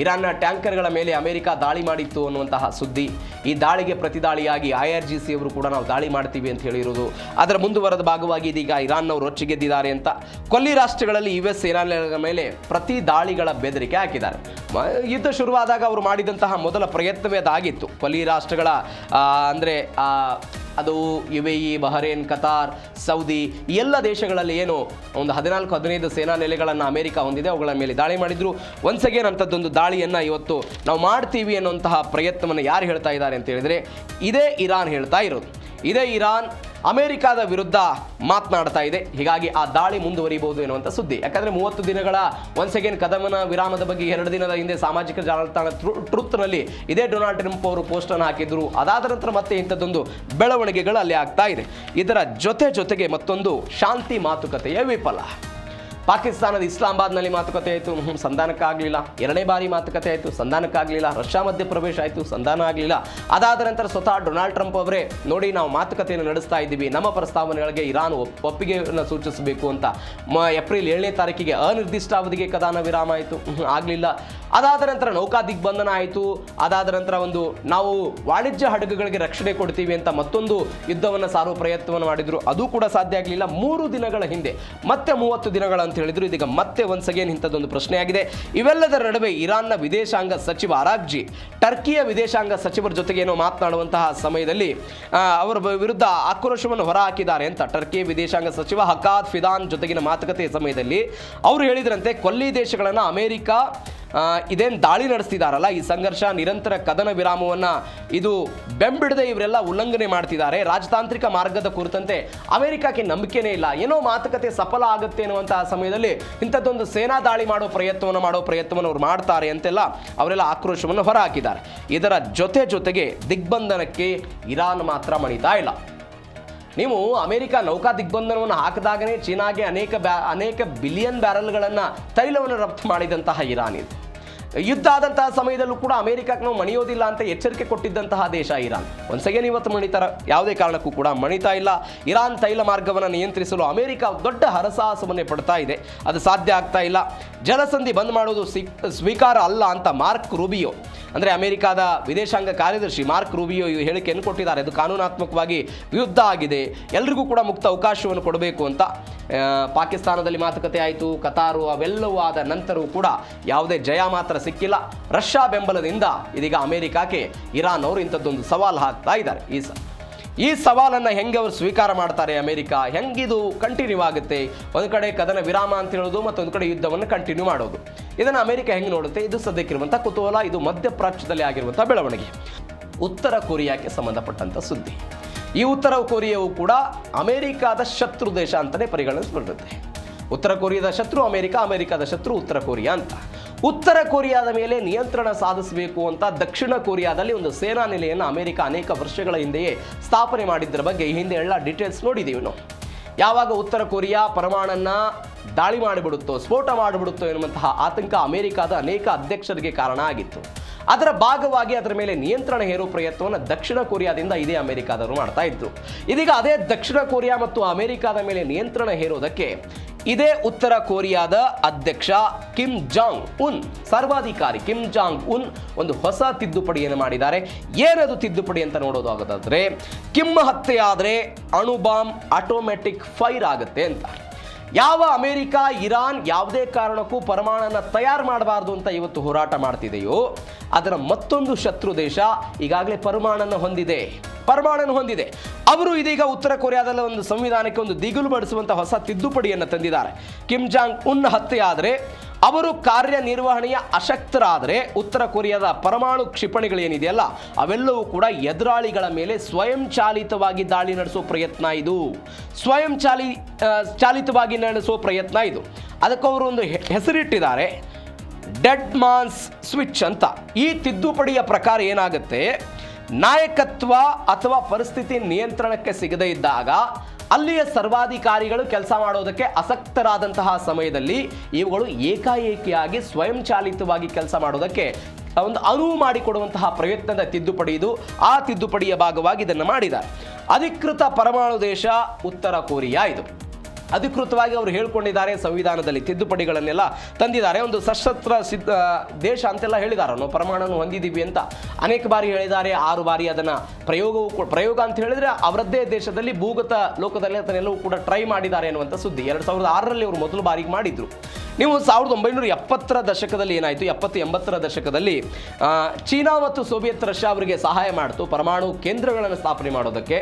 ಇರಾನ್ನ ಟ್ಯಾಂಕರ್ಗಳ ಮೇಲೆ ಅಮೆರಿಕ ದಾಳಿ ಮಾಡಿತ್ತು ಅನ್ನುವಂತಹ ಸುದ್ದಿ. ಈ ದಾಳಿಗೆ ಪ್ರತಿದಾಳಿಯಾಗಿ IRGC ಅವರು ಕೂಡ ನಾವು ದಾಳಿ ಮಾಡ್ತೀವಿ ಅಂತ ಹೇಳಿರೋದು. ಅದರ ಮುಂದುವರೆದ ಭಾಗವಾಗಿ ಇದೀಗ ಇರಾನ್ನವರು ರೊಚ್ಚಿಗೆದ್ದಿದ್ದಾರೆ ಅಂತ ಕೊಲ್ಲಿ ರಾಷ್ಟ್ರಗಳಲ್ಲಿ US ಸೇನಾನೆಲೆಗಳ ಮೇಲೆ ಪ್ರತಿ ದಾಳಿಗಳ ಬೆದರಿಕೆ ಹಾಕಿದ್ದಾರೆ. ಯುದ್ಧ ಶುರುವಾದಾಗ ಅವರು ಮಾಡಿದಂತಹ ಮೊದಲ ಪ್ರಯತ್ನವೇ ಅದಾಗಿತ್ತು. ಕೊಲ್ಲಿ ರಾಷ್ಟ್ರಗಳ ಅಂದರೆ ಅದು UAE, ಬಹರೇನ್, ಕತಾರ್, ಸೌದಿ ಈ ಎಲ್ಲ ದೇಶಗಳಲ್ಲಿ ಏನು ಒಂದು 14-15 ಸೇನಾ ನೆಲೆಗಳನ್ನು ಅಮೆರಿಕ ಹೊಂದಿದೆ, ಅವುಗಳ ಮೇಲೆ ದಾಳಿ ಮಾಡಿದ್ರು. ಒನ್ಸ್ ಅಗೇನ್ ಅಂಥದ್ದೊಂದು ದಾಳಿಯನ್ನು ಇವತ್ತು ನಾವು ಮಾಡ್ತೀವಿ ಅನ್ನುವಂತಹ ಪ್ರಯತ್ನವನ್ನು ಯಾರು ಹೇಳ್ತಾ ಇದ್ದಾರೆ ಅಂತ ಹೇಳಿದರೆ, ಇದೇ ಇರಾನ್ ಹೇಳ್ತಾ ಇರೋದು. ಇದೇ ಇರಾನ್ ಅಮೆರಿಕಾದ ವಿರುದ್ಧ ಮಾತನಾಡ್ತಾ ಇದೆ. ಹೀಗಾಗಿ ಆ ದಾಳಿ ಮುಂದುವರಿಬಹುದು ಎನ್ನುವಂಥ ಸುದ್ದಿ. ಯಾಕಂದ್ರೆ 30 ದಿನಗಳ ಒನ್ಸ್ ಅಗೇನ್ ಕದಮನ ವಿರಾಮದ ಬಗ್ಗೆ 2 ದಿನದ ಹಿಂದೆ ಸಾಮಾಜಿಕ ಜಾಲತಾಣ ಟ್ರೂತ್ನಲ್ಲಿ ಇದೇ ಡೊನಾಲ್ಡ್ ಟ್ರಂಪ್ ಅವರು ಪೋಸ್ಟ್ ಅನ್ನು ಹಾಕಿದ್ರು. ಅದಾದ ನಂತರ ಮತ್ತೆ ಇಂಥದ್ದೊಂದು ಬೆಳವಣಿಗೆಗಳು ಅಲ್ಲಿ ಆಗ್ತಾ ಇದೆ. ಇದರ ಜೊತೆಗೆ ಮತ್ತೊಂದು ಶಾಂತಿ ಮಾತುಕತೆಯ ವಿಫಲ. ಪಾಕಿಸ್ತಾನದ ಇಸ್ಲಾಮಾಬಾದ್ನಲ್ಲಿ ಮಾತುಕತೆ ಆಯಿತು, ಸಂಧಾನಕ್ಕಾಗಲಿಲ್ಲ. 2ನೇ ಬಾರಿ ಮಾತುಕತೆ ಆಯಿತು, ಸಂಧಾನಕ್ಕಾಗಲಿಲ್ಲ. ರಷ್ಯಾ ಮಧ್ಯ ಪ್ರವೇಶ ಆಯಿತು, ಸಂಧಾನ ಆಗಲಿಲ್ಲ. ಅದಾದ ನಂತರ ಸ್ವತಃ ಡೊನಾಲ್ಡ್ ಟ್ರಂಪ್ ಅವರೇ ನೋಡಿ ನಾವು ಮಾತುಕತೆಯನ್ನು ನಡೆಸ್ತಾ ಇದ್ದೀವಿ, ನಮ್ಮ ಪ್ರಸ್ತಾವನೆಗಳಿಗೆ ಇರಾನ್ ಒಪ್ಪಿಗೆಯನ್ನು ಸೂಚಿಸಬೇಕು ಅಂತ ಏಪ್ರಿಲ್ 7ನೇ ತಾರೀಕಿಗೆ ಅನಿರ್ದಿಷ್ಟಾವಧಿಗೆ ಕದನ ವಿರಾಮ ಆಯಿತು, ಆಗಲಿಲ್ಲ. ಅದಾದ ನಂತರ ನೌಕಾ ದಿಗ್ಬಂಧನ ಆಯಿತು. ಅದಾದ ನಂತರ ನಾವು ವಾಣಿಜ್ಯ ಹಡಗುಗಳಿಗೆ ರಕ್ಷಣೆ ಕೊಡ್ತೀವಿ ಅಂತ ಮತ್ತೊಂದು ಯುದ್ಧವನ್ನು ಸಾರುವ ಪ್ರಯತ್ನವನ್ನು ಮಾಡಿದ್ರು, ಅದು ಕೂಡ ಸಾಧ್ಯ ಆಗಲಿಲ್ಲ. 3 ದಿನಗಳ ಹಿಂದೆ ಮತ್ತೆ 30 ದಿನಗಳ ಅಂತ ಹೇಳಿದ್ರು. ಇದೀಗ ಮತ್ತೆ ಒನ್ಸ್ ಅಗೇನ್ ಇಂಥದ್ದೊಂದು ಪ್ರಶ್ನೆಯಾಗಿದೆ. ಇವೆಲ್ಲದರ ನಡುವೆ ಇರಾನ್ನ ವಿದೇಶಾಂಗ ಸಚಿವ ಅರಾಗ್ಜಿ ಟರ್ಕಿಯ ವಿದೇಶಾಂಗ ಸಚಿವರ ಜೊತೆಗೆ ಏನೋ ಮಾತನಾಡುವಂತಹ ಸಮಯದಲ್ಲಿ ಅವರ ವಿರುದ್ಧ ಆಕ್ರೋಶವನ್ನು ಹೊರಹಾಕಿದ್ದಾರೆ ಅಂತ ಟರ್ಕಿಯ ವಿದೇಶಾಂಗ ಸಚಿವ ಹಕಾದ್ ಫಿದಾನ್ ಜೊತೆಗಿನ ಮಾತುಕತೆಯ ಸಮಯದಲ್ಲಿ ಅವರು ಹೇಳಿದ್ರಂತೆ, ಕೊಲ್ಲಿ ದೇಶಗಳನ್ನು ಅಮೆರಿಕ ಇದೇನು ದಾಳಿ ನಡೆಸ್ತಿದಾರಲ್ಲ, ಈ ಸಂಘರ್ಷ ನಿರಂತರ ಕದನ ವಿರಾಮವನ್ನು ಇದು ಬೆಂಬಿಡದೆ ಇವರೆಲ್ಲ ಉಲ್ಲಂಘನೆ ಮಾಡ್ತಿದ್ದಾರೆ. ರಾಜತಾಂತ್ರಿಕ ಮಾರ್ಗದ ಕುರಿತಂತೆ ಅಮೆರಿಕಕ್ಕೆ ನಂಬಿಕೆನೇ ಇಲ್ಲ, ಏನೋ ಮಾತುಕತೆ ಸಫಲ ಆಗುತ್ತೆ ಅನ್ನುವಂತಹ ಸಮಯದಲ್ಲಿ ಇಂಥದ್ದೊಂದು ಸೇನಾ ದಾಳಿ ಮಾಡೋ ಪ್ರಯತ್ನವನ್ನು ಅವ್ರು ಮಾಡ್ತಾರೆ ಅಂತೆಲ್ಲ ಅವರೆಲ್ಲ ಆಕ್ರೋಶವನ್ನು ಹೊರಹಾಕಿದ್ದಾರೆ. ಇದರ ಜೊತೆಗೆ ದಿಗ್ಬಂಧನಕ್ಕೆ ಇರಾನ್ ಮಾತ್ರ ಮಣಿತಾ ಇಲ್ಲ. ನೀವು ಅಮೆರಿಕ ನೌಕಾ ದಿಗ್ಬಂಧನವನ್ನು ಹಾಕಿದಾಗನೇ ಚೀನಾಗೆ ಅನೇಕ ಬಿಲಿಯನ್ ಬ್ಯಾರಲ್ಗಳನ್ನು ತೈಲವನ್ನು ರಫ್ತು ಮಾಡಿದಂತಹ ಇರಾನ್ ಇದು. ಯುದ್ಧ ಆದಂತಹ ಸಮಯದಲ್ಲೂ ಕೂಡ ಅಮೆರಿಕಕ್ಕೆ ನಾವು ಮಣಿಯೋದಿಲ್ಲ ಅಂತ ಎಚ್ಚರಿಕೆ ಕೊಟ್ಟಿದ್ದಂತಹ ದೇಶ ಇರಾನ್. ಒನ್ಸ್ ಅಗೇನ್ ಇವತ್ತು ಮಣಿತಾರ, ಯಾವುದೇ ಕಾರಣಕ್ಕೂ ಕೂಡ ಮಣಿತಾ ಇಲ್ಲ. ಇರಾನ್ ತೈಲ ಮಾರ್ಗವನ್ನು ನಿಯಂತ್ರಿಸಲು ಅಮೆರಿಕ ದೊಡ್ಡ ಹರಸಾಹಸವನ್ನೇ ಪಡ್ತಾ ಇದೆ, ಅದು ಸಾಧ್ಯ ಆಗ್ತಾ ಇಲ್ಲ. ಜಲಸಂಧಿ ಬಂದ್ ಮಾಡೋದು ಸ್ವೀಕಾರ ಅಲ್ಲ ಅಂತ ಮಾರ್ಕ್ ರೂಬಿಯೋ, ಅಂದರೆ ಅಮೆರಿಕಾದ ವಿದೇಶಾಂಗ ಕಾರ್ಯದರ್ಶಿ ಮಾರ್ಕ್ ರೂಬಿಯೋ ಈ ಹೇಳಿಕೆಯನ್ನು ಕೊಟ್ಟಿದ್ದಾರೆ. ಅದು ಕಾನೂನಾತ್ಮಕವಾಗಿ ವಿರುದ್ಧ ಆಗಿದೆ, ಎಲ್ರಿಗೂ ಕೂಡ ಮುಕ್ತ ಅವಕಾಶವನ್ನು ಕೊಡಬೇಕು ಅಂತ. ಪಾಕಿಸ್ತಾನದಲ್ಲಿ ಮಾತುಕತೆ ಆಯಿತು, ಕತಾರು ಅವೆಲ್ಲವೂ ಆದ ನಂತರವೂ ಕೂಡ ಯಾವುದೇ ಜಯ ಮಾತ್ರ ಸಿಕ್ಕಿಲ್ಲ. ರಷ್ಯಾ ಬೆಂಬಲದಿಂದ ಇದೀಗ ಅಮೆರಿಕಕ್ಕೆ ಇರಾನ್ ಅವರು ಇಂಥದ್ದೊಂದು ಸವಾಲು ಹಾಕ್ತಾ ಇದ್ದಾರೆ. ಈ ಸವಾಲನ್ನು ಹೆಂಗೆ ಅವರು ಸ್ವೀಕಾರ ಮಾಡ್ತಾರೆ, ಅಮೆರಿಕ ಹೆಂಗಿದು ಕಂಟಿನ್ಯೂ ಆಗುತ್ತೆ? ಒಂದು ಕಡೆ ಕದನ ವಿರಾಮ ಅಂತ ಹೇಳೋದು, ಮತ್ತೊಂದು ಕಡೆ ಯುದ್ಧವನ್ನು ಕಂಟಿನ್ಯೂ ಮಾಡೋದು. ಇದನ್ನು ಅಮೆರಿಕ ಹೆಂಗೆ ನೋಡುತ್ತೆ? ಇದು ಸದ್ಯಕ್ಕಿರುವಂಥ ಕುತೂಹಲ. ಇದು ಮಧ್ಯಪ್ರಾಚ್ಯದಲ್ಲಿ ಆಗಿರುವಂಥ ಬೆಳವಣಿಗೆ. ಉತ್ತರ ಕೊರಿಯಾಕ್ಕೆ ಸಂಬಂಧಪಟ್ಟಂಥ ಸುದ್ದಿ. ಈ ಉತ್ತರ ಕೊರಿಯಾವು ಕೂಡ ಅಮೆರಿಕಾದ ಶತ್ರು ದೇಶ ಅಂತಲೇ ಪರಿಗಣಿಸಲ್ಪಡುತ್ತೆ. ಉತ್ತರ ಕೊರಿಯಾದ ಶತ್ರು ಅಮೆರಿಕ, ಅಮೆರಿಕಾದ ಶತ್ರು ಉತ್ತರ ಕೊರಿಯಾ ಅಂತ. ಉತ್ತರ ಕೊರಿಯಾದ ಮೇಲೆ ನಿಯಂತ್ರಣ ಸಾಧಿಸಬೇಕು ಅಂತ ದಕ್ಷಿಣ ಕೊರಿಯಾದಲ್ಲಿ ಒಂದು ಸೇನಾ ನೆಲೆಯನ್ನು ಅಮೆರಿಕ ಅನೇಕ ವರ್ಷಗಳ ಹಿಂದೆಯೇ ಸ್ಥಾಪನೆ ಮಾಡಿದ್ದರ ಬಗ್ಗೆ ಈ ಹಿಂದೆ ಎಲ್ಲ ಡೀಟೇಲ್ಸ್ ನೋಡಿದ್ದೀವಿ ನಾವು. ಯಾವಾಗ ಉತ್ತರ ಕೊರಿಯಾ ಪರಮಾಣನ್ನು ದಾಳಿ ಮಾಡಿಬಿಡುತ್ತೋ, ಸ್ಫೋಟ ಮಾಡಿಬಿಡುತ್ತೋ ಎನ್ನುವಂತಹ ಆತಂಕ ಅಮೆರಿಕಾದ ಅನೇಕ ಅಧ್ಯಕ್ಷರಿಗೆ ಕಾರಣ ಆಗಿತ್ತು. ಅದರ ಭಾಗವಾಗಿ ಅದರ ಮೇಲೆ ನಿಯಂತ್ರಣ ಹೇರುವ ಪ್ರಯತ್ನವನ್ನು ದಕ್ಷಿಣ ಕೊರಿಯಾದಿಂದ ಇದೇ ಅಮೆರಿಕಾದವರು ಮಾಡ್ತಾ ಇದ್ರು. ಇದೀಗ ಅದೇ ದಕ್ಷಿಣ ಕೊರಿಯಾ ಮತ್ತು ಅಮೆರಿಕಾದ ಮೇಲೆ ನಿಯಂತ್ರಣ ಹೇರೋದಕ್ಕೆ ಇದೇ ಉತ್ತರ ಕೊರಿಯಾದ ಅಧ್ಯಕ್ಷ ಕಿಮ್ ಜಾಂಗ್ ಉನ್, ಸರ್ವಾಧಿಕಾರಿ ಕಿಮ್ ಜಾಂಗ್ ಉನ್ ಒಂದು ಹೊಸ ತಿದ್ದುಪಡಿಯನ್ನು ಮಾಡಿದ್ದಾರೆ. ಏನದು ತಿದ್ದುಪಡಿ ಅಂತ ನೋಡೋದಾಗೋದಾದ್ರೆ, ಕಿಮ್ ಹತ್ಯೆ ಆದರೆ ಅಣುಬಾಂಬ್ ಆಟೋಮೆಟಿಕ್ ಫೈರ್ ಆಗುತ್ತೆ ಅಂತ. ಯಾವ ಅಮೆರಿಕ ಇರಾನ್ ಯಾವುದೇ ಕಾರಣಕ್ಕೂ ಪರಮಾಣನ ತಯಾರು ಮಾಡಬಾರ್ದು ಅಂತ ಇವತ್ತು ಹೋರಾಟ ಮಾಡ್ತಿದೆಯೋ, ಅದರ ಮತ್ತೊಂದು ಶತ್ರು ದೇಶ ಈಗಾಗಲೇ ಪರಮಾಣನ ಹೊಂದಿದೆ. ಅವರು ಇದೀಗ ಉತ್ತರ ಕೊರಿಯಾದಲ್ಲಿ ಒಂದು ಸಂವಿಧಾನಕ್ಕೆ ಒಂದು ದಿಗಿಲು ಬಡಿಸುವಂಥ ಹೊಸ ತಿದ್ದುಪಡಿಯನ್ನು ತಂದಿದ್ದಾರೆ. ಕಿಮ್ ಜಾಂಗ್ ಉನ್ ಹತ್ಯೆ ಆದರೆ, ಅವರು ಕಾರ್ಯನಿರ್ವಹಣೆಯ ಅಶಕ್ತರಾದರೆ ಉತ್ತರ ಕೊರಿಯಾದ ಪರಮಾಣು ಕ್ಷಿಪಣಿಗಳೇನಿದೆಯಲ್ಲ ಅವೆಲ್ಲವೂ ಕೂಡ ಎದುರಾಳಿಗಳ ಮೇಲೆ ಸ್ವಯಂಚಾಲಿತವಾಗಿ ದಾಳಿ ನಡೆಸೋ ಪ್ರಯತ್ನ ಇದು. ಚಾಲಿತವಾಗಿ ನಡೆಸೋ ಪ್ರಯತ್ನ ಇದು. ಅದಕ್ಕೆ ಅವರು ಒಂದು ಹೆಸರಿಟ್ಟಿದ್ದಾರೆ, ಡೆಡ್ ಮಾನ್ಸ್ ಸ್ವಿಚ್ ಅಂತ. ಈ ತಿದ್ದುಪಡಿಯ ಪ್ರಕಾರ ಏನಾಗುತ್ತೆ, ನಾಯಕತ್ವ ಅಥವಾ ಪರಿಸ್ಥಿತಿ ನಿಯಂತ್ರಣಕ್ಕೆ ಸಿಗದೇ ಇದ್ದಾಗ ಅಲ್ಲಿಯ ಸರ್ವಾಧಿಕಾರಿಗಳು ಕೆಲಸ ಮಾಡೋದಕ್ಕೆ ಆಸಕ್ತರಾದಂತಹ ಸಮಯದಲ್ಲಿ ಇವುಗಳು ಏಕಾಏಕಿಯಾಗಿ ಸ್ವಯಂಚಾಲಿತವಾಗಿ ಕೆಲಸ ಮಾಡೋದಕ್ಕೆ ಒಂದು ಅನುವು ಮಾಡಿಕೊಡುವಂತಹ ಪ್ರಯತ್ನದ ತಿದ್ದುಪಡಿ ಇದು. ಆ ತಿದ್ದುಪಡಿಯ ಭಾಗವಾಗಿ ಇದನ್ನು ಮಾಡಿದ್ದಾರೆ. ಅಧಿಕೃತ ಪರಮಾಣು ದೇಶ ಉತ್ತರ ಕೊರಿಯಾ ಇದು. ಅಧಿಕೃತವಾಗಿ ಅವರು ಹೇಳ್ಕೊಂಡಿದ್ದಾರೆ, ಸಂವಿಧಾನದಲ್ಲಿ ತಿದ್ದುಪಡಿಗಳನ್ನೆಲ್ಲ ತಂದಿದ್ದಾರೆ. ಒಂದು ಸಶಸ್ತ್ರ ದೇಶ ಅಂತೆಲ್ಲ ಹೇಳಿದ್ದಾರೆ, ನಾವು ಪರಮಾಣುವನ್ನು ಹೊಂದಿದ್ದೀವಿ ಅಂತ ಅನೇಕ ಬಾರಿ ಹೇಳಿದ್ದಾರೆ. 6 ಬಾರಿ ಅದನ್ನು ಪ್ರಯೋಗ ಅಂತ ಹೇಳಿದ್ರೆ ಅವರದ್ದೇ ದೇಶದಲ್ಲಿ ಭೂಗತ ಲೋಕದಲ್ಲಿ ಅದನ್ನೆಲ್ಲವೂ ಕೂಡ ಟ್ರೈ ಮಾಡಿದ್ದಾರೆ ಅನ್ನುವಂಥ ಸುದ್ದಿ. 2006ರಲ್ಲಿ ಅವರು ಮೊದಲು ಬಾರಿಗೆ ಮಾಡಿದ್ರು. ನೀವು 1970ರ ದಶಕದಲ್ಲಿ ಏನಾಯಿತು, 70-80ರ ದಶಕದಲ್ಲಿ ಚೀನಾ ಮತ್ತು ಸೋವಿಯತ್ ರಷ್ಯಾ ಅವರಿಗೆ ಸಹಾಯ ಮಾಡಿತು ಪರಮಾಣು ಕೇಂದ್ರಗಳನ್ನು ಸ್ಥಾಪನೆ ಮಾಡೋದಕ್ಕೆ.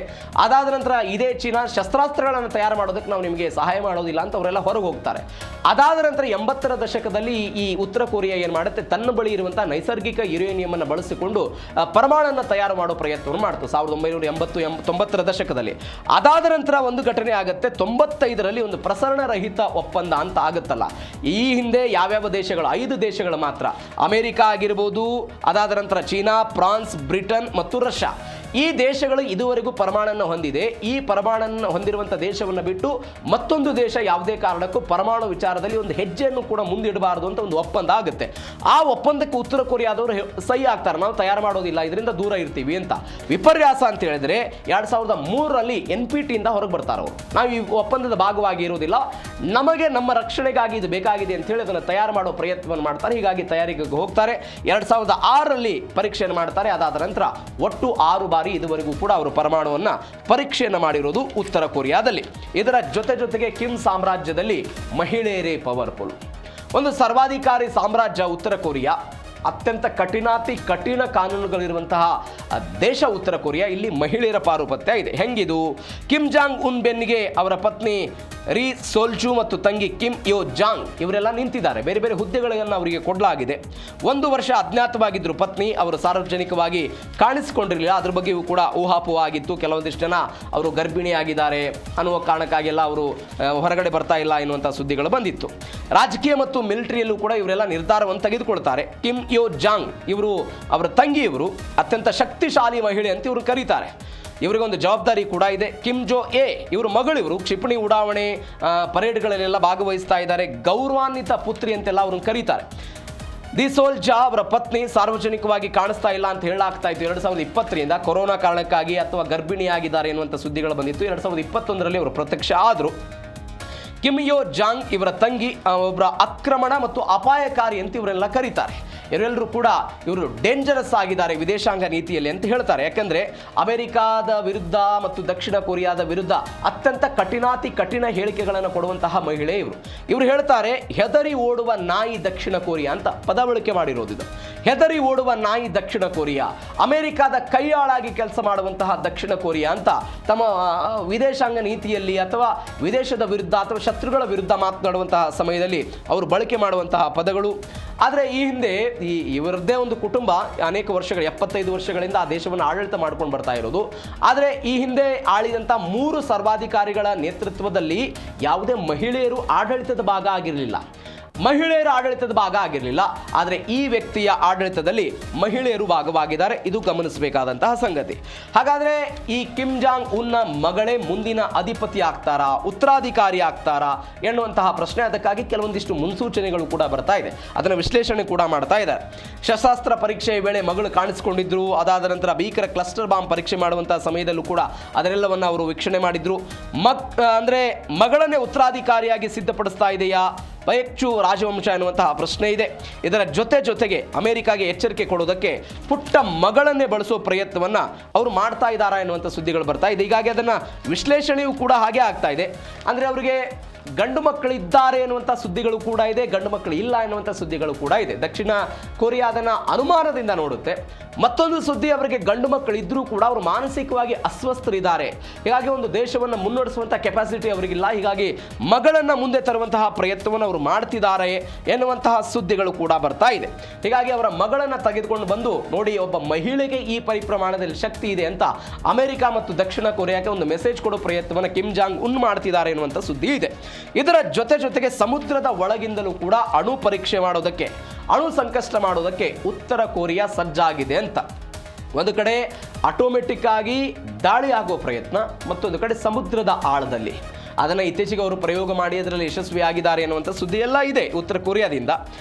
ಅದಾದ ನಂತರ ಇದೇ ಚೀನಾ ಶಸ್ತ್ರಾಸ್ತ್ರಗಳನ್ನು ತಯಾರು ಮಾಡೋದಕ್ಕೆ ನಾವು ನಿಮಗೆ ಸಹಾಯ ಮಾಡೋದಿಲ್ಲ ಅಂತ ಅವರೆಲ್ಲ ಹೊರಗೆ ಹೋಗ್ತಾರೆ. ಅದಾದ ನಂತರ 80ರ ದಶಕದಲ್ಲಿ ಈ ಉತ್ತರ ಕೊರಿಯಾ ಏನು ಮಾಡುತ್ತೆ, ತನ್ನ ಬಳಿ ಇರುವಂಥ ನೈಸರ್ಗಿಕ ಯುರೇನಿಯಂ ಅನ್ನು ಬಳಸಿಕೊಂಡು ಪರಮಾಣನ್ನು ತಯಾರು ಮಾಡೋ ಪ್ರಯತ್ನವನ್ನು ಮಾಡ್ತು 1980-90ರ ದಶಕದಲ್ಲಿ. ಅದಾದ ನಂತರ ಒಂದು ಘಟನೆ ಆಗುತ್ತೆ 95ರಲ್ಲಿ, ಒಂದು ಪ್ರಸರಣ ರಹಿತ ಒಪ್ಪಂದ ಅಂತ ಆಗುತ್ತಲ್ಲ. ಈ ಹಿಂದೆ ಯಾವ್ಯಾವ ದೇಶಗಳು, 5 ದೇಶಗಳು ಮಾತ್ರ, ಅಮೆರಿಕ ಆಗಿರ್ಬೋದು, ಅದಾದ ನಂತರ ಚೀನಾ, ಫ್ರಾನ್ಸ್, ಬ್ರಿಟನ್ ಮತ್ತು ರಷ್ಯಾ, ಈ ದೇಶಗಳು ಇದುವರೆಗೂ ಪರಮಾಣನ್ನು ಹೊಂದಿದೆ. ಈ ಪರಮಾಣನ್ನು ಹೊಂದಿರುವಂಥ ದೇಶವನ್ನು ಬಿಟ್ಟು ಮತ್ತೊಂದು ದೇಶ ಯಾವುದೇ ಕಾರಣಕ್ಕೂ ಪರಮಾಣು ವಿಚಾರದಲ್ಲಿ ಒಂದು ಹೆಜ್ಜೆಯನ್ನು ಕೂಡ ಮುಂದಿಡಬಾರದು ಅಂತ ಒಂದು ಒಪ್ಪಂದ ಆಗುತ್ತೆ. ಆ ಒಪ್ಪಂದಕ್ಕೆ ಉತ್ತರ ಕೊರಿಯಾದವರು ಸಹಿ ಆಗ್ತಾರೆ, ನಾವು ತಯಾರು ಮಾಡೋದಿಲ್ಲ, ಇದರಿಂದ ದೂರ ಇರ್ತೀವಿ ಅಂತ. ವಿಪರ್ಯಾಸ ಅಂತ ಹೇಳಿದ್ರೆ 2003ರಲ್ಲಿ NPTಯಿಂದ ಹೊರಗೆ ಬರ್ತಾರೆ ಅವರು. ನಾವು ಈ ಒಪ್ಪಂದದ ಭಾಗವಾಗಿ ಇರುವುದಿಲ್ಲ, ನಮಗೆ ನಮ್ಮ ರಕ್ಷಣೆಗಾಗಿ ಇದು ಬೇಕಾಗಿದೆ ಅಂತ ಹೇಳಿ ಅದನ್ನು ತಯಾರು ಮಾಡೋ ಪ್ರಯತ್ನವನ್ನು ಮಾಡ್ತಾರೆ. ಹೀಗಾಗಿ ತಯಾರಿಗೆ ಹೋಗ್ತಾರೆ. 2006ರಲ್ಲಿ ಪರೀಕ್ಷೆಯನ್ನು ಮಾಡ್ತಾರೆ. ಅದಾದ ನಂತರ ಒಟ್ಟು 6 ಬಾರಿ ಇದುವರೆಗೂ ಕೂಡ ಅವರು ಪರಮಾಣುವನ್ನು ಪರೀಕ್ಷೆಯನ್ನು ಮಾಡಿರೋದು ಉತ್ತರ ಕೊರಿಯಾದಲ್ಲಿ. ಇದರ ಜೊತೆಗೆ ಕಿಮ್ ಸಾಮ್ರಾಜ್ಯದಲ್ಲಿ ಮಹಿಳೆಯರೇ ಪವರ್ಫುಲ್, ಒಂದು ಸರ್ವಾಧಿಕಾರಿ ಸಾಮ್ರಾಜ್ಯ ಉತ್ತರ ಕೊರಿಯಾ. ಅತ್ಯಂತ ಕಠಿಣ ಕಾನೂನುಗಳಿರುವಂತಹ ದೇಶ ಉತ್ತರ ಕೊರಿಯಾ. ಇಲ್ಲಿ ಮಹಿಳೆಯರ ಪಾರುಪತ್ಯ ಇದೆ. ಹೆಂಗಿದು, ಕಿಮ್ ಜಾಂಗ್ ಉನ್ ಬೆನ್ನಿಗೆ ಅವರ ಪತ್ನಿ ರಿ ಸೋಲ್ಜು ಮತ್ತು ತಂಗಿ ಕಿಮ್ ಯೋ ಜಾಂಗ್ ಇವರೆಲ್ಲ ನಿಂತಿದ್ದಾರೆ. ಬೇರೆ ಬೇರೆ ಹುದ್ದೆಗಳನ್ನು ಅವರಿಗೆ ಕೊಡಲಾಗಿದೆ. 1 ವರ್ಷ ಅಜ್ಞಾತವಾಗಿದ್ದರು ಪತ್ನಿ. ಅವರು ಸಾರ್ವಜನಿಕವಾಗಿ ಕಾಣಿಸಿಕೊಂಡಿರಲಿಲ್ಲ. ಅದ್ರ ಬಗ್ಗೆಯೂ ಕೂಡ ಊಹಾಪೋಹ ಆಗಿತ್ತು. ಕೆಲವೊಂದಿಷ್ಟು ಜನ ಅವರು ಗರ್ಭಿಣಿಯಾಗಿದ್ದಾರೆ ಅನ್ನುವ ಕಾರಣಕ್ಕಾಗೆಲ್ಲ ಅವರು ಹೊರಗಡೆ ಬರ್ತಾ ಇಲ್ಲ ಎನ್ನುವಂಥ ಸುದ್ದಿಗಳು ಬಂದಿತ್ತು. ರಾಜಕೀಯ ಮತ್ತು ಮಿಲಿಟರಿಯಲ್ಲೂ ಕೂಡ ಇವರೆಲ್ಲ ನಿರ್ಧಾರವನ್ನು ತೆಗೆದುಕೊಳ್ತಾರೆ. ಕಿಮ್ ಯೋ ಜಾಂಗ್ ಇವರು, ಅವರ ತಂಗಿ ಇವರು ಅತ್ಯಂತ ಶಕ್ತಿಶಾಲಿ ಮಹಿಳೆ ಅಂತ ಇವರು ಕರೀತಾರೆ. ಇವರಿಗೊಂದು ಜವಾಬ್ದಾರಿ ಕೂಡ ಇದೆ. ಕಿಮ್ ಜೋ ಎ ಇವರು ಮಗಳಿವರು ಕ್ಷಿಪಣಿ ಉಡಾವಣೆ ಪರೇಡ್ಗಳಲ್ಲೆಲ್ಲ ಭಾಗವಹಿಸ್ತಾ ಇದ್ದಾರೆ. ಗೌರವಾನ್ವಿತ ಪುತ್ರಿ ಅಂತೆಲ್ಲ ಅವ್ರನ್ನ ಕರೀತಾರೆ. ದಿ ಸೋಲ್ಜಾ ಅವರ ಪತ್ನಿ ಸಾರ್ವಜನಿಕವಾಗಿ ಕಾಣಿಸ್ತಾ ಇಲ್ಲ ಅಂತ ಹೇಳಲಾಗ್ತಾ ಇತ್ತು 2020ರಿಂದ, ಕೊರೋನಾ ಕಾರಣಕ್ಕಾಗಿ ಅಥವಾ ಗರ್ಭಿಣಿಯಾಗಿದ್ದಾರೆ ಎನ್ನುವಂಥ ಸುದ್ದಿಗಳು ಬಂದಿತ್ತು. 2021ರಲ್ಲಿ ಅವರು ಪ್ರತ್ಯಕ್ಷ ಆದರು. ಕಿಮ್ ಯೋ ಜಾಂಗ್ ಇವರ ತಂಗಿ ಒಬ್ಬರ ಆಕ್ರಮಣ ಮತ್ತು ಅಪಾಯಕಾರಿ ಅಂತ ಇವರೆಲ್ಲ ಕರೀತಾರೆ. ಇವರೆಲ್ಲರೂ ಕೂಡ ಇವರು ಡೇಂಜರಸ್ ಆಗಿದ್ದಾರೆ ವಿದೇಶಾಂಗ ನೀತಿಯಲ್ಲಿ ಅಂತ ಹೇಳ್ತಾರೆ. ಯಾಕಂದರೆ ಅಮೆರಿಕಾದ ವಿರುದ್ಧ ಮತ್ತು ದಕ್ಷಿಣ ಕೊರಿಯಾದ ವಿರುದ್ಧ ಅತ್ಯಂತ ಕಠಿಣ ಹೇಳಿಕೆಗಳನ್ನು ಕೊಡುವಂತಹ ಮಹಿಳೆ ಇವರು. ಇವರು ಹೇಳ್ತಾರೆ, ಹೆದರಿ ಓಡುವ ನಾಯಿ ದಕ್ಷಿಣ ಕೊರಿಯಾ ಅಂತ ಪದ ಬಳಕೆ ಮಾಡಿರೋದು ಇದು. ಹೆದರಿ ಓಡುವ ನಾಯಿ ದಕ್ಷಿಣ ಕೊರಿಯಾ, ಅಮೆರಿಕಾದ ಕೈಯಾಳಾಗಿ ಕೆಲಸ ಮಾಡುವಂತಹ ದಕ್ಷಿಣ ಕೊರಿಯಾ ಅಂತ ತಮ್ಮ ವಿದೇಶಾಂಗ ನೀತಿಯಲ್ಲಿ ಅಥವಾ ವಿದೇಶದ ವಿರುದ್ಧ ಅಥವಾ ಶತ್ರುಗಳ ವಿರುದ್ಧ ಮಾತನಾಡುವಂತಹ ಸಮಯದಲ್ಲಿ ಅವರು ಬಳಕೆ ಮಾಡುವಂತಹ ಪದಗಳು. ಆದರೆ ಈ ಹಿಂದೆ ಇವರದ್ದೇ ಒಂದು ಕುಟುಂಬ ಅನೇಕ ವರ್ಷಗಳು 75 ವರ್ಷಗಳಿಂದ ಆ ದೇಶವನ್ನು ಆಡಳಿತ ಮಾಡ್ಕೊಂಡು ಬರ್ತಾ ಇರೋದು. ಆದರೆ ಈ ಹಿಂದೆ ಆಳಿದಂಥ 3 ಸರ್ವಾಧಿಕಾರಿಗಳ ನೇತೃತ್ವದಲ್ಲಿ ಯಾವುದೇ ಮಹಿಳೆಯರು ಆಡಳಿತದ ಭಾಗ ಆಗಿರಲಿಲ್ಲ. ಆದರೆ ಈ ವ್ಯಕ್ತಿಯ ಆಡಳಿತದಲ್ಲಿ ಮಹಿಳೆಯರು ಭಾಗವಾಗಿದ್ದಾರೆ. ಇದು ಗಮನಿಸಬೇಕಾದಂತಹ ಸಂಗತಿ. ಹಾಗಾದರೆ ಈ ಕಿಮ್ ಜಾಂಗ್ ಉನ್ನ ಮಗಳೇ ಮುಂದಿನ ಅಧಿಪತಿ ಆಗ್ತಾರಾ, ಉತ್ತರಾಧಿಕಾರಿ ಆಗ್ತಾರಾ ಎನ್ನುವಂತಹ ಪ್ರಶ್ನೆ. ಅದಕ್ಕಾಗಿ ಕೆಲವೊಂದಿಷ್ಟು ಮುನ್ಸೂಚನೆಗಳು ಕೂಡ ಬರ್ತಾ ಇದೆ. ಅದನ್ನು ವಿಶ್ಲೇಷಣೆ ಕೂಡ ಮಾಡ್ತಾ ಇದ್ದಾರೆ. ಶಸ್ತ್ರಾಸ್ತ್ರ ಪರೀಕ್ಷೆಯ ವೇಳೆ ಮಗಳು ಕಾಣಿಸಿಕೊಂಡಿದ್ರು. ಅದಾದ ನಂತರ ಭೀಕರ ಕ್ಲಸ್ಟರ್ ಬಾಂಬ್ ಪರೀಕ್ಷೆ ಮಾಡುವಂತಹ ಸಮಯದಲ್ಲೂ ಕೂಡ ಅದರೆಲ್ಲವನ್ನು ಅವರು ವೀಕ್ಷಣೆ ಮಾಡಿದ್ರು. ಅಂದರೆ ಮಗಳನ್ನೇ ಉತ್ತರಾಧಿಕಾರಿಯಾಗಿ ಸಿದ್ಧಪಡಿಸ್ತಾ ಇದೆಯಾ ಪಯಚ್ಚು ರಾಜವಂಶ ಎನ್ನುವಂತಹ ಪ್ರಶ್ನೆ ಇದೆ. ಇದರ ಜೊತೆಗೆ ಅಮೆರಿಕಾಗೆ ಎಚ್ಚರಿಕೆ ಕೊಡೋದಕ್ಕೆ ಪುಟ್ಟ ಮಗಳನ್ನೇ ಬಳಸೋ ಪ್ರಯತ್ನವನ್ನು ಅವರು ಮಾಡ್ತಾ ಇದ್ದಾರಾ ಎನ್ನುವಂಥ ಸುದ್ದಿಗಳು ಬರ್ತಾ ಇದೆ. ಹೀಗಾಗಿ ಅದನ್ನು ವಿಶ್ಲೇಷಣೆಯೂ ಕೂಡ ಹಾಗೆ ಆಗ್ತಾ ಇದೆ. ಅಂದರೆ ಅವರಿಗೆ ಗಂಡು ಮಕ್ಕಳಿದ್ದಾರೆ ಎನ್ನುವಂಥ ಸುದ್ದಿಗಳು ಕೂಡ ಇದೆ, ಗಂಡು ಮಕ್ಕಳು ಇಲ್ಲ ಎನ್ನುವಂಥ ಸುದ್ದಿಗಳು ಕೂಡ ಇದೆ. ದಕ್ಷಿಣ ಕೊರಿಯಾ ಅದನ್ನು ಅನುಮಾನದಿಂದ ನೋಡುತ್ತೆ. ಮತ್ತೊಂದು ಸುದ್ದಿ, ಅವರಿಗೆ ಗಂಡು ಮಕ್ಕಳು ಇದ್ದರೂ ಕೂಡ ಅವರು ಮಾನಸಿಕವಾಗಿ ಅಸ್ವಸ್ಥರಿದ್ದಾರೆ. ಹೀಗಾಗಿ ಒಂದು ದೇಶವನ್ನು ಮುನ್ನಡೆಸುವಂಥ ಕೆಪಾಸಿಟಿ ಅವರಿಗಿಲ್ಲ. ಹೀಗಾಗಿ ಮಗಳನ್ನು ಮುಂದೆ ತರುವಂತಹ ಪ್ರಯತ್ನವನ್ನು ಅವರು ಮಾಡ್ತಿದ್ದಾರೆ ಎನ್ನುವಂತಹ ಸುದ್ದಿಗಳು ಕೂಡ ಬರ್ತಾ ಇದೆ. ಹೀಗಾಗಿ ಅವರ ಮಗಳನ್ನು ತೆಗೆದುಕೊಂಡು ಬಂದು ನೋಡಿ, ಒಬ್ಬ ಮಹಿಳೆಗೆ ಈ ಪರಿಪ್ರಮಾಣದಲ್ಲಿ ಶಕ್ತಿ ಇದೆ ಅಂತ ಅಮೆರಿಕ ಮತ್ತು ದಕ್ಷಿಣ ಕೊರಿಯಾಕ್ಕೆ ಒಂದು ಮೆಸೇಜ್ ಕೊಡೋ ಪ್ರಯತ್ನವನ್ನು ಕಿಮ್ ಜಾಂಗ್ ಉನ್ ಮಾಡ್ತಿದ್ದಾರೆ ಎನ್ನುವಂಥ ಸುದ್ದಿ ಇದೆ. ಇದರ ಜೊತೆಗೆ ಸಮುದ್ರದ ಒಳಗಿಂದಲೂ ಕೂಡ ಅಣು ಪರೀಕ್ಷೆ ಮಾಡೋದಕ್ಕೆ, ಅಣು ಸಂಕಷ್ಟ ಮಾಡೋದಕ್ಕೆ ಉತ್ತರ ಕೊರಿಯಾ ಸಜ್ಜಾಗಿದೆ ಅಂತ. ಒಂದು ಕಡೆ ಆಟೋಮೆಟಿಕ್ ಆಗಿ ದಾಳಿ ಆಗೋ ಪ್ರಯತ್ನ, ಮತ್ತೊಂದು ಕಡೆ ಸಮುದ್ರದ ಆಳದಲ್ಲಿ ಅದನ್ನು ಇತ್ತೀಚೆಗೆ ಅವರು ಪ್ರಯೋಗ ಮಾಡಿ ಅದರಲ್ಲಿ ಯಶಸ್ವಿಯಾಗಿದ್ದಾರೆ ಅನ್ನುವಂಥ ಸುದ್ದಿ ಎಲ್ಲ ಇದೆ ಉತ್ತರ ಕೊರಿಯಾದಿಂದ.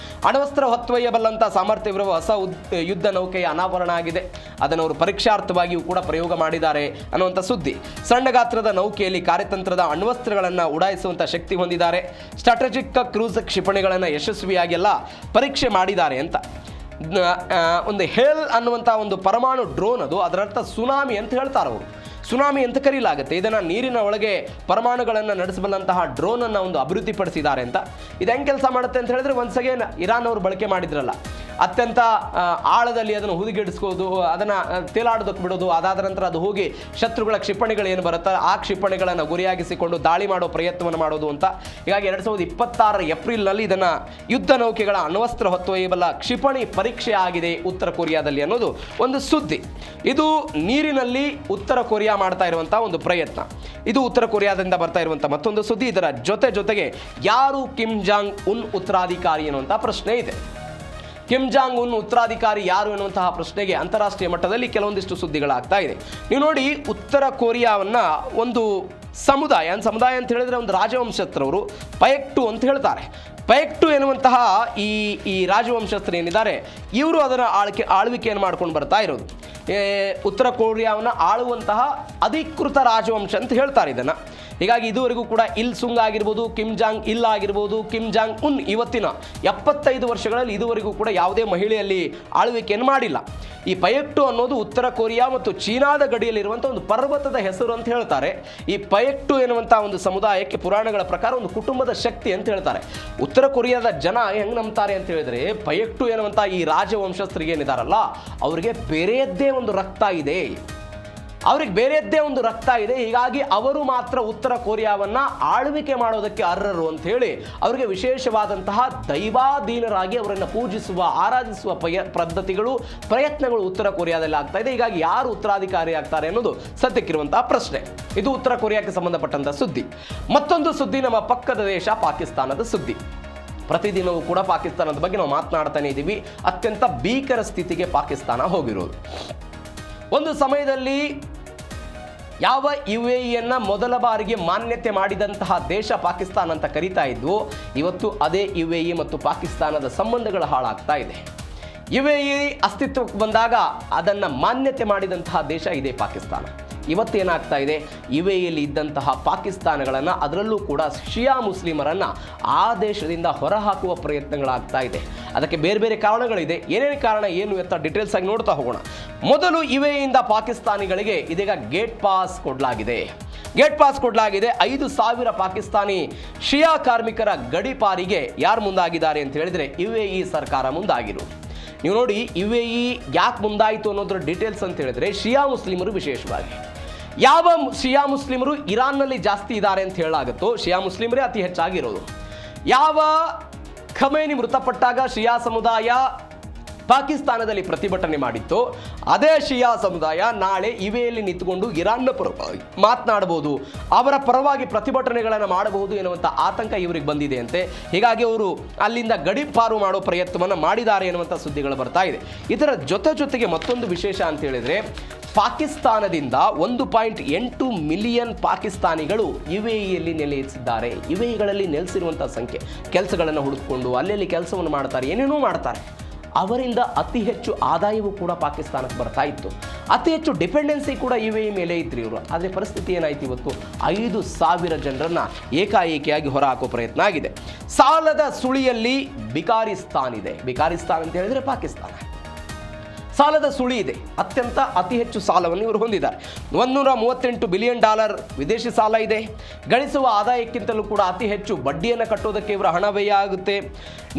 ಅಣ್ವಸ್ತ್ರ ಹೊತ್ತೊಯ್ಯಬಲ್ಲಂಥ ಸಾಮರ್ಥ್ಯವಿರುವ ಹೊಸ ಯುದ್ಧ ನೌಕೆಯ ಅನಾವರಣ ಆಗಿದೆ. ಅದನ್ನು ಅವರು ಪರೀಕ್ಷಾರ್ಥವಾಗಿಯೂ ಕೂಡ ಪ್ರಯೋಗ ಮಾಡಿದ್ದಾರೆ ಅನ್ನುವಂಥ ಸುದ್ದಿ. ಸಣ್ಣ ಗಾತ್ರದ ನೌಕೆಯಲ್ಲಿ ಕಾರ್ಯತಂತ್ರದ ಅಣ್ವಸ್ತ್ರಗಳನ್ನು ಉಡಾಯಿಸುವಂಥ ಶಕ್ತಿ ಹೊಂದಿದ್ದಾರೆ. ಸ್ಟ್ರಾಟಜಿಕ್ ಕ್ರೂಸ್ ಕ್ಷಿಪಣಿಗಳನ್ನು ಯಶಸ್ವಿಯಾಗಿ ಎಲ್ಲ ಪರೀಕ್ಷೆ ಮಾಡಿದ್ದಾರೆ ಅಂತ. ಒಂದು ಹೇಲ್ ಅನ್ನುವಂಥ ಒಂದು ಪರಮಾಣು ಡ್ರೋನ್ ಅದು, ಅದರರ್ಥ ಸುನಾಮಿ ಅಂತ ಹೇಳ್ತಾರೆ ಅವರು. ಸುನಾಮಿ ಅಂತ ಕರೀಲಾಗುತ್ತೆ. ಇದನ್ನು ನೀರಿನ ಒಳಗೆ ಪರಮಾಣುಗಳನ್ನು ನಡೆಸಬಲ್ಲಂತಹ ಡ್ರೋನನ್ನು ಒಂದು ಅಭಿವೃದ್ಧಿಪಡಿಸಿದ್ದಾರೆ ಅಂತ. ಇದು ಹೆಂಗೆ ಕೆಲಸ ಮಾಡುತ್ತೆ ಅಂತ ಹೇಳಿದ್ರೆ, ಒನ್ಸ್ ಅಗೇನ್ ಇರಾನ್ ಅವರು ಬಳಕೆ ಮಾಡಿದ್ರಲ್ಲ, ಅತ್ಯಂತ ಆಳದಲ್ಲಿ ಅದನ್ನು ಹುದುಗಿಡಿಸ್ಕೋದು, ಅದನ್ನು ತೇಲಾಡೋದಕ್ಕೆ ಬಿಡೋದು, ಅದಾದ ನಂತರ ಅದು ಹೋಗಿ ಶತ್ರುಗಳ ಕ್ಷಿಪಣಿಗಳು ಏನು ಬರುತ್ತೆ ಆ ಕ್ಷಿಪಣಿಗಳನ್ನು ಗುರಿಯಾಗಿಸಿಕೊಂಡು ದಾಳಿ ಮಾಡೋ ಪ್ರಯತ್ನವನ್ನು ಮಾಡೋದು ಅಂತ. ಹೀಗಾಗಿ 2026 ಏಪ್ರಿಲ್ನಲ್ಲಿ ಇದನ್ನು ಯುದ್ಧ ನೌಕೆಗಳ ಅಣ್ವಸ್ತ್ರ ಹೊತ್ತೊಯ್ಯಬಲ್ಲ ಕ್ಷಿಪಣಿ ಪರೀಕ್ಷೆ ಆಗಿದೆ ಉತ್ತರ ಕೊರಿಯಾದಲ್ಲಿ ಅನ್ನೋದು ಒಂದು ಸುದ್ದಿ. ಇದು ನೀರಿನಲ್ಲಿ ಉತ್ತರ ಕೊರಿಯಾ ಮಾಡ್ತಾ ಇರುವಂಥ ಒಂದು ಪ್ರಯತ್ನ. ಇದು ಉತ್ತರ ಕೊರಿಯಾದಿಂದ ಬರ್ತಾ ಇರುವಂಥ ಮತ್ತೊಂದು ಸುದ್ದಿ. ಇದರ ಜೊತೆಗೆ ಯಾರು ಕಿಮ್ ಜಾಂಗ್ ಉನ್ ಉತ್ತರಾಧಿಕಾರಿ ಎನ್ನುವಂಥ ಪ್ರಶ್ನೆ ಇದೆ. ಕಿಮ್ ಜಾಂಗ್ ಉನ್ ಉತ್ತರಾಧಿಕಾರಿ ಯಾರು ಎನ್ನುವಂತಹ ಪ್ರಶ್ನೆಗೆ ಅಂತಾರಾಷ್ಟ್ರೀಯ ಮಟ್ಟದಲ್ಲಿ ಕೆಲವೊಂದಿಷ್ಟು ಸುದ್ದಿಗಳಾಗ್ತಾ ಇದೆ. ನೀವು ನೋಡಿ, ಉತ್ತರ ಕೊರಿಯಾವನ್ನು ಒಂದು ಸಮುದಾಯ ಅಂತ ಹೇಳಿದ್ರೆ ಒಂದು ರಾಜವಂಶಸ್ಥರವರು ಪಯೆಕ್ಟು ಅಂತ ಹೇಳ್ತಾರೆ. ಪಯೆಕ್ಟು ಎನ್ನುವಂತಹ ಈ ರಾಜವಂಶಸ್ಥರು ಏನಿದ್ದಾರೆ, ಇವರು ಅದರ ಆಳ್ವಿಕೆಯನ್ನು ಮಾಡ್ಕೊಂಡು ಬರ್ತಾ ಇರೋದು. ಉತ್ತರ ಕೊರಿಯಾವನ್ನು ಆಳುವಂತಹ ಅಧಿಕೃತ ರಾಜವಂಶ ಅಂತ ಹೇಳ್ತಾರೆ ಇದನ್ನು. ಹೀಗಾಗಿ ಇದುವರೆಗೂ ಕೂಡ ಇಲ್ ಸುಂಗ್ ಆಗಿರ್ಬೋದು, ಕಿಮ್ ಜಾಂಗ್ ಇಲ್ ಆಗಿರ್ಬೋದು, ಕಿಮ್ ಜಾಂಗ್ ಉನ್ ಇವತ್ತಿನ 75 ವರ್ಷಗಳಲ್ಲಿ ಇದುವರೆಗೂ ಕೂಡ ಯಾವುದೇ ಮಹಿಳೆಯಲ್ಲಿ ಆಳ್ವಿಕೆಯನ್ನು ಮಾಡಿಲ್ಲ. ಈ ಪಯೆಕ್ಟು ಅನ್ನೋದು ಉತ್ತರ ಕೊರಿಯಾ ಮತ್ತು ಚೀನಾದ ಗಡಿಯಲ್ಲಿರುವಂಥ ಒಂದು ಪರ್ವತದ ಹೆಸರು ಅಂತ ಹೇಳ್ತಾರೆ. ಈ ಪಯೆಕ್ಟು ಎನ್ನುವಂಥ ಒಂದು ಸಮುದಾಯಕ್ಕೆ ಪುರಾಣಗಳ ಪ್ರಕಾರ ಒಂದು ಕುಟುಂಬದ ಶಕ್ತಿ ಅಂತ ಹೇಳ್ತಾರೆ. ಉತ್ತರ ಕೊರಿಯಾದ ಜನ ಹೆಂಗೆ ನಂಬ್ತಾರೆ ಅಂತ ಹೇಳಿದ್ರೆ, ಪಯೆಕ್ಟು ಎನ್ನುವಂಥ ಈ ರಾಜವಂಶಸ್ಥರಿಗೆ ಏನಿದಾರಲ್ಲ, ಅವರಿಗೆ ಬೇರೆಯದ್ದೇ ಒಂದು ರಕ್ತ ಇದೆ, ಹೀಗಾಗಿ ಅವರು ಮಾತ್ರ ಉತ್ತರ ಕೊರಿಯಾವನ್ನು ಆಳ್ವಿಕೆ ಮಾಡೋದಕ್ಕೆ ಅರ್ಹರು ಅಂತ ಹೇಳಿ ಅವರಿಗೆ ವಿಶೇಷವಾದಂತಹ ದೈವಾಧೀನರಾಗಿ ಅವರನ್ನು ಪೂಜಿಸುವ, ಆರಾಧಿಸುವ ಪ್ರಯತ್ನಗಳು ಉತ್ತರ ಕೊರಿಯಾದಲ್ಲಿ ಆಗ್ತಾ ಇದೆ. ಹೀಗಾಗಿ ಯಾರು ಉತ್ತರಾಧಿಕಾರಿ ಆಗ್ತಾರೆ ಅನ್ನೋದು ಸದ್ಯಕ್ಕಿರುವಂತಹ ಪ್ರಶ್ನೆ. ಇದು ಉತ್ತರ ಕೊರಿಯಾಕ್ಕೆ ಸಂಬಂಧಪಟ್ಟಂತಹ ಸುದ್ದಿ. ಮತ್ತೊಂದು ಸುದ್ದಿ ನಮ್ಮ ಪಕ್ಕದ ದೇಶ ಪಾಕಿಸ್ತಾನದ ಸುದ್ದಿ. ಪ್ರತಿದಿನವೂ ಕೂಡ ಪಾಕಿಸ್ತಾನದ ಬಗ್ಗೆ ನಾವು ಮಾತನಾಡ್ತಾನೆ ಇದ್ದೀವಿ. ಅತ್ಯಂತ ಭೀಕರ ಸ್ಥಿತಿಗೆ ಪಾಕಿಸ್ತಾನ ಹೋಗಿರೋದು. ಒಂದು ಸಮಯದಲ್ಲಿ ಯಾವ UAEಯನ್ನು ಮೊದಲ ಬಾರಿಗೆ ಮಾನ್ಯತೆ ಮಾಡಿದಂತಹ ದೇಶ ಪಾಕಿಸ್ತಾನ ಅಂತ ಕರೀತಾ ಇದ್ವು, ಇವತ್ತು ಅದೇ UAE ಮತ್ತು ಪಾಕಿಸ್ತಾನದ ಸಂಬಂಧಗಳು ಹಾಳಾಗ್ತಾ ಇದೆ. UAE ಅಸ್ತಿತ್ವಕ್ಕೆ ಬಂದಾಗ ಅದನ್ನು ಮಾನ್ಯತೆ ಮಾಡಿದಂತಹ ದೇಶ ಇದೇ ಪಾಕಿಸ್ತಾನ. ಇವತ್ತೇನಾಗ್ತಾ ಇದೆ, UAEಯಲ್ಲಿ ಇದ್ದಂತಹ ಪಾಕಿಸ್ತಾನಗಳನ್ನು, ಅದರಲ್ಲೂ ಕೂಡ ಶಿಯಾ ಮುಸ್ಲಿಮರನ್ನು ಆ ದೇಶದಿಂದ ಹೊರಹಾಕುವ ಪ್ರಯತ್ನಗಳಾಗ್ತಾ ಇದೆ. ಅದಕ್ಕೆ ಬೇರೆ ಬೇರೆ ಕಾರಣಗಳಿದೆ. ಏನೇನು ಕಾರಣ ಏನು ಅಂತ ಡೀಟೇಲ್ಸ್ ಆಗಿ ನೋಡ್ತಾ ಹೋಗೋಣ. ಮೊದಲು UAEಯಿಂದ ಪಾಕಿಸ್ತಾನಿಗಳಿಗೆ ಇದೀಗ ಗೇಟ್ ಪಾಸ್ ಕೊಡಲಾಗಿದೆ. 5,000 ಪಾಕಿಸ್ತಾನಿ ಶಿಯಾ ಕಾರ್ಮಿಕರ ಗಡಿಪಾರಿಗೆ ಯಾರು ಮುಂದಾಗಿದ್ದಾರೆ ಅಂತ ಹೇಳಿದರೆ UAE ಸರ್ಕಾರ ಮುಂದಾಗಿರು. ನೀವು ನೋಡಿ, UAE ಯಾಕೆ ಮುಂದಾಯಿತು ಅನ್ನೋದ್ರ ಡೀಟೇಲ್ಸ್ ಅಂತ ಹೇಳಿದ್ರೆ, ಶಿಯಾ ಮುಸ್ಲಿಮರು ವಿಶೇಷವಾಗಿ ಯಾವ ಶಿಯಾ ಮುಸ್ಲಿಮರು ಇರಾನ್ನಲ್ಲಿ ಜಾಸ್ತಿ ಇದ್ದಾರೆ ಅಂತ ಹೇಳಲಾಗುತ್ತೋ, ಶಿಯಾ ಮುಸ್ಲಿಮರೇ ಅತಿ ಹೆಚ್ಚಾಗಿರೋದು. ಯಾವ ಖಮೇನಿ ಮೃತಪಟ್ಟಾಗ ಶಿಯಾ ಸಮುದಾಯ ಪಾಕಿಸ್ತಾನದಲ್ಲಿ ಪ್ರತಿಭಟನೆ ಮಾಡಿತ್ತು, ಅದೇ ಶಿಯಾ ಸಮುದಾಯ ನಾಳೆ UAEಯಲ್ಲಿ ನಿಂತುಕೊಂಡು ಇರಾನ್ನ ಪರವಾಗಿ ಮಾತನಾಡಬಹುದು, ಅವರ ಪರವಾಗಿ ಪ್ರತಿಭಟನೆಗಳನ್ನು ಮಾಡಬಹುದು ಎನ್ನುವಂಥ ಆತಂಕ ಇವರಿಗೆ ಬಂದಿದೆ ಅಂತೆ. ಹೀಗಾಗಿ ಅವರು ಅಲ್ಲಿಂದ ಗಡೀಪಾರು ಮಾಡೋ ಪ್ರಯತ್ನವನ್ನು ಮಾಡಿದ್ದಾರೆ ಎನ್ನುವಂಥ ಸುದ್ದಿಗಳು ಬರ್ತಾ ಇದೆ. ಇದರ ಜೊತೆಗೆ ಮತ್ತೊಂದು ವಿಶೇಷ ಅಂತ ಹೇಳಿದರೆ, ಪಾಕಿಸ್ತಾನದಿಂದ 1.8 ಮಿಲಿಯನ್ ಪಾಕಿಸ್ತಾನಿಗಳು UAEಯಲ್ಲಿ ನೆಲೆಸಿದ್ದಾರೆ. UAEಗಳಲ್ಲಿ ನೆಲೆಸಿರುವಂಥ ಸಂಖ್ಯೆ, ಕೆಲಸಗಳನ್ನು ಹುಡುಕಿಕೊಂಡು ಅಲ್ಲೆಲ್ಲಿ ಕೆಲಸವನ್ನು ಮಾಡ್ತಾರೆ, ಏನೇನೋ ಮಾಡ್ತಾರೆ. ಅವರಿಂದ ಅತಿ ಹೆಚ್ಚು ಆದಾಯವೂ ಕೂಡ ಪಾಕಿಸ್ತಾನಕ್ಕೆ ಬರ್ತಾ ಇತ್ತು. ಅತಿ ಹೆಚ್ಚು ಡಿಪೆಂಡೆನ್ಸಿ ಕೂಡ UAE ಮೇಲೆ ಇದ್ರಿ ಇವರು. ಆದರೆ ಪರಿಸ್ಥಿತಿ ಏನಾಯ್ತು, ಇವತ್ತು 5,000 ಜನರನ್ನು ಏಕಾಏಕಿಯಾಗಿ ಹೊರಹಾಕೋ ಪ್ರಯತ್ನ ಆಗಿದೆ. ಸಾಲದ ಸುಳಿಯಲ್ಲಿ ಬಿಕಾರಿಸ್ತಾನ್ ಇದೆ. ಬಿಕಾರಿಸ್ತಾನ್ ಅಂತ ಹೇಳಿದರೆ ಪಾಕಿಸ್ತಾನ. ಸಾಲದ ಸುಳಿ ಇದೆ, ಅತಿ ಹೆಚ್ಚು ಸಾಲವನ್ನು ಇವರು ಹೊಂದಿದ್ದಾರೆ. $138 ಬಿಲಿಯನ್ ವಿದೇಶಿ ಸಾಲ ಇದೆ. ಗಳಿಸುವ ಆದಾಯಕ್ಕಿಂತಲೂ ಕೂಡ ಅತಿ ಹೆಚ್ಚು ಬಡ್ಡಿಯನ್ನು ಕಟ್ಟೋದಕ್ಕೆ ಇವರ ಹಣ ವ್ಯಯ ಆಗುತ್ತೆ.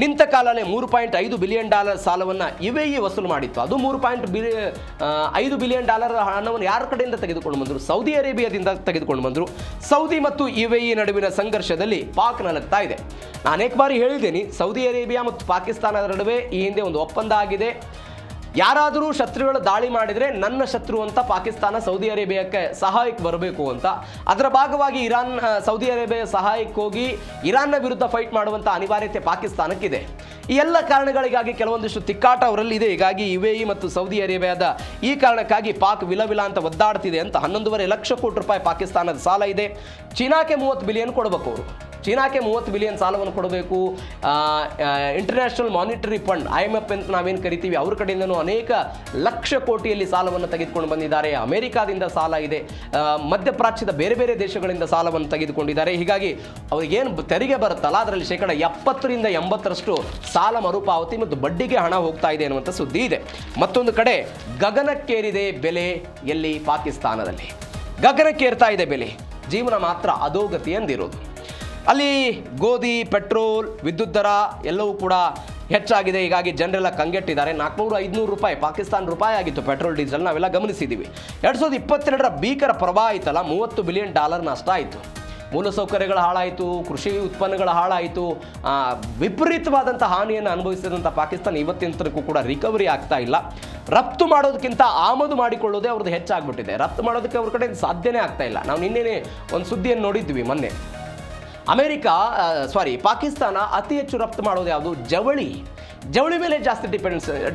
ನಿಂತ ಕಾಲಲ್ಲೇ $3.5 ಬಿಲಿಯನ್ ಸಾಲವನ್ನು UAE ವಸೂಲು ಮಾಡಿತ್ತು. ಅದು $3.5 ಬಿಲಿಯನ್ ಹಣವನ್ನು ಯಾರ ಕಡೆಯಿಂದ ತೆಗೆದುಕೊಂಡು ಬಂದರು? ಸೌದಿ ಅರೇಬಿಯಾದಿಂದ ತೆಗೆದುಕೊಂಡು ಬಂದರು. ಸೌದಿ ಮತ್ತು UAE ನಡುವಿನ ಸಂಘರ್ಷದಲ್ಲಿ ಪಾಕ್ ನಲಗ್ತಾ ಇದೆ. ನಾನು ಅನೇಕ ಬಾರಿ ಹೇಳಿದ್ದೇನೆ, ಸೌದಿ ಅರೇಬಿಯಾ ಮತ್ತು ಪಾಕಿಸ್ತಾನದ ನಡುವೆ ಈ ಹಿಂದೆ ಒಂದು ಒಪ್ಪಂದ ಆಗಿದೆ. ಯಾರಾದರೂ ಶತ್ರುಗಳು ದಾಳಿ ಮಾಡಿದರೆ ನನ್ನ ಶತ್ರು ಅಂತ ಪಾಕಿಸ್ತಾನ ಸೌದಿ ಅರೇಬಿಯಾಕ್ಕೆ ಸಹಾಯಕ್ಕೆ ಬರಬೇಕು ಅಂತ. ಅದರ ಭಾಗವಾಗಿ ಸೌದಿ ಅರೇಬಿಯಾ ಸಹಾಯಕ್ಕೆ ಹೋಗಿ ಇರಾನ್ನ ವಿರುದ್ಧ ಫೈಟ್ ಮಾಡುವಂಥ ಅನಿವಾರ್ಯತೆ ಪಾಕಿಸ್ತಾನಕ್ಕಿದೆ. ಈ ಎಲ್ಲ ಕಾರಣಗಳಿಗಾಗಿ ಕೆಲವೊಂದಿಷ್ಟು ತಿಕ್ಕಾಟ ಅವರಲ್ಲಿ ಇದೆ. ಹೀಗಾಗಿ UAE ಮತ್ತು ಸೌದಿ ಅರೇಬಿಯಾದ ಈ ಕಾರಣಕ್ಕಾಗಿ ಪಾಕ್ ವಿಲ ಅಂತ ಒದ್ದಾಡ್ತಿದೆ ಅಂತ. 11.5 ಲಕ್ಷ ಕೋಟಿ ರೂಪಾಯಿ ಪಾಕಿಸ್ತಾನದ ಸಾಲ ಇದೆ. ಚೀನಾಕ್ಕೆ 30 ಬಿಲಿಯನ್ ಕೊಡಬೇಕು ಅವರು. ಚೀನಾಕ್ಕೆ 30 ಬಿಲಿಯನ್ ಸಾಲವನ್ನು ಕೊಡಬೇಕು. ಇಂಟರ್ನ್ಯಾಷನಲ್ ಮಾನಿಟರಿ ಫಂಡ್ IMF ಅಂತ ನಾವೇನು ಕರಿತೀವಿ, ಅವ್ರ ಕಡೆಯಿಂದನೂ ಅನೇಕ ಲಕ್ಷ ಕೋಟಿಯಲ್ಲಿ ಸಾಲವನ್ನು ತೆಗೆದುಕೊಂಡು ಬಂದಿದ್ದಾರೆ. ಅಮೆರಿಕಾದಿಂದ ಸಾಲ ಇದೆ. ಮಧ್ಯಪ್ರಾಚ್ಯದ ಬೇರೆ ಬೇರೆ ದೇಶಗಳಿಂದ ಸಾಲವನ್ನು ತೆಗೆದುಕೊಂಡಿದ್ದಾರೆ. ಹೀಗಾಗಿ ಅವ್ರಿಗೇನು ತೆರಿಗೆ ಬರುತ್ತಲ್ಲ, ಅದರಲ್ಲಿ 70% 80% ಸಾಲ ಮರುಪಾವತಿ ಮತ್ತು ಬಡ್ಡಿಗೆ ಹಣ ಹೋಗ್ತಾ ಇದೆ ಅನ್ನುವಂಥ ಸುದ್ದಿ ಇದೆ. ಮತ್ತೊಂದು ಕಡೆ ಗಗನಕ್ಕೇರಿದೆ ಬೆಲೆ ಎಲ್ಲಿ? ಪಾಕಿಸ್ತಾನದಲ್ಲಿ ಗಗನಕ್ಕೇರ್ತಾ ಇದೆ ಬೆಲೆ, ಜೀವನ ಮಾತ್ರ ಅಧೋಗತಿ ಎಂದಿರೋದು. ಅಲ್ಲಿ ಗೋಧಿ, ಪೆಟ್ರೋಲ್, ವಿದ್ಯುತ್ ದರ ಎಲ್ಲವೂ ಕೂಡ ಹೆಚ್ಚಾಗಿದೆ. ಹೀಗಾಗಿ ಜನರೆಲ್ಲ ಕಂಗೆಟ್ಟಿದ್ದಾರೆ. 400-500 ರೂಪಾಯಿ ಪಾಕಿಸ್ತಾನ ರೂಪಾಯಿ ಆಗಿತ್ತು ಪೆಟ್ರೋಲ್, ಡೀಸೆಲ್, ನಾವೆಲ್ಲ ಗಮನಿಸಿದ್ದೀವಿ. 2022ರ ಭೀಕರ ಪ್ರವಾಹ ಆಯ್ತಲ್ಲ, $30 ಬಿಲಿಯನ್ ನಷ್ಟ ಆಯಿತು. ಮೂಲಸೌಕರ್ಯಗಳ ಹಾಳಾಯಿತು, ಕೃಷಿ ಉತ್ಪನ್ನಗಳ ಹಾಳಾಯಿತು, ವಿಪರೀತವಾದಂಥ ಹಾನಿಯನ್ನು ಅನುಭವಿಸಿದಂಥ ಪಾಕಿಸ್ತಾನ ಇವತ್ತಿನ ತನಕ ಕೂಡ ರಿಕವರಿ ಆಗ್ತಾ ಇಲ್ಲ. ರಫ್ತು ಮಾಡೋದಕ್ಕಿಂತ ಆಮದು ಮಾಡಿಕೊಳ್ಳೋದೇ ಅವ್ರದ್ದು ಹೆಚ್ಚಾಗ್ಬಿಟ್ಟಿದೆ. ರಫ್ತು ಮಾಡೋದಕ್ಕೆ ಅವ್ರ ಕಡೆ ಸಾಧ್ಯನೇ ಆಗ್ತಾ ಇಲ್ಲ. ನಾವು ನಿನ್ನೆ ಒಂದು ಸುದ್ದಿಯನ್ನು ನೋಡಿದ್ವಿ ಮೊನ್ನೆ. ಪಾಕಿಸ್ತಾನ ಅತಿ ಹೆಚ್ಚು ರಫ್ತು ಮಾಡೋದು ಯಾವುದು? ಜವಳಿ ಮೇಲೆ ಜಾಸ್ತಿ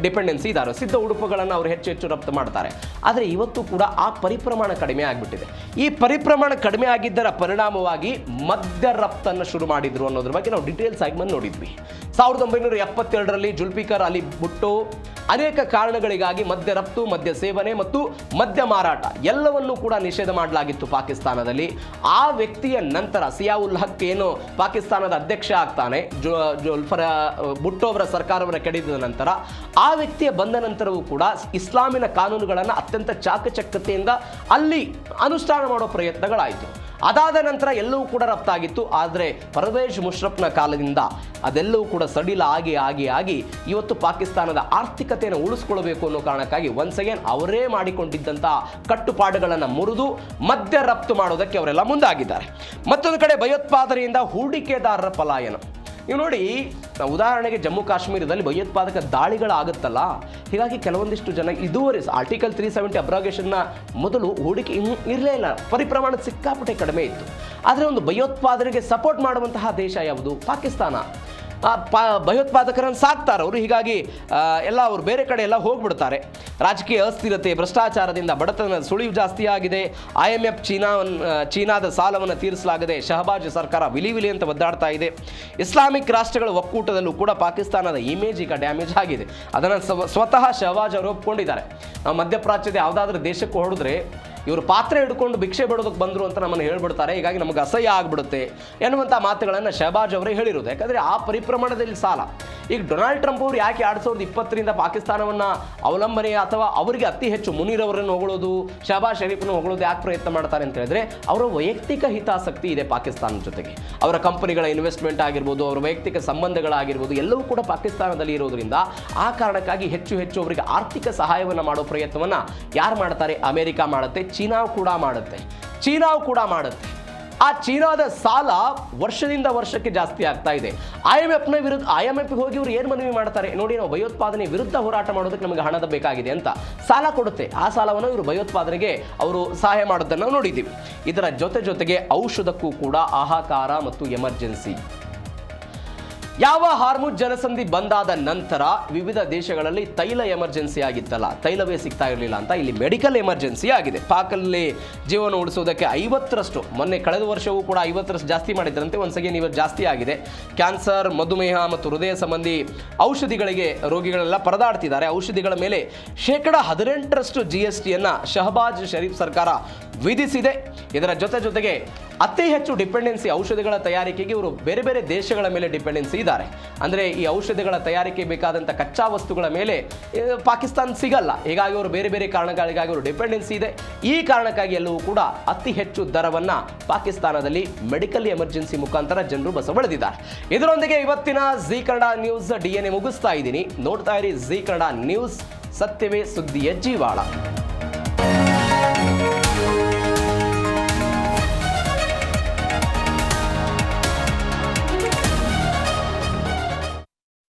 ಡಿಪೆಂಡೆನ್ಸಿ ಇದ್ದಾರೆ. ಸಿದ್ಧ ಉಡುಪುಗಳನ್ನು ಅವರು ಹೆಚ್ಚು ರಫ್ತು ಮಾಡ್ತಾರೆ. ಆದರೆ ಇವತ್ತು ಕೂಡ ಆ ಪರಿಪ್ರಮಾಣ ಕಡಿಮೆ ಆಗಿಬಿಟ್ಟಿದೆ. ಈ ಪರಿಪ್ರಮಾಣ ಕಡಿಮೆ ಆಗಿದ್ದರ ಪರಿಣಾಮವಾಗಿ ಮದ್ಯ ರಫ್ತನ್ನು ಶುರು ಮಾಡಿದ್ರು ಅನ್ನೋದ್ರ ಬಗ್ಗೆ ನಾವು ಡೀಟೇಲ್ಸ್ ಆಗಿ ಬಂದು ನೋಡಿದ್ವಿ. 1972ರಲ್ಲಿ ಜುಲ್ಫಿಕರ್ ಅಲಿ ಭುಟ್ಟೋ ಅನೇಕ ಕಾರಣಗಳಿಗಾಗಿ ಮದ್ಯ ರಫ್ತು, ಮದ್ಯ ಸೇವನೆ ಮತ್ತು ಮದ್ಯ ಮಾರಾಟ ಎಲ್ಲವನ್ನೂ ಕೂಡ ನಿಷೇಧ ಮಾಡಲಾಗಿತ್ತು ಪಾಕಿಸ್ತಾನದಲ್ಲಿ. ಆ ವ್ಯಕ್ತಿಯ ನಂತರ ಸಿಯಾವುಲ್ ಹಕ್ ಏನು ಪಾಕಿಸ್ತಾನದ ಅಧ್ಯಕ್ಷ ಆಗ್ತಾನೆ, ಭುಟ್ಟೋ ಅವರ ಸರ್ಕಾರವನ್ನು ಕೆಡಿದ ನಂತರ, ಆ ವ್ಯಕ್ತಿಯ ಬಂದ ನಂತರವೂ ಕೂಡ ಇಸ್ಲಾಮಿನ ಕಾನೂನುಗಳನ್ನು ಅತ್ಯಂತ ಚಾಕಚಕ್ಯತೆಯಿಂದ ಅಲ್ಲಿ ಅನುಷ್ಠಾನ ಮಾಡೋ ಪ್ರಯತ್ನಗಳಾಯಿತು. ಅದಾದ ನಂತರ ಎಲ್ಲವೂ ಕೂಡ ರಫ್ತಾಗಿತ್ತು. ಆದರೆ ಪರ್ವೇಜ್ ಮುಷರಫ್ನ ಕಾಲದಿಂದ ಅದೆಲ್ಲವೂ ಕೂಡ ಸಡಿಲ ಆಗಿ ಇವತ್ತು ಪಾಕಿಸ್ತಾನದ ಆರ್ಥಿಕತೆಯನ್ನು ಉಳಿಸ್ಕೊಳ್ಬೇಕು ಅನ್ನೋ ಕಾರಣಕ್ಕಾಗಿ ಒನ್ಸ್ ಅಗೇನ್ ಅವರೇ ಮಾಡಿಕೊಂಡಿದ್ದಂಥ ಕಟ್ಟುಪಾಡುಗಳನ್ನು ಮುರಿದು ಮದ್ಯ ರಫ್ತು ಮಾಡೋದಕ್ಕೆ ಅವರೆಲ್ಲ ಮುಂದಾಗಿದ್ದಾರೆ. ಮತ್ತೊಂದು ಕಡೆ ಭಯೋತ್ಪಾದನೆಯಿಂದ ಹೂಡಿಕೆದಾರರ ಪಲಾಯನ. ನೀವು ನೋಡಿ, ಉದಾಹರಣೆಗೆ ಜಮ್ಮು ಕಾಶ್ಮೀರದಲ್ಲಿ ಭಯೋತ್ಪಾದಕ ದಾಳಿಗಳಾಗುತ್ತಲ್ಲ, ಹೀಗಾಗಿ ಕೆಲವೊಂದಿಷ್ಟು ಜನ ಇದುವರೆ ಆರ್ಟಿಕಲ್ 370 ಅಬ್ರಾಗೇಷನ್ನ ಮೊದಲು ಹೂಡಿಕೆ ಇರಲೇ ಇಲ್ಲ, ಪರಿಪ್ರಮಾಣ ಸಿಕ್ಕಾಪಟ್ಟೆ ಕಡಿಮೆ ಇತ್ತು. ಆದರೆ ಒಂದು ಭಯೋತ್ಪಾದನೆಗೆ ಸಪೋರ್ಟ್ ಮಾಡುವಂತಹ ದೇಶ ಯಾವುದು? ಪಾಕಿಸ್ತಾನ. ಭಯೋತ್ಪಾದಕರನ್ನು ಸಾಕ್ತಾರೆ ಅವರು. ಹೀಗಾಗಿ ಎಲ್ಲ ಅವರು ಬೇರೆ ಕಡೆ ಎಲ್ಲ ಹೋಗ್ಬಿಡ್ತಾರೆ. ರಾಜಕೀಯ ಅಸ್ಥಿರತೆ, ಭ್ರಷ್ಟಾಚಾರದಿಂದ ಬಡತನ ಸುಳಿವು ಜಾಸ್ತಿ ಆಗಿದೆ. IMF ಚೀನಾದ ಸಾಲವನ್ನು ತೀರಿಸಲಾಗದೆ ಶಹಬಾಜ್ ಸರ್ಕಾರ ವಿಲಿ ಅಂತ ಒದ್ದಾಡ್ತಾ ಇದೆ. ಇಸ್ಲಾಮಿಕ್ ರಾಷ್ಟ್ರಗಳ ಒಕ್ಕೂಟದಲ್ಲೂ ಕೂಡ ಪಾಕಿಸ್ತಾನದ ಇಮೇಜ್ ಈಗ ಡ್ಯಾಮೇಜ್ ಆಗಿದೆ. ಅದನ್ನು ಸ್ವತಃ ಶಹಬಾಜ್ ಅವರು ಒಪ್ಕೊಂಡಿದ್ದಾರೆ. ನಾವು ಮಧ್ಯಪ್ರಾಚ್ಯದ ಯಾವುದಾದ್ರೂ ದೇಶಕ್ಕೆ ಹೊಡೆದ್ರೆ ಇವರು ಪಾತ್ರೆ ಹಿಡ್ಕೊಂಡು ಭಿಕ್ಷೆ ಬಿಡೋದಕ್ಕೆ ಬಂದರು ಅಂತ ನಮ್ಮನ್ನು ಹೇಳ್ಬಿಡ್ತಾರೆ, ಹೀಗಾಗಿ ನಮಗೆ ಅಸಹ್ಯ ಆಗಿಬಿಡುತ್ತೆ ಎನ್ನುವಂಥ ಮಾತುಗಳನ್ನು ಶಹಬಾಜ್ ಅವರೇ ಹೇಳಿರೋದು. ಯಾಕಂದರೆ ಆ ಪರಿಪ್ರಮಾಣದಲ್ಲಿ ಸಾಲ. ಈಗ ಡೊನಾಲ್ಡ್ ಟ್ರಂಪ್ ಅವರು ಯಾಕೆ 2020ರಿಂದ ಪಾಕಿಸ್ತಾನವನ್ನು ಅವಲಂಬನೆ ಅಥವಾ ಅವರಿಗೆ ಅತಿ ಹೆಚ್ಚು ಮುನೀರ್ ಅವರನ್ನು ಹೊಗಳೋದು, ಶಹಬಾಜ್ ಶರೀಫ್ನ ಹೊಗಳೋದು ಯಾಕೆ ಪ್ರಯತ್ನ ಮಾಡ್ತಾರೆ ಅಂತ ಹೇಳಿದ್ರೆ, ಅವರ ವೈಯಕ್ತಿಕ ಹಿತಾಸಕ್ತಿ ಇದೆ ಪಾಕಿಸ್ತಾನದ ಜೊತೆಗೆ. ಅವರ ಕಂಪನಿಗಳ ಇನ್ವೆಸ್ಟ್ಮೆಂಟ್ ಆಗಿರ್ಬೋದು, ಅವರ ವೈಯಕ್ತಿಕ ಸಂಬಂಧಗಳಾಗಿರ್ಬೋದು, ಎಲ್ಲವೂ ಕೂಡ ಪಾಕಿಸ್ತಾನದಲ್ಲಿ ಇರೋದ್ರಿಂದ ಆ ಕಾರಣಕ್ಕಾಗಿ ಹೆಚ್ಚು ಅವರಿಗೆ ಆರ್ಥಿಕ ಸಹಾಯವನ್ನು ಮಾಡೋ ಪ್ರಯತ್ನವನ್ನು ಯಾರು ಮಾಡ್ತಾರೆ? ಅಮೆರಿಕ ಮಾಡುತ್ತೆ, ಚೀನಾವು ಕೂಡ ಮಾಡುತ್ತೆ. ಆ ಚೀನಾದ ಸಾಲ ವರ್ಷದಿಂದ ವರ್ಷಕ್ಕೆ ಜಾಸ್ತಿ ಆಗ್ತಾ ಇದೆ. IMF ಹೋಗಿ ಇವರು ಏನು ಮನವಿ ಮಾಡ್ತಾರೆ ನೋಡಿ, ನಾವು ಭಯೋತ್ಪಾದನೆ ವಿರುದ್ಧ ಹೋರಾಟ ಮಾಡೋದಕ್ಕೆ ನಮಗೆ ಹಣದ ಬೇಕಾಗಿದೆ ಅಂತ ಸಾಲ ಕೊಡುತ್ತೆ. ಆ ಸಾಲವನ್ನು ಇವರು ಭಯೋತ್ಪಾದನೆಗೆ ಅವರು ಸಹಾಯ ಮಾಡೋದನ್ನು ನಾವು ನೋಡಿದ್ದೀವಿ. ಇದರ ಜೊತೆಗೆ ಔಷಧಕ್ಕೂ ಕೂಡ ಹಾಹಾಕಾರ ಮತ್ತು ಎಮರ್ಜೆನ್ಸಿ. ಯಾವ ಹಾರ್ಮುಜ್ ಜಲಸಂಧಿ ಬಂದಾದ ನಂತರ ವಿವಿಧ ದೇಶಗಳಲ್ಲಿ ತೈಲ ಎಮರ್ಜೆನ್ಸಿ ಆಗಿತ್ತಲ್ಲ, ತೈಲವೇ ಸಿಗ್ತಾ ಇರಲಿಲ್ಲ ಅಂತ ಇಲ್ಲಿ ಮೆಡಿಕಲ್ ಎಮರ್ಜೆನ್ಸಿ ಆಗಿದೆ. ಪಾಕಲ್ಲಿ ಜೀವನ ಉಳಿಸೋದಕ್ಕೆ 50ರಷ್ಟು, ಮೊನ್ನೆ ಕಳೆದ ವರ್ಷವೂ ಕೂಡ 50ರಷ್ಟು ಜಾಸ್ತಿ ಮಾಡಿದ್ರಂತೆ, ಒಂದ್ಸಗೆ ಇವತ್ತು ಜಾಸ್ತಿ ಆಗಿದೆ. ಕ್ಯಾನ್ಸರ್, ಮಧುಮೇಹ ಮತ್ತು ಹೃದಯ ಸಂಬಂಧಿ ಔಷಧಿಗಳಿಗೆ ರೋಗಿಗಳೆಲ್ಲ ಪರದಾಡ್ತಿದ್ದಾರೆ. ಔಷಧಿಗಳ ಮೇಲೆ 18% GSTಯನ್ನು ಶಹಬಾಜ್ ಶರೀಫ್ ಸರ್ಕಾರ ವಿಧಿಸಿದೆ. ಇದರ ಜೊತೆಗೆ ಅತಿ ಹೆಚ್ಚು ಡಿಪೆಂಡೆನ್ಸಿ ಔಷಧಿಗಳ ತಯಾರಿಕೆಗೆ ಇವರು ಬೇರೆ ದೇಶಗಳ ಮೇಲೆ ಡಿಪೆಂಡೆನ್ಸಿ ಇದ್ದಾರೆ. ಅಂದರೆ ಈ ಔಷಧಿಗಳ ತಯಾರಿಕೆ ಬೇಕಾದಂಥ ಕಚ್ಚಾ ವಸ್ತುಗಳ ಮೇಲೆ ಪಾಕಿಸ್ತಾನ ಸಿಗಲ್ಲ. ಹೀಗಾಗಿ ಅವರು ಬೇರೆ ಕಾರಣಗಳಿಗಾಗಿ ಅವರು ಡಿಪೆಂಡೆನ್ಸಿ ಇದೆ. ಈ ಕಾರಣಕ್ಕಾಗಿ ಎಲ್ಲವೂ ಕೂಡ ಅತಿ ಹೆಚ್ಚು ದರವನ್ನು ಪಾಕಿಸ್ತಾನದಲ್ಲಿ ಮೆಡಿಕಲ್ ಎಮರ್ಜೆನ್ಸಿ ಮುಖಾಂತರ ಜನರು ಬಸವಳಿದಿದ್ದಾರೆ. ಇದರೊಂದಿಗೆ ಇವತ್ತಿನ ಜಿ ಕನ್ನಡ ನ್ಯೂಸ್ DNA ಮುಗಿಸ್ತಾ ಇದ್ದೀನಿ. ನೋಡ್ತಾ ಇರಿ ಜಿ ಕನ್ನಡ ನ್ಯೂಸ್, ಸತ್ಯವೇ ಸುದ್ದಿಯ ಜೀವಾಳ.